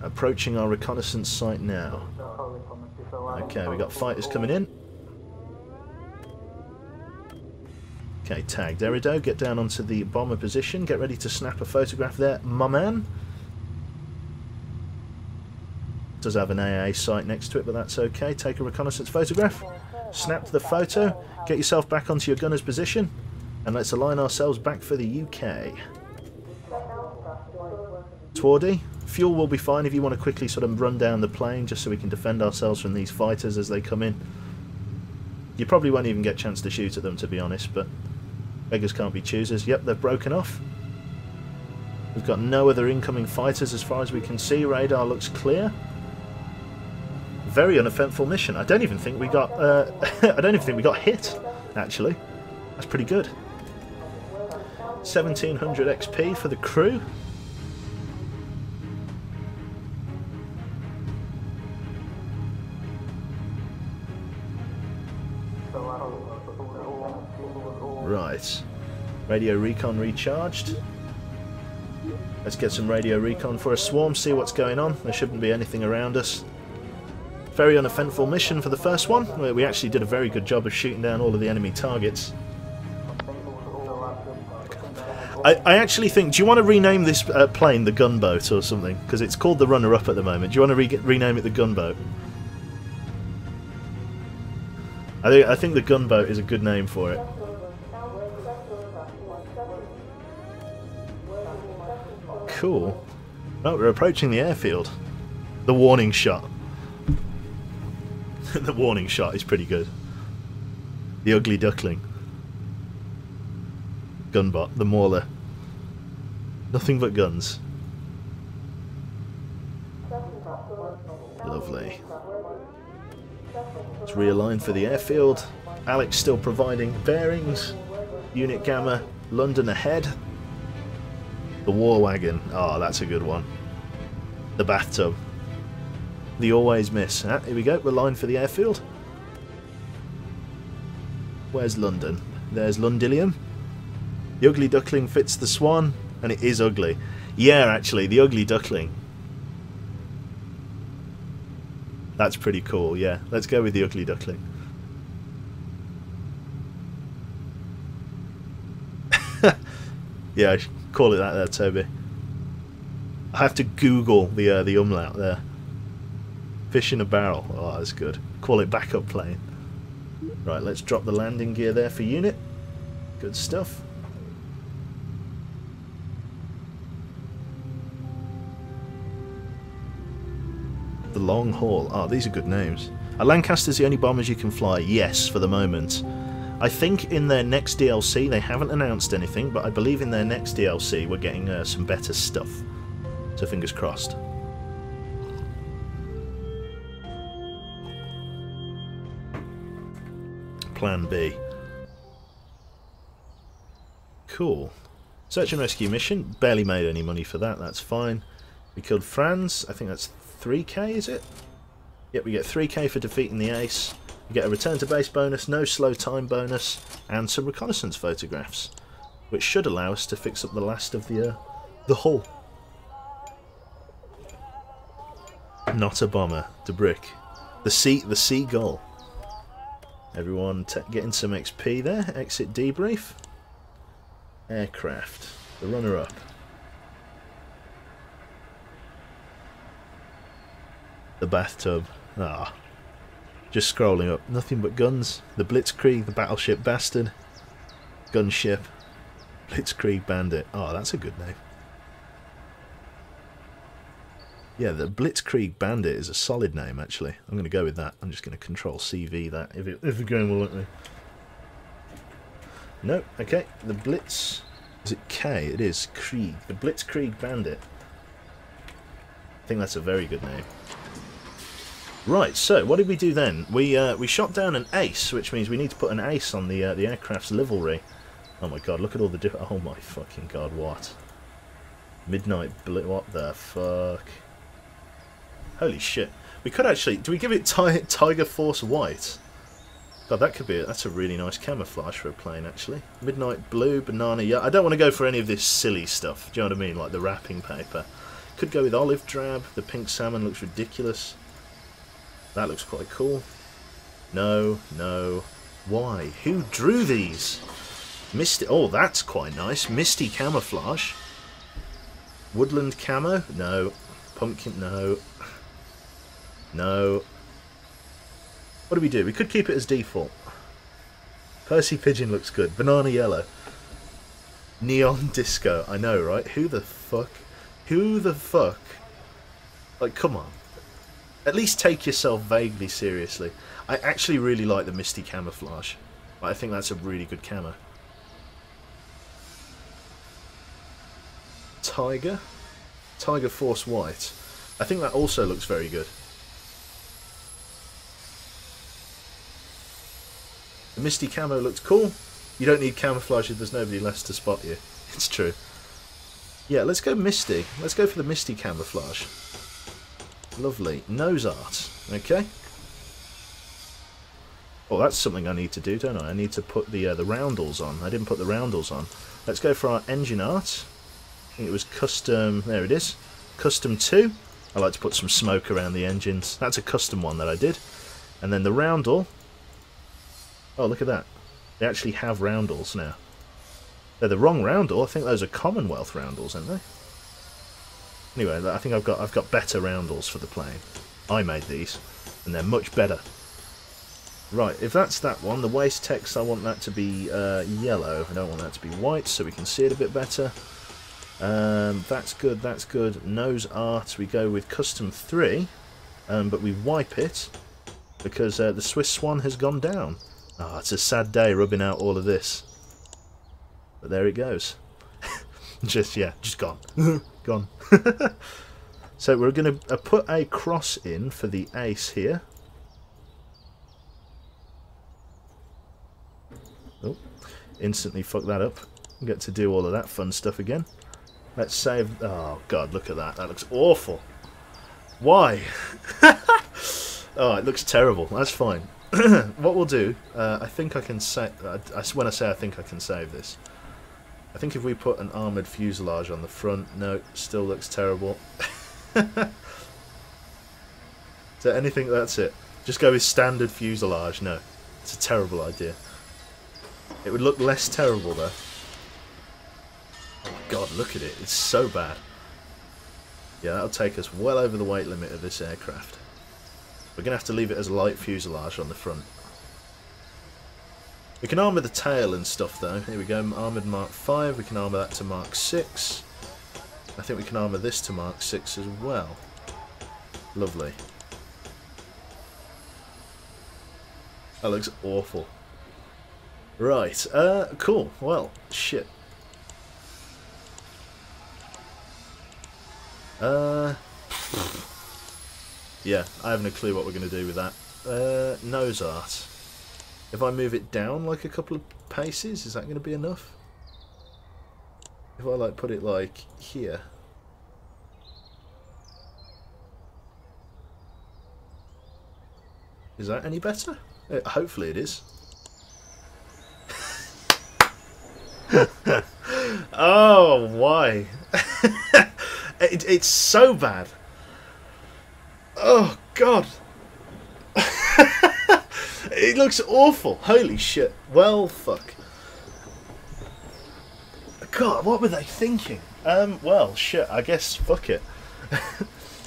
S1: Approaching our reconnaissance site now. Okay, we got fighters coming in. Okay, tagged. Erido, get down onto the bomber position. Get ready to snap a photograph there, my man. Does have an AA site next to it, but that's okay. Take a reconnaissance photograph. Snap the photo. Get yourself back onto your gunner's position. And let's align ourselves back for the UK. Twardy, fuel will be fine if you want to quickly sort of run down the plane just so we can defend ourselves from these fighters as they come in. You probably won't even get a chance to shoot at them, to be honest, but beggars can't be choosers. Yep, they've broken off. We've got no other incoming fighters as far as we can see. Radar looks clear. Very uneventful mission. I don't even think we got. I don't even think we got hit. Actually, that's pretty good. 1700 XP for the crew. Right. Radio recon recharged. Let's get some radio recon for a swarm, see what's going on. There shouldn't be anything around us. Very uneventful mission for the first one, where we actually did a very good job of shooting down all of the enemy targets. I actually think, do you want to rename this plane the Gunboat or something? Because it's called the Runner-Up at the moment. Do you want to rename it the Gunboat? I think the Gunboat is a good name for it. Cool. Oh, we're approaching the airfield. The warning shot. The warning shot is pretty good. The ugly duckling. Gunbot, the mauler. Nothing but guns. Lovely. Let's realign for the airfield. Alex still providing bearings. Unit Gamma, London ahead. The War Wagon. Oh, that's a good one. The Bathtub. The Always Miss. Ah, here we go. We're lined for the airfield. Where's London? There's Lundillium. The ugly duckling fits the swan, and it is ugly. Yeah, actually, the ugly duckling. That's pretty cool, yeah. Let's go with the ugly duckling. Yeah, I should call it that there, Toby. I have to Google the umlaut there. Fish in a barrel. Oh, that's good. Call it backup plane. Right, let's drop the landing gear there for unit. Good stuff. The long haul. Oh, these are good names. Are Lancasters the only bombers you can fly? Yes, for the moment. I think in their next DLC, they haven't announced anything, but I believe in their next DLC we're getting some better stuff. So fingers crossed. Plan B. Cool. Search and rescue mission. Barely made any money for that, that's fine. We killed Franz. I think that's 3k, is it? Yep, we get 3k for defeating the ace. We get a return to base bonus, no slow time bonus, and some reconnaissance photographs, which should allow us to fix up the last of the hull. Not a bomber, the brick, the seagull. Everyone getting some XP there. Exit debrief. Aircraft, the runner-up. The bathtub. Ah. Just scrolling up. Nothing but guns. The Blitzkrieg, the battleship Bastard. Gunship. Blitzkrieg Bandit. Oh, that's a good name. Yeah, the Blitzkrieg Bandit is a solid name, actually. I'm going to go with that. I'm just going to control CV that, if the game will let me. No, okay. The Blitz... Is it K? It is. Krieg. The Blitzkrieg Bandit. I think that's a very good name. Right, so what did we do then? We shot down an ace, which means we need to put an ace on the aircraft's livery. Oh my god, look at all the different... Oh my fucking god, what? Midnight Blue... What the fuck? Holy shit. We could actually... Do we give it Tiger Force White? God, that could be... That's a really nice camouflage for a plane, actually. Midnight Blue, Banana Yellow... I don't want to go for any of this silly stuff. Do you know what I mean? Like the wrapping paper. Could go with Olive Drab. The pink salmon looks ridiculous. That looks quite cool. No, no. Why? Who drew these? Misty... Oh, that's quite nice. Misty camouflage. Woodland camo? No. Pumpkin? No. No. What do we do? We could keep it as default. Percy Pigeon looks good. Banana yellow. Neon disco. I know, right? Who the fuck? Who the fuck? Like, come on. At least take yourself vaguely seriously. I actually really like the Misty camouflage. I think that's a really good camo. Tiger? Tiger Force White. I think that also looks very good. The Misty camo looks cool. You don't need camouflage if there's nobody left to spot you. It's true. Yeah, let's go Misty. Let's go for the Misty camouflage. Lovely. Nose art. Okay. Oh, that's something I need to do, don't I? I need to put the roundels on. I didn't put the roundels on. Let's go for our engine art. I think it was custom... There it is. Custom 2. I like to put some smoke around the engines. That's a custom one that I did. And then the roundel. Oh, look at that. They actually have roundels now. They're the wrong roundel. I think those are Commonwealth roundels, aren't they? Anyway, I think I've got better roundels for the plane. I made these, and they're much better. Right, if that's that one, the waist text, I want that to be yellow. I don't want that to be white, so we can see it a bit better. That's good, that's good. Nose art, we go with custom 3, but we wipe it because the Swiss Swan has gone down. Ah, it's a sad day rubbing out all of this. But there it goes. Just gone. Gone. So we're going to put a cross in for the ace here. Oh, instantly fuck that up. Get to do all of that fun stuff again. Let's save... Oh, God, look at that. That looks awful. Why? Oh, it looks terrible. That's fine. What we'll do, I think I can save... when I say I think I can save this. I think if we put an armoured fuselage on the front... No, still looks terrible. Is there anything? That's it. Just go with standard fuselage. No, it's a terrible idea. It would look less terrible though. Oh my god, look at it. It's so bad. Yeah, that'll take us well over the weight limit of this aircraft. We're going to have to leave it as a light fuselage on the front. We can armour the tail and stuff though. Here we go, armoured Mark 5. We can armour that to Mark 6. I think we can armour this to Mark 6 as well. Lovely. That looks awful. Right, cool. Well, shit. Yeah, I haven't a clue what we're going to do with that. Nose art. If I move it down like a couple of paces, is that going to be enough? If I like put it like here. Is that any better? Hopefully it is. Oh, why? It's so bad. Oh, God. It looks awful. Holy shit. Well, fuck. God, what were they thinking? Well, shit, I guess fuck it.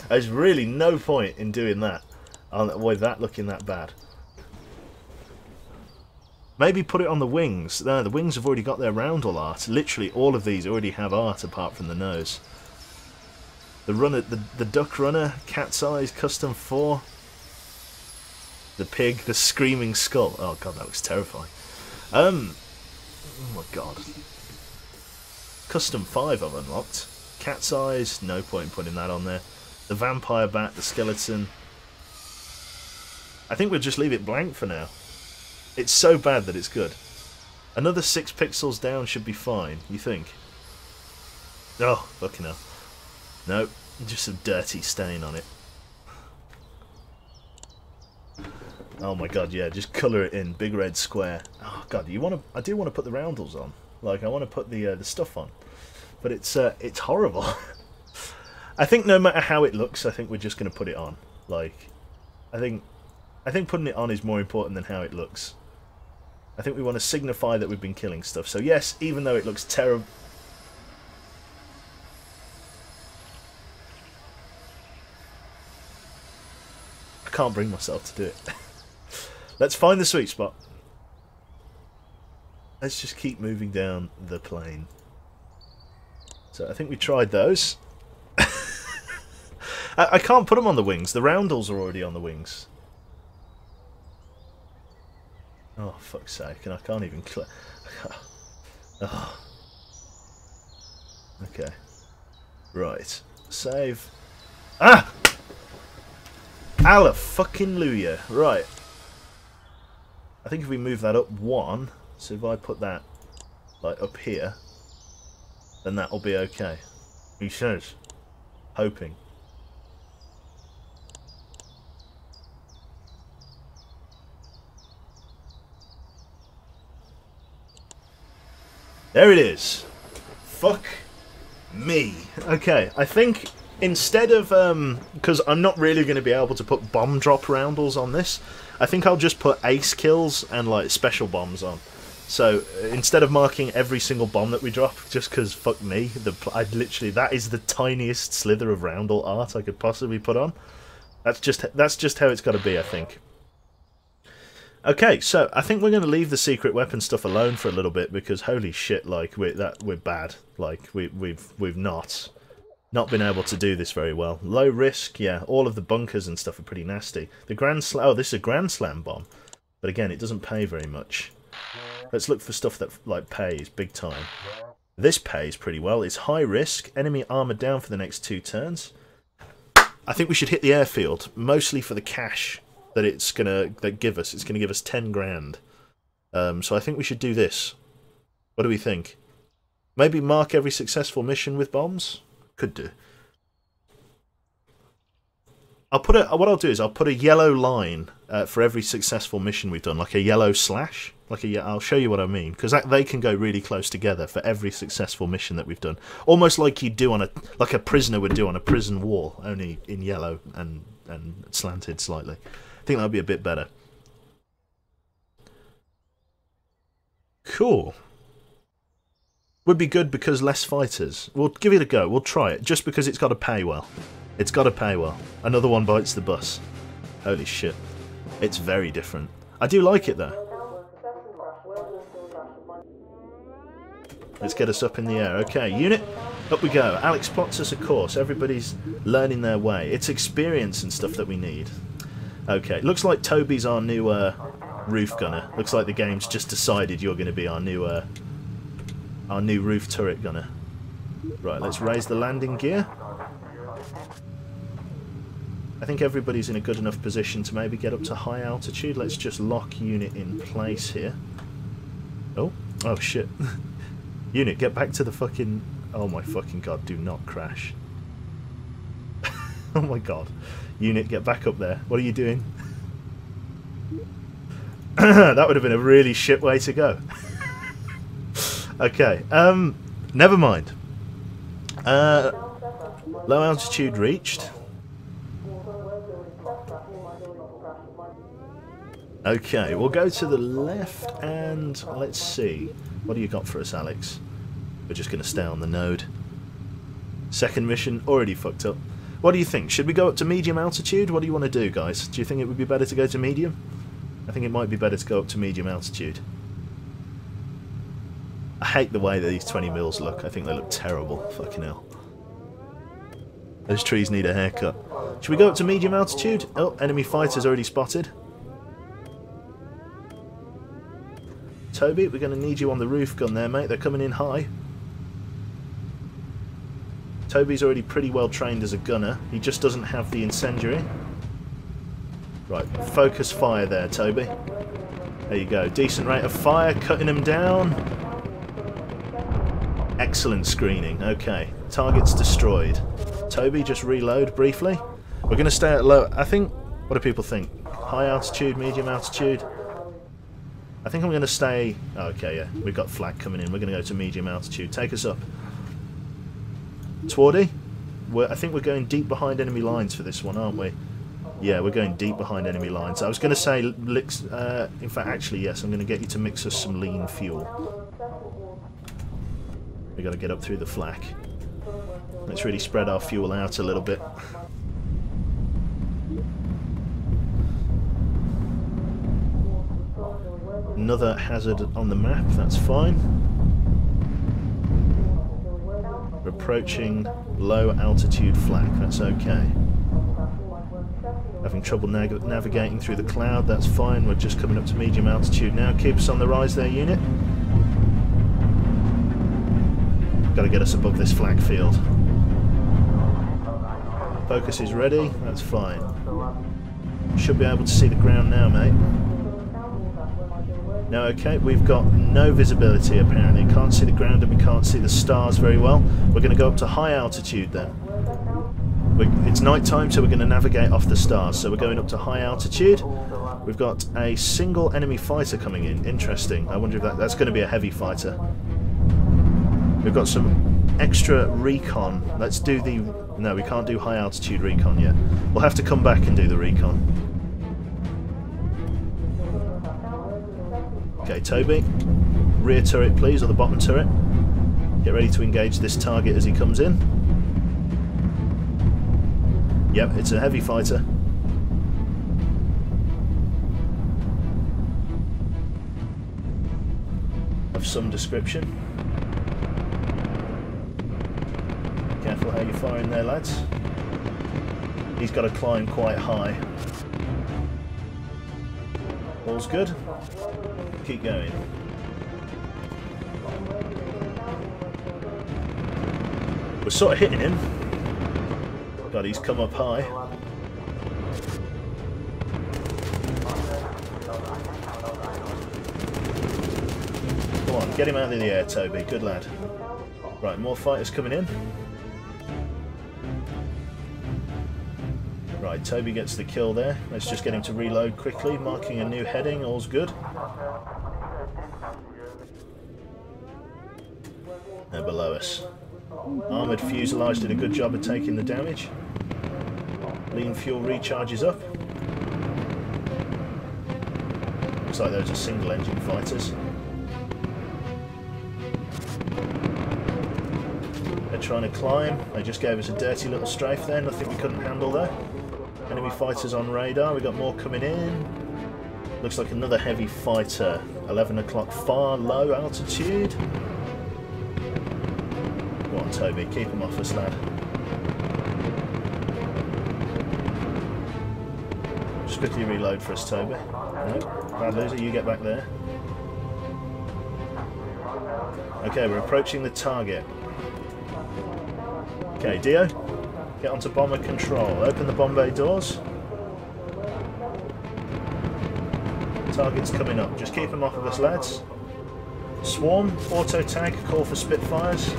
S1: There's really no point in doing that with that looking that bad. Maybe put it on the wings. No, the wings have already got their roundel art. Literally all of these already have art apart from the nose. The runner, the duck runner, cat's eyes, custom 4. The pig, the screaming skull. Oh god, that looks terrifying. Oh my god. Custom 5 I've unlocked. Cat's eyes, no point in putting that on there. The vampire bat, the skeleton. I think we'll just leave it blank for now. It's so bad that it's good. Another 6 pixels down should be fine, you think? Oh, fucking hell. Nope, just some dirty stain on it. Oh my god, yeah, just colour it in, big red square. Oh god, I do want to put the roundels on. Like, I want to put the stuff on. But it's horrible. I think no matter how it looks, I think we're just going to put it on. Like, I think putting it on is more important than how it looks. I think we want to signify that we've been killing stuff. So yes, even though it looks terrible... I can't bring myself to do it. Let's find the sweet spot. Let's just keep moving down the plane. So I think we tried those. I can't put them on the wings. The roundels are already on the wings. Oh, fuck's sake. And I can't even... Oh. Okay. Right. Save. Ah! Alla-fucking-luya. Right. I think if we move that up 1, so if I put that, like, up here, then that'll be okay. He says. Hoping. There it is. Fuck me. Okay, I think instead of, because I'm not really going to be able to put bomb drop roundels on this, I think I'll just put ace kills and, like, special bombs on. So, instead of marking every single bomb that we drop, just because, fuck me, that is the tiniest slither of roundel art I could possibly put on. That's just how it's got to be, I think. Okay, so I think we're going to leave the secret weapon stuff alone for a little bit because holy shit, like we're bad. Like we've not been able to do this very well. Low risk, yeah. All of the bunkers and stuff are pretty nasty. The Grand Slam. Oh, this is a Grand Slam bomb, but again, it doesn't pay very much. Let's look for stuff that like pays big time. This pays pretty well. It's high risk. Enemy armored down for the next 2 turns. I think we should hit the airfield mostly for the cash that it's gonna give us. It's gonna give us 10 grand. So I think we should do this. What do we think? Maybe mark every successful mission with bombs? Could do. What I'll do is I'll put a yellow line for every successful mission we've done, like a yellow slash. I'll show you what I mean, because they can go really close together for every successful mission that we've done. Almost like you'd do on like a prisoner would do on a prison wall, only in yellow and and slanted slightly. I think that would be a bit better. Cool. Would be good because less fighters. We'll give it a go. We'll try it. Just because it's got to pay well. It's got to pay well. Another one bites the bus. Holy shit. It's very different. I do like it though. Let's get us up in the air. Okay, unit. Up we go. Alex plots us a course. Everybody's learning their way. It's experience and stuff that we need. Okay, looks like Toby's our new roof gunner. Looks like the game's just decided you're going to be our new roof turret gunner. Right, let's raise the landing gear. I think everybody's in a good enough position to maybe get up to high altitude. Let's just lock unit in place here. Oh shit. Unit, get back to the fucking... Oh my fucking god, do not crash. Oh my god. Unit, get back up there. What are you doing? That would have been a really shit way to go. Okay, never mind. Low altitude reached. Okay, we'll go to the left and let's see. What do you got for us, Alex? We're just going to stay on the node. Second mission, already fucked up. What do you think? Should we go up to medium altitude? What do you want to do, guys? Do you think it would be better to go to medium? I think it might be better to go up to medium altitude. I hate the way that these 20 mils look. I think they look terrible. Fucking hell. Those trees need a haircut. Should we go up to medium altitude? Oh, enemy fighters already spotted. Toby, we're going to need you on the roof gun there, mate. They're coming in high. Toby's already pretty well trained as a gunner. He just doesn't have the incendiary. Right, focus fire there, Toby. There you go. Decent rate of fire, cutting them down. Excellent screening. Okay, target's destroyed. Toby, just reload briefly. We're going to stay at low... I think... What do people think? High altitude, medium altitude? I think I'm going to stay... Oh, okay, yeah. We've got flak coming in. We're going to go to medium altitude. Take us up. Twardy? I think we're going deep behind enemy lines for this one, aren't we? Yeah, we're going deep behind enemy lines. I was going to say... in fact, actually, yes. I'm going to get you to mix us some lean fuel. We've got to get up through the flak. Let's really spread our fuel out a little bit. Another hazard on the map, that's fine. We're approaching low altitude flak, that's okay. Having trouble navigating through the cloud, that's fine. We're just coming up to medium altitude now. Keep us on the rise there, unit. Got to get us above this flak field. Focus is ready, that's fine. Should be able to see the ground now, mate. No, okay, we've got no visibility apparently. Can't see the ground and we can't see the stars very well. We're going to go up to high altitude then. It's night time, so we're going to navigate off the stars. So we're going up to high altitude. We've got a single enemy fighter coming in. Interesting. I wonder if that's going to be a heavy fighter. We've got some extra recon. Let's do the... No, we can't do high altitude recon yet. We'll have to come back and do the recon. Okay, Toby. Rear turret, please, or the bottom turret. Get ready to engage this target as he comes in. Yep, it's a heavy fighter. Of some description. Careful how you're firing there, lads. He's got to climb quite high. All's good. Keep going. We're sort of hitting him. God, he's come up high. Come on, get him out of the air, Toby. Good lad. Right, more fighters coming in. Right, Toby gets the kill there. Let's just get him to reload quickly, marking a new heading. All's good. They're below us. Armoured fuselage did a good job of taking the damage. Lean fuel recharges up. Looks like those are single engine fighters. They're trying to climb. They just gave us a dirty little strafe there, nothing we couldn't handle there. Enemy fighters on radar, we got more coming in. Looks like another heavy fighter. 11 o'clock, far low altitude. Go on Toby, keep him off us, lad. Just quickly reload for us, Toby. Nope, bad loser, you get back there. Okay, we're approaching the target. Okay, Dio, get onto bomber control. Open the bomb bay doors. Target's coming up. Just keep them off of us, lads. Swarm, auto tag, call for Spitfires.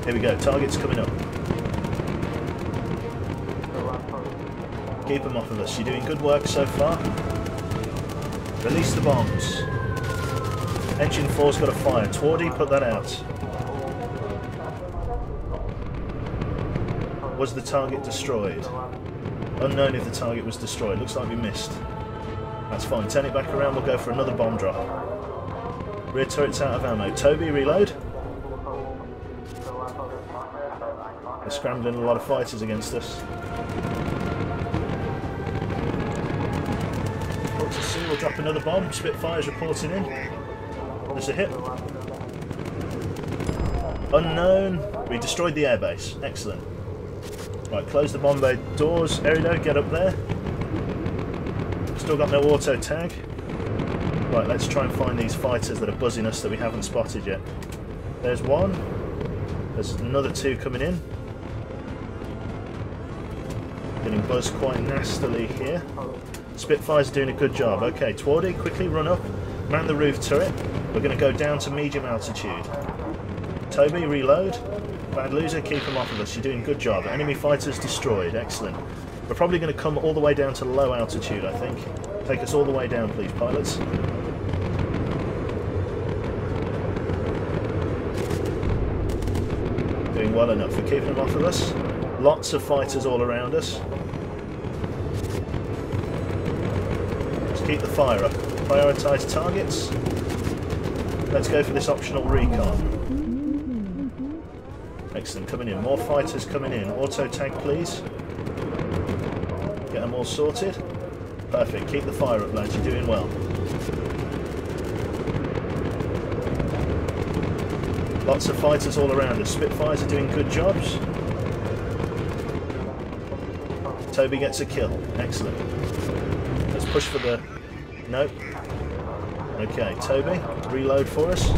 S1: Here we go, target's coming up. Keep them off of us. You're doing good work so far. Release the bombs. Engine 4's got a fire. Twardy, put that out. Was the target destroyed? Unknown if the target was destroyed. Looks like we missed. That's fine. Turn it back around. We'll go for another bomb drop. Rear turret's out of ammo. Toby, reload. They're scrambling a lot of fighters against us. Report to sea. We'll drop another bomb. Spitfire's reporting in. There's a hit. Unknown. We destroyed the airbase. Excellent. Right, close the bomb bay doors. Erido, get up there. Still got no auto tag. Right, let's try and find these fighters that are buzzing us that we haven't spotted yet. There's one. There's another two coming in. Getting buzzed quite nastily here. Spitfire's doing a good job. Okay, Twardy, quickly run up. Man the roof turret. We're going to go down to medium altitude. Toby, reload. Bad loser, keep them off of us. You're doing a good job. Enemy fighters destroyed. Excellent. We're probably going to come all the way down to low altitude, I think. Take us all the way down, please, pilots. Doing well enough. We're keeping them off of us. Lots of fighters all around us. Let's keep the fire up. Prioritise targets. Let's go for this optional recon. Excellent, coming in. More fighters coming in. Auto tag, please. Get them all sorted. Perfect. Keep the fire up, lads. You're doing well. Lots of fighters all around us. Spitfires are doing good jobs. Toby gets a kill. Excellent. Let's push for the... Nope. Okay, Toby, reload for us.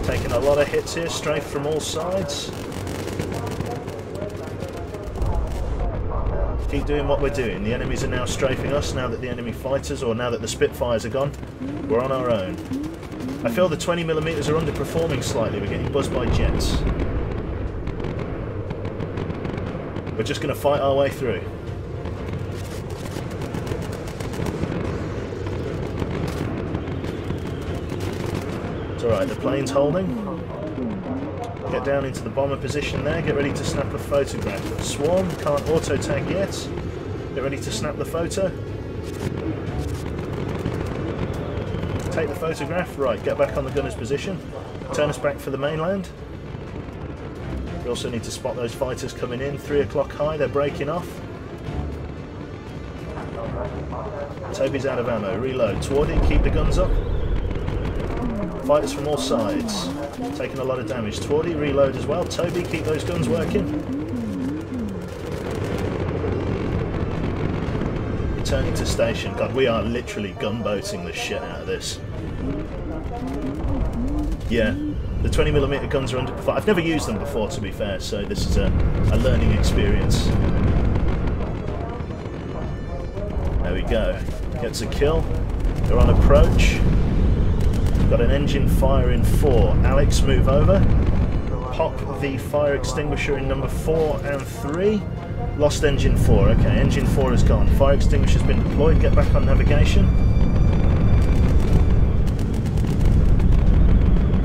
S1: Taking a lot of hits here, strafed from all sides. Keep doing what we're doing. The enemies are now strafing us now that the enemy fighters, or now that the Spitfires are gone. We're on our own. I feel the 20mm are underperforming slightly. We're getting buzzed by jets. We're just going to fight our way through. It's alright, the plane's holding. Get down into the bomber position there, get ready to snap a photograph. Swarm, can't auto tag yet. Get ready to snap the photo. Take the photograph, right, get back on the gunner's position. Turn us back for the mainland. We also need to spot those fighters coming in. 3 o'clock high, they're breaking off. Toby's out of ammo, reload. Twardy, keep the guns up. Fighters from all sides. Taking a lot of damage. Twardy, reload as well. Toby, keep those guns working. Returning to station. God, we are literally gunboating the shit out of this. Yeah, the 20mm guns are under... I've never used them before, to be fair, so this is a learning experience. There we go. Gets a kill. They're on approach. Got an engine fire in 4. Alex, move over. Pop the fire extinguisher in number 4 and 3. Lost engine 4. Okay, engine 4 is gone. Fire extinguisher's been deployed. Get back on navigation.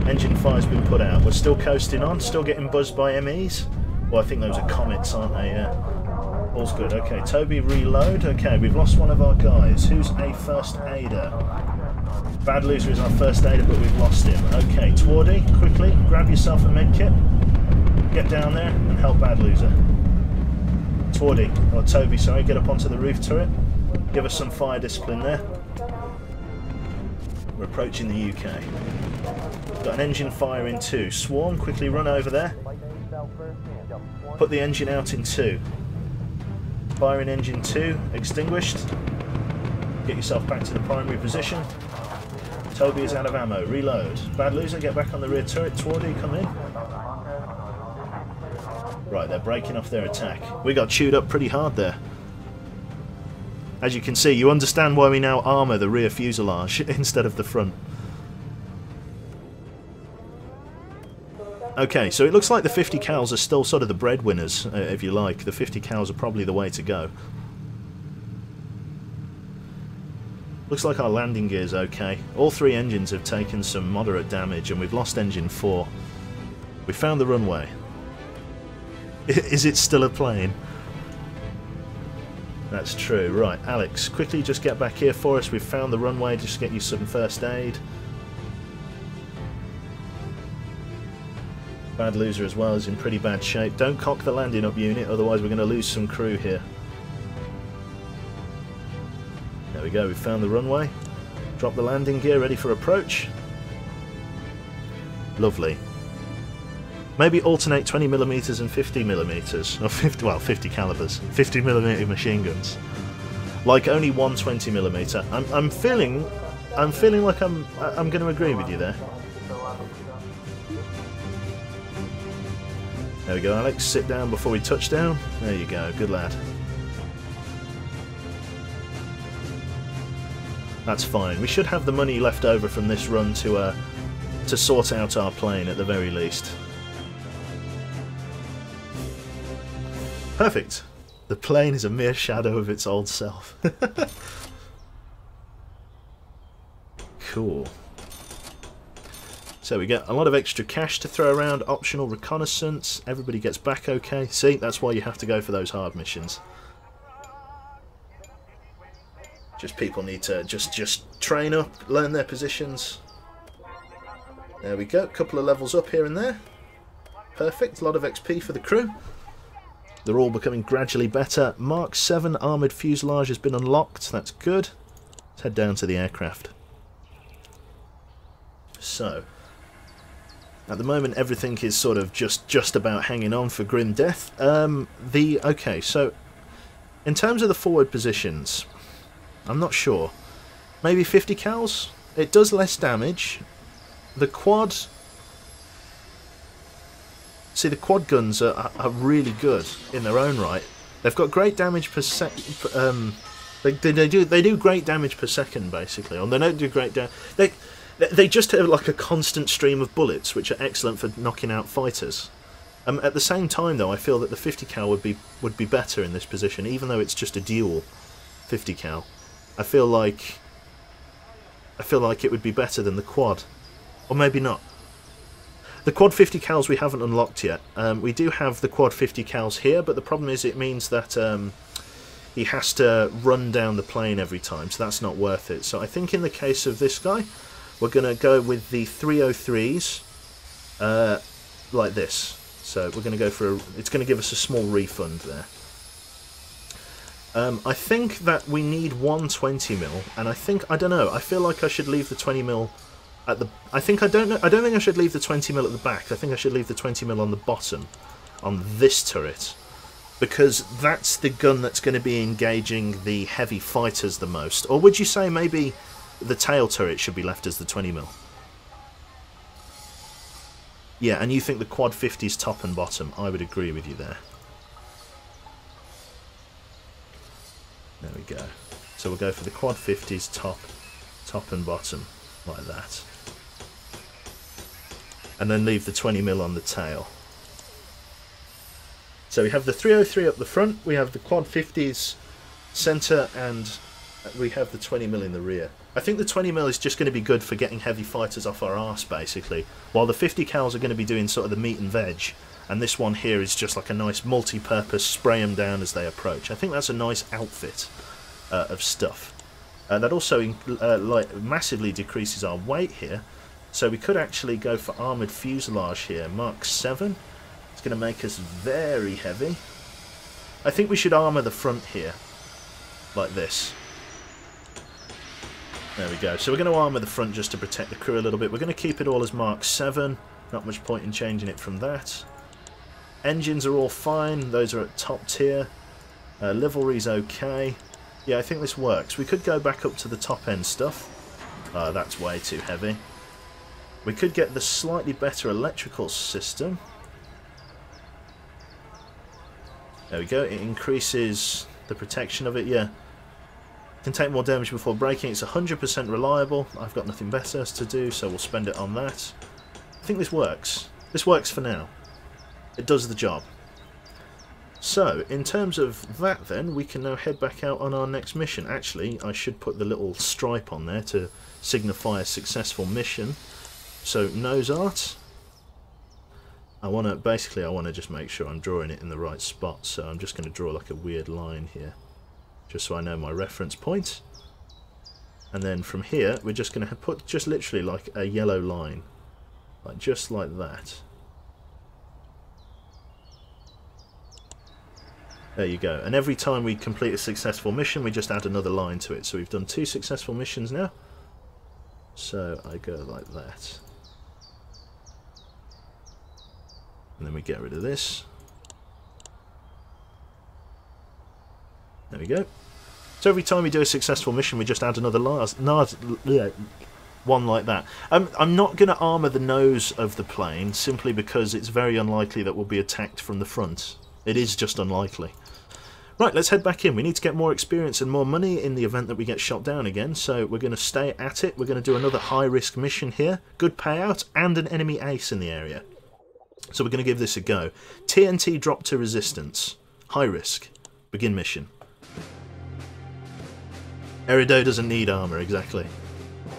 S1: Engine fire's been put out. We're still coasting on. Still getting buzzed by MEs. Well, I think those are comets, aren't they? Yeah. All's good. Okay, Toby, reload. Okay, we've lost one of our guys. Who's a first aider? Bad Loser is our first aider, but we've lost him. Okay, Twardy, quickly, grab yourself a medkit. Get down there and help Bad Loser. Twardy, or Toby, sorry, get up onto the roof turret. Give us some fire discipline there. We're approaching the UK. Got an engine fire in 2. Swarm, quickly run over there. Put the engine out in 2. Fire in engine 2, extinguished. Get yourself back to the primary position. Toby is out of ammo. Reload. Bad Loser, get back on the rear turret. Twardy, come in. Right, they're breaking off their attack. We got chewed up pretty hard there. As you can see, you understand why we now armour the rear fuselage instead of the front. Okay, so it looks like the 50 cals are still sort of the breadwinners, if you like. The 50 cals are probably the way to go. Looks like our landing gear's okay. All 3 engines have taken some moderate damage, and we've lost engine 4. We found the runway. Is it still a plane? That's true. Right, Alex, quickly just get back here for us. We've found the runway, just get you some first aid. Bad Loser as well is in pretty bad shape. Don't cock the landing up unit, otherwise we're going to lose some crew here. There we go, we've found the runway. Drop the landing gear, ready for approach. Lovely. Maybe alternate 20mm and 50mm, or 50 calibers, 50mm machine guns. Like only one 20mm. I'm feeling like I'm going to agree with you there. There we go, Alex. Sit down before we touch down. There you go. Good lad. That's fine. We should have the money left over from this run to sort out our plane at the very least. Perfect. The plane is a mere shadow of its old self. Cool. So we get a lot of extra cash to throw around, optional reconnaissance, everybody gets back okay. See, that's why you have to go for those hard missions. Just people need to just train up, learn their positions. There we go, a couple of levels up here and there. Perfect, a lot of XP for the crew. They're all becoming gradually better. Mark 7 armoured fuselage has been unlocked, that's good. Let's head down to the aircraft. So, at the moment everything is sort of just about hanging on for grim death. Okay, so in terms of the forward positions, I'm not sure. Maybe 50 cals? It does less damage. The quad... See, the quad guns are really good in their own right. They've got great damage per second. They do great damage per second, basically. Or they don't do great damage. They just have like a constant stream of bullets, which are excellent for knocking out fighters. At the same time, though, I feel that the 50 cal would be better in this position, even though it's just a dual 50 cal. I feel like it would be better than the quad, or maybe not. The quad 50 cals we haven't unlocked yet. We do have the quad 50 cals here, but the problem is it means that he has to run down the plane every time, so that's not worth it. So I think in the case of this guy, we're going to go with the 303s like this. So we're going to go for it's going to give us a small refund there. I think that we need one 20mm, and I don't know, I feel like I should leave the 20mm at the... I don't think I should leave the 20mm at the back. I think I should leave the 20mm on the bottom, on this turret, because that's the gun that's going to be engaging the heavy fighters the most. Or would you say maybe the tail turret should be left as the 20mm? Yeah, and you think the quad 50's top and bottom. I would agree with you there. There we go. So we'll go for the quad 50's top and bottom, like that. And then leave the 20mm on the tail. So we have the 303 up the front, we have the quad 50's centre, and we have the 20mm in the rear. I think the 20mm is just going to be good for getting heavy fighters off our arse, basically, while the 50 cals are going to be doing sort of the meat and veg, And this one here is just like a nice multi-purpose spray them down as they approach. I think that's a nice outfit of stuff. That also like massively decreases our weight here. So we could actually go for armoured fuselage here. Mark 7. It's going to make us very heavy. I think we should armour the front here. Like this. There we go. So we're going to armour the front just to protect the crew a little bit. We're going to keep it all as Mark 7. Not much point in changing it from that. Engines are all fine. Those are at top tier. Livery's okay. Yeah, I think this works. We could go back up to the top end stuff. That's way too heavy. We could get the slightly better electrical system. There we go. It increases the protection of it, yeah. Can take more damage before braking. It's 100% reliable. I've got nothing better to do, so we'll spend it on that. I think this works. This works for now. It does the job. So, in terms of that then, we can now head back out on our next mission. Actually, I should put the little stripe on there to signify a successful mission. So, nose art. I want to just make sure I'm drawing it in the right spot. So I'm just going to draw like a weird line here. Just so I know my reference point. And then from here, we're just going to put just literally like a yellow line. Like just like that. There you go. And every time we complete a successful mission, we just add another line to it. So we've done 2 successful missions now. So I go like that. And then we get rid of this. There we go. So every time we do a successful mission, we just add another one like that. I'm not going to armour the nose of the plane, simply because it's very unlikely that we'll be attacked from the front. It is just unlikely. Right, let's head back in. We need to get more experience and more money in the event that we get shot down again, so we're going to stay at it. We're going to do another high-risk mission here. Good payout, and an enemy ace in the area. So we're going to give this a go. TNT drop to resistance. High risk. Begin mission. Erido doesn't need armour, exactly.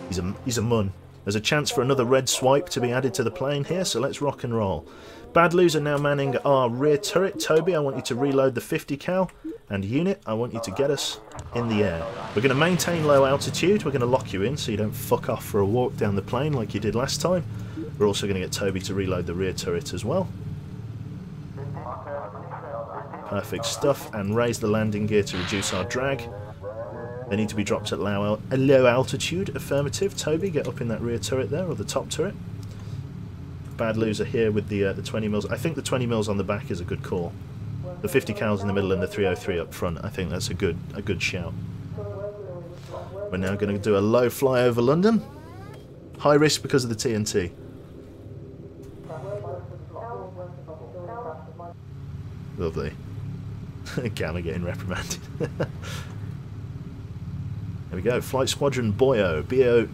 S1: He's a mun. There's a chance for another red swipe to be added to the plane here, so let's rock and roll. Bad Loser now manning our rear turret. Toby, I want you to reload the 50 cal. And Unit, I want you to get us in the air. We're going to maintain low altitude. We're going to lock you in so you don't fuck off for a walk down the plane like you did last time. We're also going to get Toby to reload the rear turret as well. Perfect stuff. And raise the landing gear to reduce our drag. They need to be dropped at low altitude. Affirmative. Toby, get up in that rear turret there, or the top turret. Bad Loser here with the 20 mils. I think the 20 mils on the back is a good call. The 50 cals in the middle and the 303 up front. I think that's a good shout. We're now going to do a low fly over London. High risk because of the TNT. Lovely. Gamma getting reprimanded. There we go. Flight Squadron Boyo.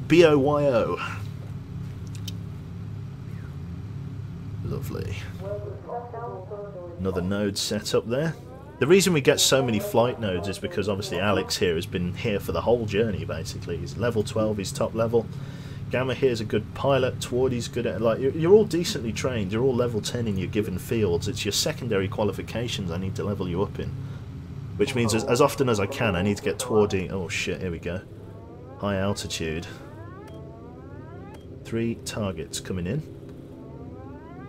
S1: B-O-Y-O. Lovely. Another node set up there. The reason we get so many flight nodes is because obviously Alex here has been here for the whole journey basically. He's level 12, he's top level. Gamma here's a good pilot, Twardy's good at, like, you're all decently trained, you're all level 10 in your given fields. It's your secondary qualifications I need to level you up in. Which means as often as I can I need to get Twardy. Oh shit, here we go. High altitude. 3 targets coming in.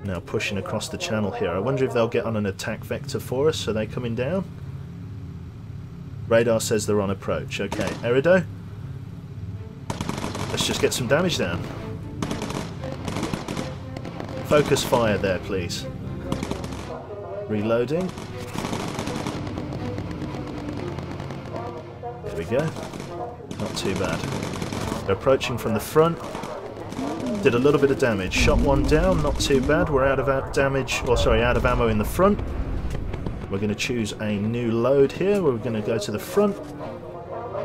S1: Now pushing across the channel here. I wonder if they'll get on an attack vector for us. Are they coming down? Radar says they're on approach. Okay, Erido. Let's just get some damage down. Focus fire there, please. Reloading. There we go. Not too bad. They're approaching from the front. Did a little bit of damage. Shot one down, not too bad. We're out of damage, or sorry, out of ammo in the front. We're going to choose a new load here. We're going to go to the front.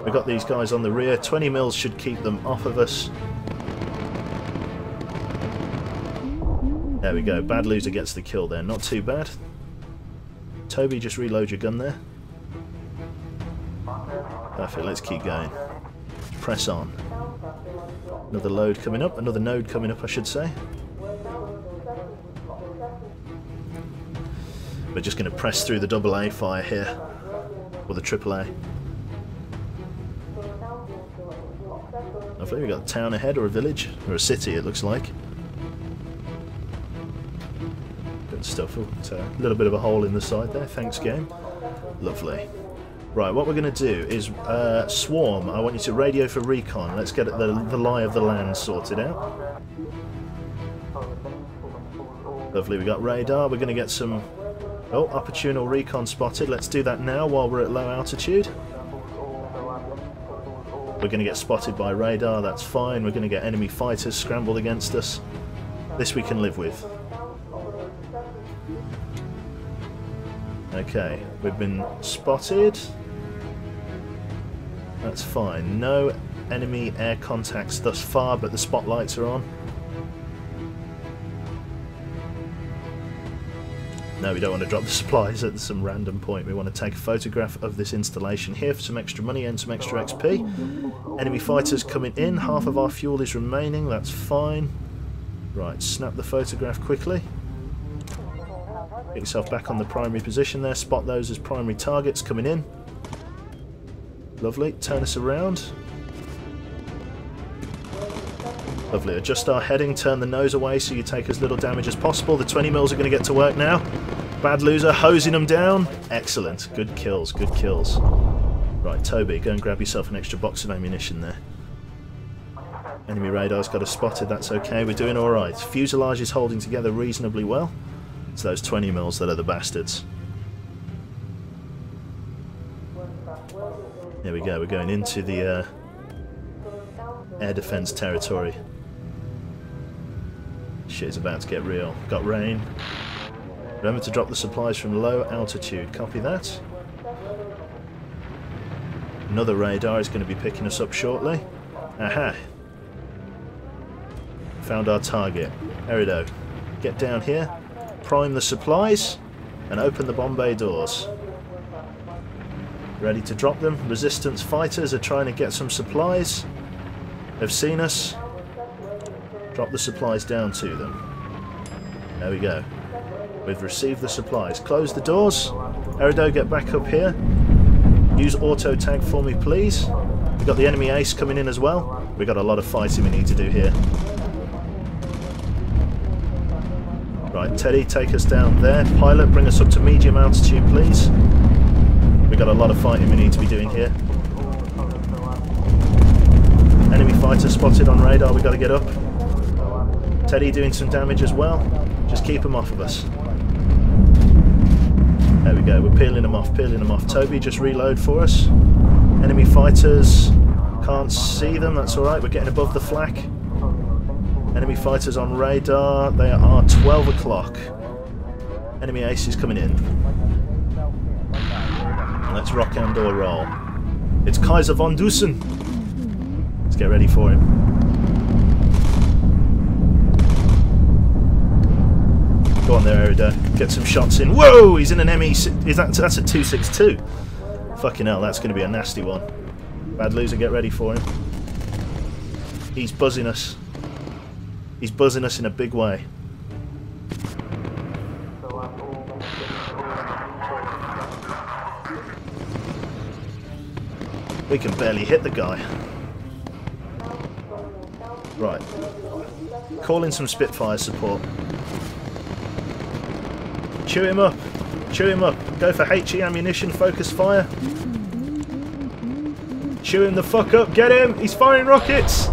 S1: We've got these guys on the rear. 20 mils should keep them off of us. There we go. Bad Loser gets the kill there. Not too bad. Toby, just reload your gun there. Perfect. Let's keep going. Press on. Another load coming up. Another node coming up, I should say. We're just going to press through the AA fire here. Or the AAA. Lovely, we've got a town ahead, or a village, or a city it looks like. Good stuff. Oh, so a little bit of a hole in the side there, thanks game. Lovely. Right, what we're going to do is Swarm, I want you to radio for recon. Let's get the lie of the land sorted out. Lovely, we got radar, we're going to get some... Oh, opportunal recon spotted. Let's do that now while we're at low altitude. We're going to get spotted by radar, that's fine. We're going to get enemy fighters scrambled against us. This we can live with. Okay, we've been spotted. That's fine. No enemy air contacts thus far, but the spotlights are on. No, we don't want to drop the supplies at some random point. We want to take a photograph of this installation here for some extra money and some extra XP. Enemy fighters coming in. Half of our fuel is remaining. That's fine. Right, snap the photograph quickly. Get yourself back on the primary position there. Spot those as primary targets coming in. Lovely. Turn us around. Lovely. Adjust our heading. Turn the nose away so you take as little damage as possible. The 20 mils are going to get to work now. Bad loser, hosing them down. Excellent. Good kills. Good kills. Right, Toby, go and grab yourself an extra box of ammunition there. Enemy radar's got us spotted. That's okay. We're doing all right. Fuselage is holding together reasonably well. It's those 20 mils that are the bastards. There we go. We're going into the air defense territory. Shit's about to get real. Got rain. Remember to drop the supplies from low altitude. Copy that. Another radar is going to be picking us up shortly. Aha! Found our target. Erido, get down here, prime the supplies, and open the bomb bay doors. Ready to drop them. Resistance fighters are trying to get some supplies. They've seen us. Drop the supplies down to them. There we go. We've received the supplies. Close the doors. Erido, get back up here. Use auto tag for me, please. We've got the enemy ace coming in as well. We've got a lot of fighting we need to do here. Right, Teddy, take us down there. Pilot, bring us up to medium altitude, please. We've got a lot of fighting we need to be doing here. Enemy fighter spotted on radar, we've got to get up. Teddy doing some damage as well. Just keep them off of us. There we go, we're peeling them off. Toby, just reload for us. Enemy fighters, can't see them, that's alright, we're getting above the flak. Enemy fighters on radar, they are 12 o'clock. Enemy ace is coming in. Let's rock and or roll. It's Kaiser von Dusen. Let's get ready for him. Go on there, Erido. Get some shots in. Whoa! He's in an ME. That's a 262. Fucking hell, that's going to be a nasty one. Bad loser, get ready for him. He's buzzing us. He's buzzing us in a big way. We can barely hit the guy. Right. Call in some Spitfire support. Chew him up. Chew him up. Go for HE ammunition, focus fire. Chew him the fuck up. Get him. He's firing rockets.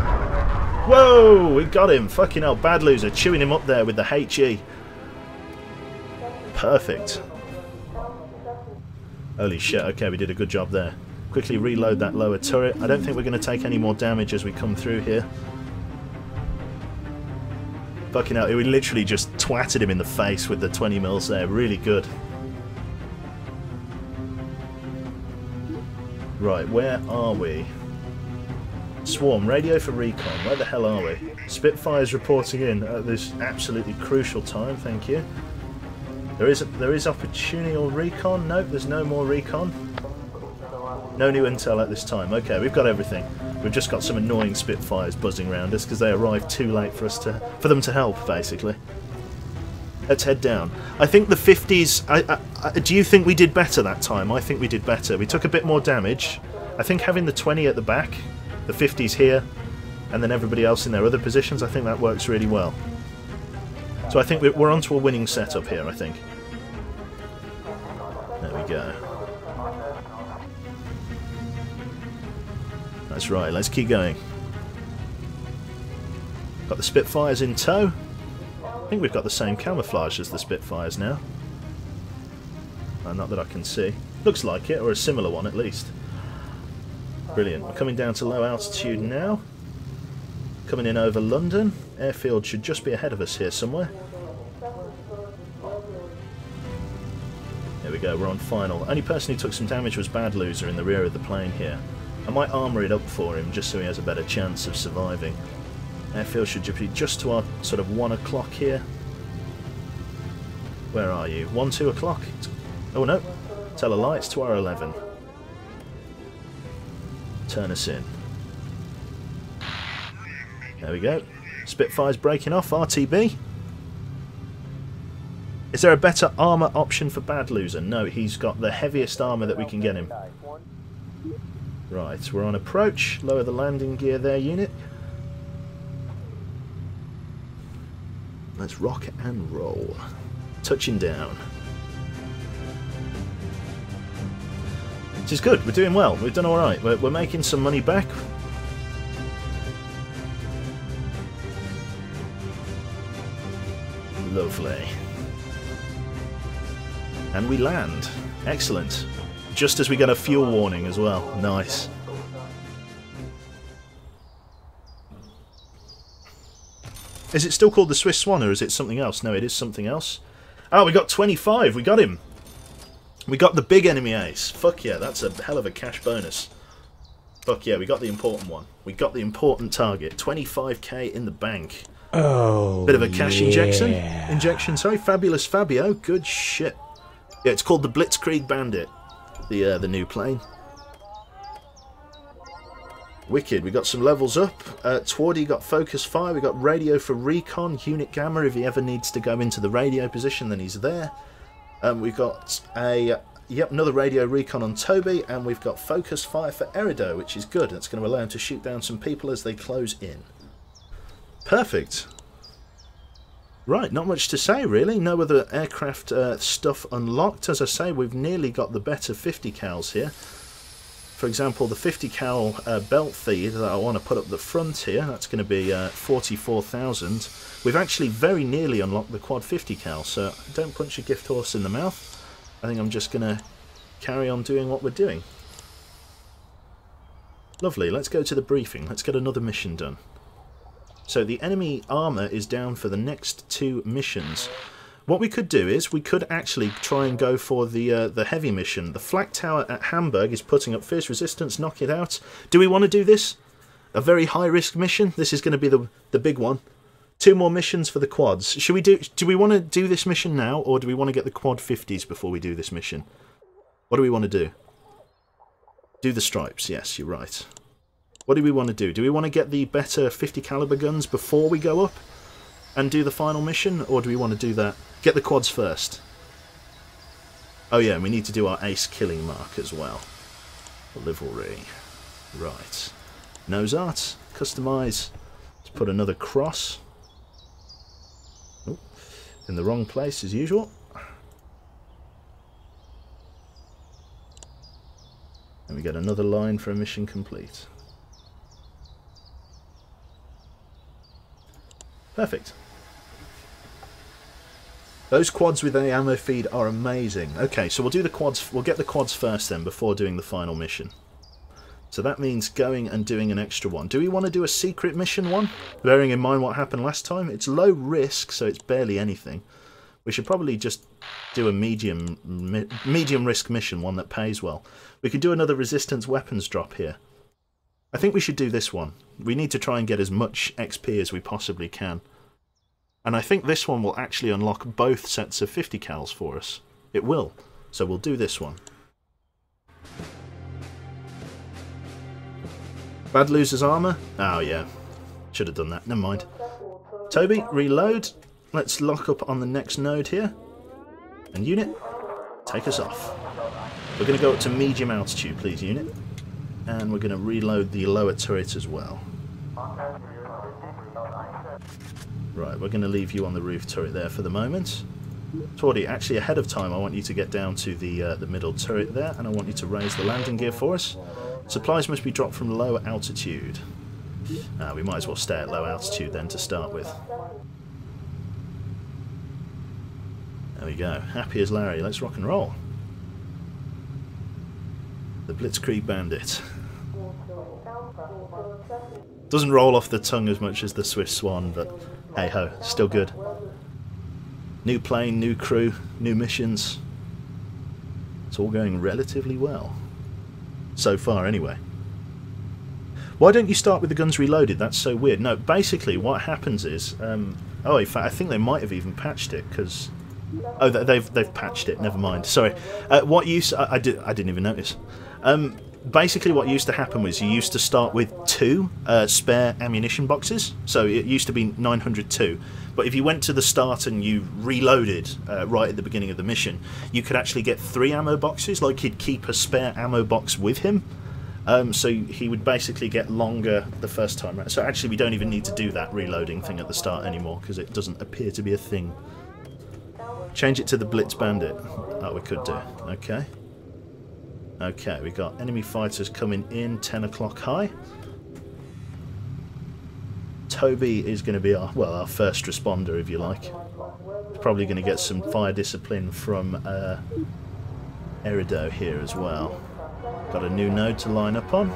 S1: Whoa, we got him. Fucking hell, bad loser. Chewing him up there with the HE. Perfect. Holy shit. Okay, we did a good job there. Quickly reload that lower turret. I don't think we're going to take any more damage as we come through here. Fucking hell, we literally just twatted him in the face with the 20 mils there. Really good. Right, where are we? Swarm, radio for recon. Where the hell are we? Spitfire's reporting in at this absolutely crucial time, thank you. There is opportunity recon. Nope, there's no more recon. No new intel at this time. Okay, we've got everything. We've just got some annoying Spitfires buzzing around us because they arrived too late for them to help, basically. Let's head down. I think the 50s... do you think we did better that time? I think we did better. We took a bit more damage. I think having the 20 at the back, the 50s here, and then everybody else in their other positions, I think that works really well. So I think we're onto a winning setup here, I think. There we go. That's right, let's keep going. Got the Spitfires in tow. I think we've got the same camouflage as the Spitfires now. Not that I can see. Looks like it, or a similar one at least. Brilliant. We're coming down to low altitude now. Coming in over London. Airfield should just be ahead of us here somewhere. There we go, we're on final. Only person who took some damage was Bad Loser in the rear of the plane here. I might armour it up for him just so he has a better chance of surviving. Airfield should be just to our sort of 1 o'clock here. Where are you? 1, 2 o'clock? Oh no, tell a lie, it's to our 11. Turn us in. There we go. Spitfire's breaking off, RTB. Is there a better armour option for Bad Loser? No, he's got the heaviest armour that we can get him. Right, we're on approach. Lower the landing gear there, unit. Let's rock and roll. Touching down. Which is good, we're doing well. We've done alright. We're making some money back. Lovely. And we land. Excellent. Just as we get a fuel warning as well. Nice. Is it still called the Swiss Swan or is it something else? No, it is something else. Oh, we got 25. We got him. We got the big enemy ace. Fuck yeah, that's a hell of a cash bonus. Fuck yeah, we got the important one. We got the important target. 25k in the bank.
S2: Oh,
S1: bit of a cash injection.
S2: yeah.
S1: Sorry, Fabulous Fabio. Good shit. Yeah, it's called the Blitzkrieg Bandit. The new plane. Wicked. We got some levels up. Twardy got focus fire. We got radio for recon. Unit gamma. If he ever needs to go into the radio position, then he's there. We've got another radio recon on Toby, and we've got focus fire for Erido, which is good. That's going to allow him to shoot down some people as they close in. Perfect. Right, not much to say really. No other aircraft stuff unlocked. As I say, we've nearly got the better 50 cals here. For example, the 50 cal belt feed that I want to put up the front here, that's going to be 44,000. We've actually very nearly unlocked the quad 50 cal, so don't punch a gift horse in the mouth. I think I'm just going to carry on doing what we're doing. Lovely, let's go to the briefing. Let's get another mission done. So the enemy armour is down for the next 2 missions. What we could do is we could actually try and go for the heavy mission. The flak tower at Hamburg is putting up fierce resistance. Knock it out. Do we want to do this? A very high risk mission. This is going to be the big one. 2 more missions for the quads. Should we do we want to do this mission now, or do we want to get the quad 50s before we do this mission? What do we want to do? Do the stripes. Yes, you're right. What do we want to do? Do we want to get the better 50 caliber guns before we go up and do the final mission, or do we want to do that? Get the quads first. Oh yeah, we need to do our ace killing mark as well. Livery. Right. Nose art. Customize. Let's put another cross. Oh, in the wrong place as usual. And we get another line for a mission complete. Perfect. Those quads with the ammo feed are amazing. Okay, so we'll do the quads. We'll get the quads first then before doing the final mission. So that means going and doing an extra one. Do we want to do a secret mission one? Bearing in mind what happened last time, it's low risk, so it's barely anything. We should probably just do a medium risk mission, one that pays well. We could do another resistance weapons drop here. I think we should do this one. We need to try and get as much XP as we possibly can. And I think this one will actually unlock both sets of 50 cals for us. It will. So we'll do this one. Bad Loser's armour? Oh yeah. Should have done that. Never mind. Toby, reload. let's lock up on the next node here. And unit, take us off. We're going to go up to medium altitude, please, unit. And we're going to reload the lower turret as well. Right, we're going to leave you on the roof turret there for the moment. Tordy, actually ahead of time I want you to get down to the middle turret there, and I want you to raise the landing gear for us. Supplies must be dropped from low altitude. We might as well stay at low altitude then to start with. There we go. Happy as Larry. Let's rock and roll. The Blitzkrieg Bandit. Doesn't roll off the tongue as much as the Swift Swan, but hey ho, still good. New plane, new crew, new missions. It's all going relatively well. So far, anyway. Why don't you start with the guns reloaded? That's so weird. No, basically what happens is... oh, in fact, I think they might have even patched it, because... Oh, they've patched it. Never mind. Sorry. What used... I didn't even notice. Basically what used to happen was you used to start with 2 spare ammunition boxes. So it used to be 902. But if you went to the start and you reloaded right at the beginning of the mission, you could actually get 3 ammo boxes. Like he'd keep a spare ammo box with him. So he would basically get longer the first time around. So actually we don't even need to do that reloading thing at the start anymore, because it doesn't appear to be a thing. Change it to the Blitz Bandit. Oh, we could do. Okay. Okay, we got enemy fighters coming in 10 o'clock high. Toby is going to be our first responder, if you like. Probably going to get some fire discipline from Erido here as well. Got a new node to line up on.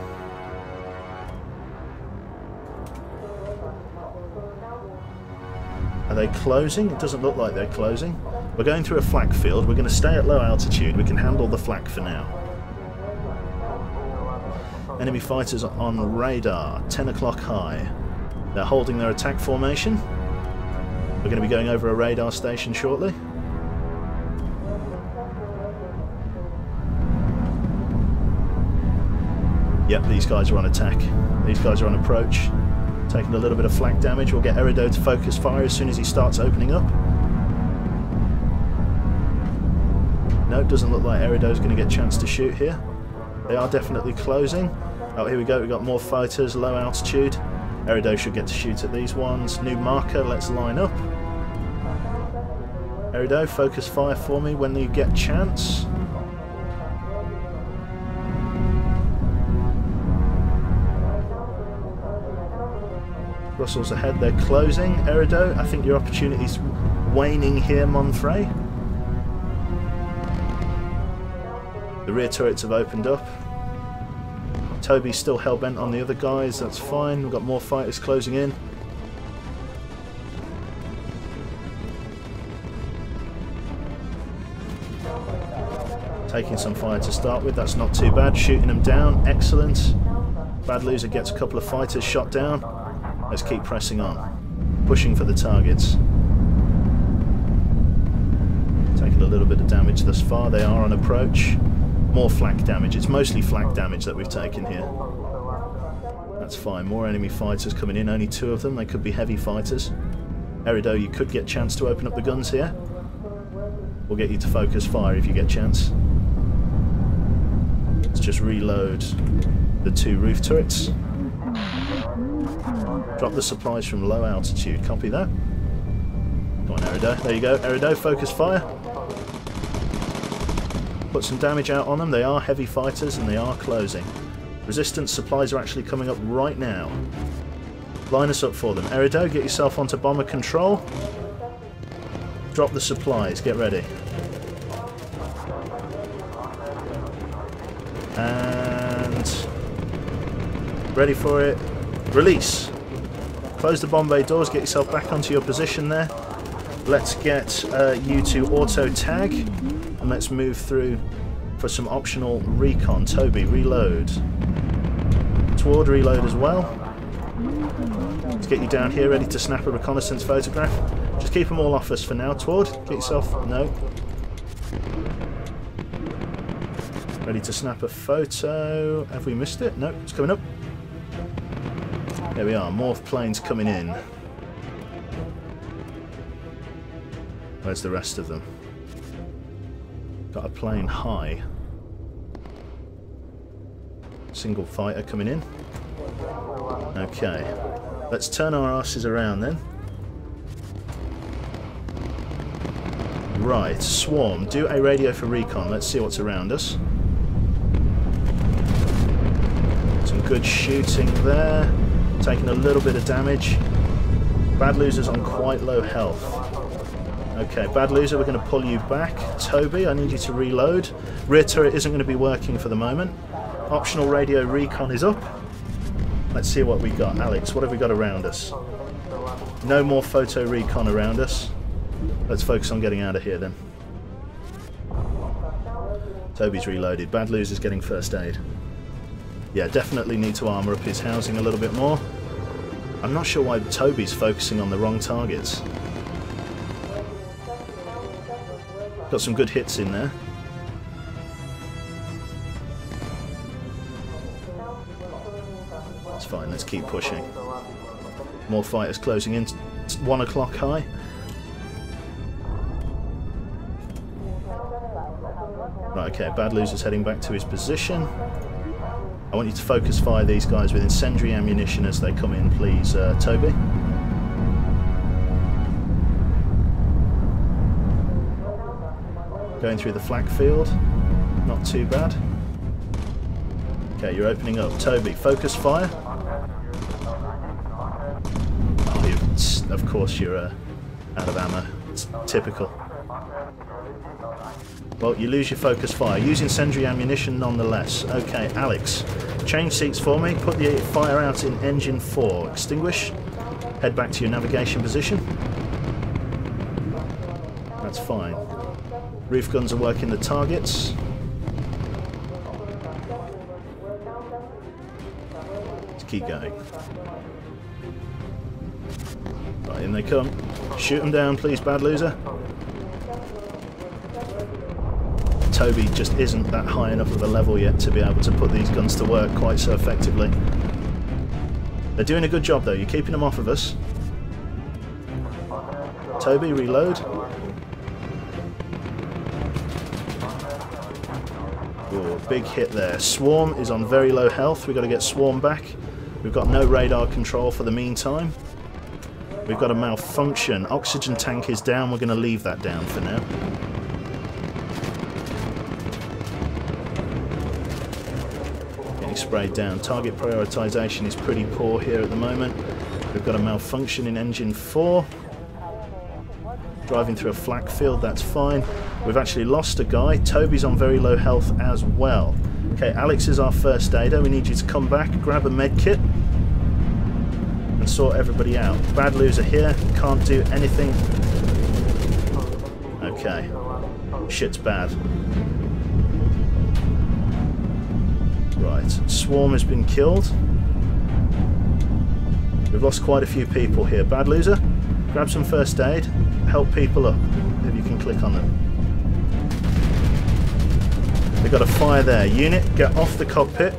S1: Are they closing? It doesn't look like they're closing. We're going through a flak field. We're going to stay at low altitude. We can handle the flak for now. Enemy fighters on radar, 10 o'clock high. They're holding their attack formation. We're going to be going over a radar station shortly. Yep, these guys are on attack. These guys are on approach. Taking a little bit of flak damage. We'll get Erido to focus fire as soon as he starts opening up. No, it doesn't look like Erido's going to get a chance to shoot here. They are definitely closing. Oh, here we go. We've got more fighters, low altitude. Erido should get to shoot at these ones. New marker, let's line up. Erido, focus fire for me when you get chance. Russell's ahead, they're closing. Erido, I think your opportunity's waning here, Monfrey. The rear turrets have opened up. Toby's still hell-bent on the other guys, that's fine. We've got more fighters closing in. Taking some fire to start with, that's not too bad. Shooting them down, excellent. Bad Loser gets a couple of fighters shot down. Let's keep pressing on. Pushing for the targets. Taking a little bit of damage thus far, they are on approach. More flak damage. It's mostly flak damage that we've taken here. That's fine. More enemy fighters coming in. Only 2 of them. They could be heavy fighters. Erido, you could get a chance to open up the guns here. We'll get you to focus fire if you get a chance. Let's just reload the 2 roof turrets. Drop the supplies from low altitude. Copy that. Go on, Erido. There you go. Erido, focus fire. Put some damage out on them. They are heavy fighters and they are closing. Resistance supplies are actually coming up right now. Line us up for them. Erido, get yourself onto bomber control. Drop the supplies. Get ready. And... ready for it. Release. Close the bomb bay doors. Get yourself back onto your position there. Let's get you to auto tag. And let's move through for some optional recon. Toby, reload. Toward, reload as well. Let's get you down here ready to snap a reconnaissance photograph. Just keep them all off us for now. Toward, get yourself... no. Ready to snap a photo. Have we missed it? No, it's coming up. There we are. Morph planes coming in. Where's the rest of them? Got a plane high. Single fighter coming in. Okay. Let's turn our asses around then. Right, Swarm, do a radio for recon. Let's see what's around us. Some good shooting there. Taking a little bit of damage. Bad Loser's on quite low health. Okay, Bad Loser, we're going to pull you back. Toby, I need you to reload. Rear turret isn't going to be working for the moment. Optional radio recon is up. Let's see what we got. Alex, what have we got around us? No more photo recon around us. Let's focus on getting out of here then. Toby's reloaded. Bad Loser's getting first aid. Yeah, definitely need to armour up his housing a little bit more. I'm not sure why Toby's focusing on the wrong targets. Got some good hits in there. That's fine, let's keep pushing. More fighters closing in. 1 o'clock high. Right, okay, Bad Loser's heading back to his position. I want you to focus fire these guys with incendiary ammunition as they come in, please, Toby. Going through the flak field. Not too bad. Okay, you're opening up. Toby, focus fire. Oh, of course you're out of ammo. It's typical. Well, you lose your focus fire. Use incendiary ammunition nonetheless. Okay, Alex, change seats for me. Put the fire out in engine 4. Extinguish. Head back to your navigation position. That's fine. Roof guns are working the targets. Let's keep going. Right, in they come. Shoot them down, please, Bad Loser. Toby just isn't that high enough of a level yet to be able to put these guns to work quite so effectively. They're doing a good job though, you're keeping them off of us. Toby, reload. Ooh, big hit there. Swarm is on very low health, we've got to get Swarm back. We've got no radar control for the meantime. We've got a malfunction. Oxygen tank is down, we're going to leave that down for now. Sprayed down. Target prioritization is pretty poor here at the moment. We've got a malfunction in engine 4. Driving through a flak field, that's fine. We've actually lost a guy. Toby's on very low health as well. Okay, Alex is our first aider. We need you to come back, grab a med kit, and sort everybody out. Bad Loser here, can't do anything. Okay, shit's bad. Right, Swarm has been killed. We've lost quite a few people here. Bad Loser, grab some first aid, help people up, if you can click on them. They've got a fire there. Unit, get off the cockpit.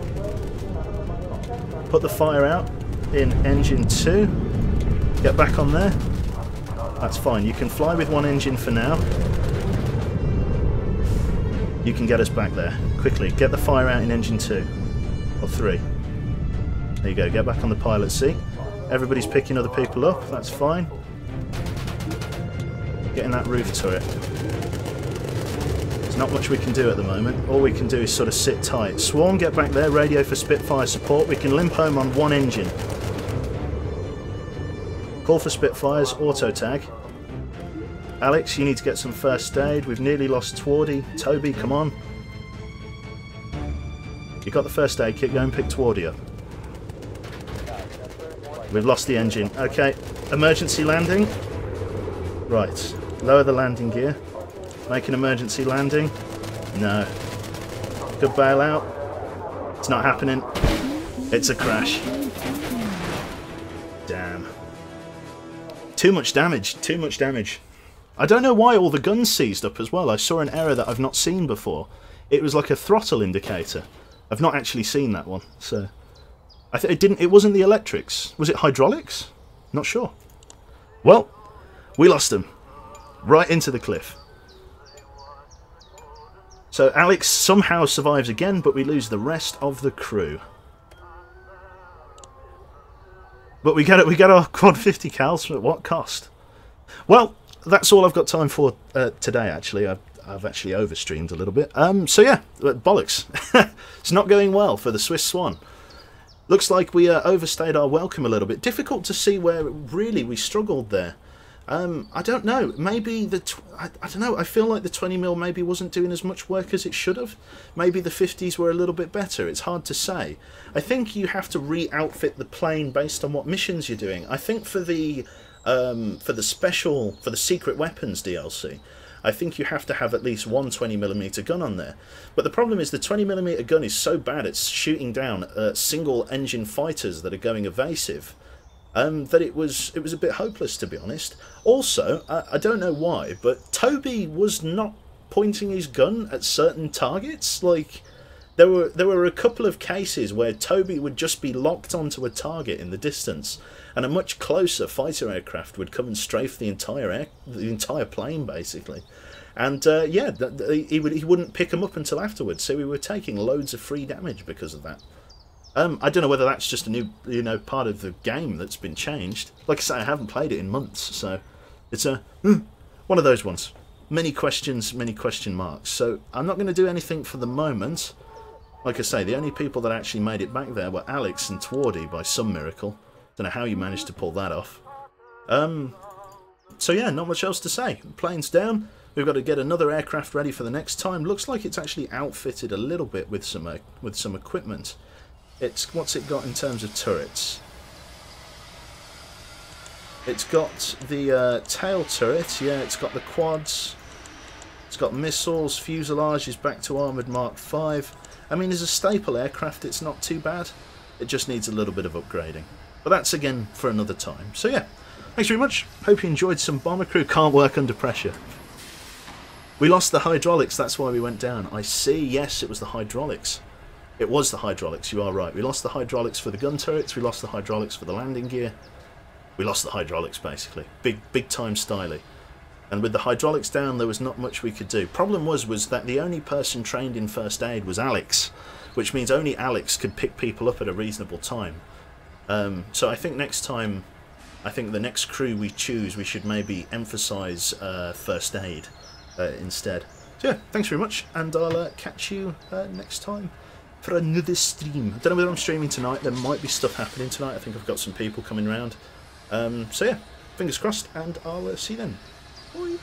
S1: Put the fire out in engine 2. Get back on there. That's fine. You can fly with one engine for now. You can get us back there. Quickly, get the fire out in engine 2. Or 3. There you go, get back on the pilot seat. Everybody's picking other people up, that's fine. Get in that roof turret. There's not much we can do at the moment. All we can do is sort of sit tight. Swarm, get back there, radio for Spitfire support. We can limp home on one engine. Call for Spitfires, auto tag. Alex, you need to get some first aid. We've nearly lost Twardy. Toby, come on. You got the first aid kit, go and pick Twardy up. We've lost the engine. Okay, emergency landing. Right, lower the landing gear. Make an emergency landing. No. Good bailout. It's not happening. It's a crash. Damn. Too much damage, too much damage. I don't know why all the guns seized up as well. I saw an error that I've not seen before. It was like a throttle indicator. I've not actually seen that one, so it wasn't the electrics. Was it hydraulics? Not sure. Well, we lost them. right into the cliff. So Alex somehow survives again, but we lose the rest of the crew. But we get our quad 50 cals at what cost? Well, that's all I've got time for today, actually. I've actually overstreamed a little bit. So yeah, bollocks. It's not going well for the Swiss Swan. Looks like we overstayed our welcome a little bit. Difficult to see where really we struggled there. I don't know. Maybe I don't know. I feel like the 20mm maybe wasn't doing as much work as it should have. Maybe the 50s were a little bit better. It's hard to say. I think you have to re-outfit the plane based on what missions you're doing. I think for the secret weapons DLC, I think you have to have at least one 20mm gun on there. But the problem is the 20mm gun is so bad at shooting down single engine fighters that are going evasive. That it was a bit hopeless, to be honest. Also, I don't know why, but Toby was not pointing his gun at certain targets. Like, there were a couple of cases where Toby would just be locked onto a target in the distance, and a much closer fighter aircraft would come and strafe the entire plane, basically. And yeah, he wouldn't pick them up until afterwards. So we were taking loads of free damage because of that. I don't know whether that's just a new, part of the game that's been changed. Like I say, I haven't played it in months, so it's one of those ones. Many questions, many question marks. So I'm not going to do anything for the moment. Like I say, the only people that actually made it back there were Alex and Twardy by some miracle. Don't know how you managed to pull that off. So yeah, not much else to say. Plane's down. We've got to get another aircraft ready for the next time. Looks like it's actually outfitted a little bit with some equipment. What's it got in terms of turrets? It's got the tail turret, yeah, it's got the quads, it's got missiles, fuselage is back to Armoured Mark 5. I mean, as a staple aircraft, it's not too bad. It just needs a little bit of upgrading. But that's again for another time. So yeah, thanks very much. Hope you enjoyed some Bomber Crew. Can't work under pressure. We lost the hydraulics, that's why we went down. I see, yes, it was the hydraulics. It was the hydraulics, you are right. We lost the hydraulics for the gun turrets, we lost the hydraulics for the landing gear. We lost the hydraulics, basically. Big time styly. And with the hydraulics down, there was not much we could do. Problem was that the only person trained in first aid was Alex, which means only Alex could pick people up at a reasonable time. So I think next time, the next crew we choose, we should maybe emphasise first aid instead. So yeah, thanks very much, and I'll catch you next time for another stream. I don't know whether I'm streaming tonight. There might be stuff happening tonight. I think I've got some people coming around. So yeah, fingers crossed, and I'll see you then. Bye.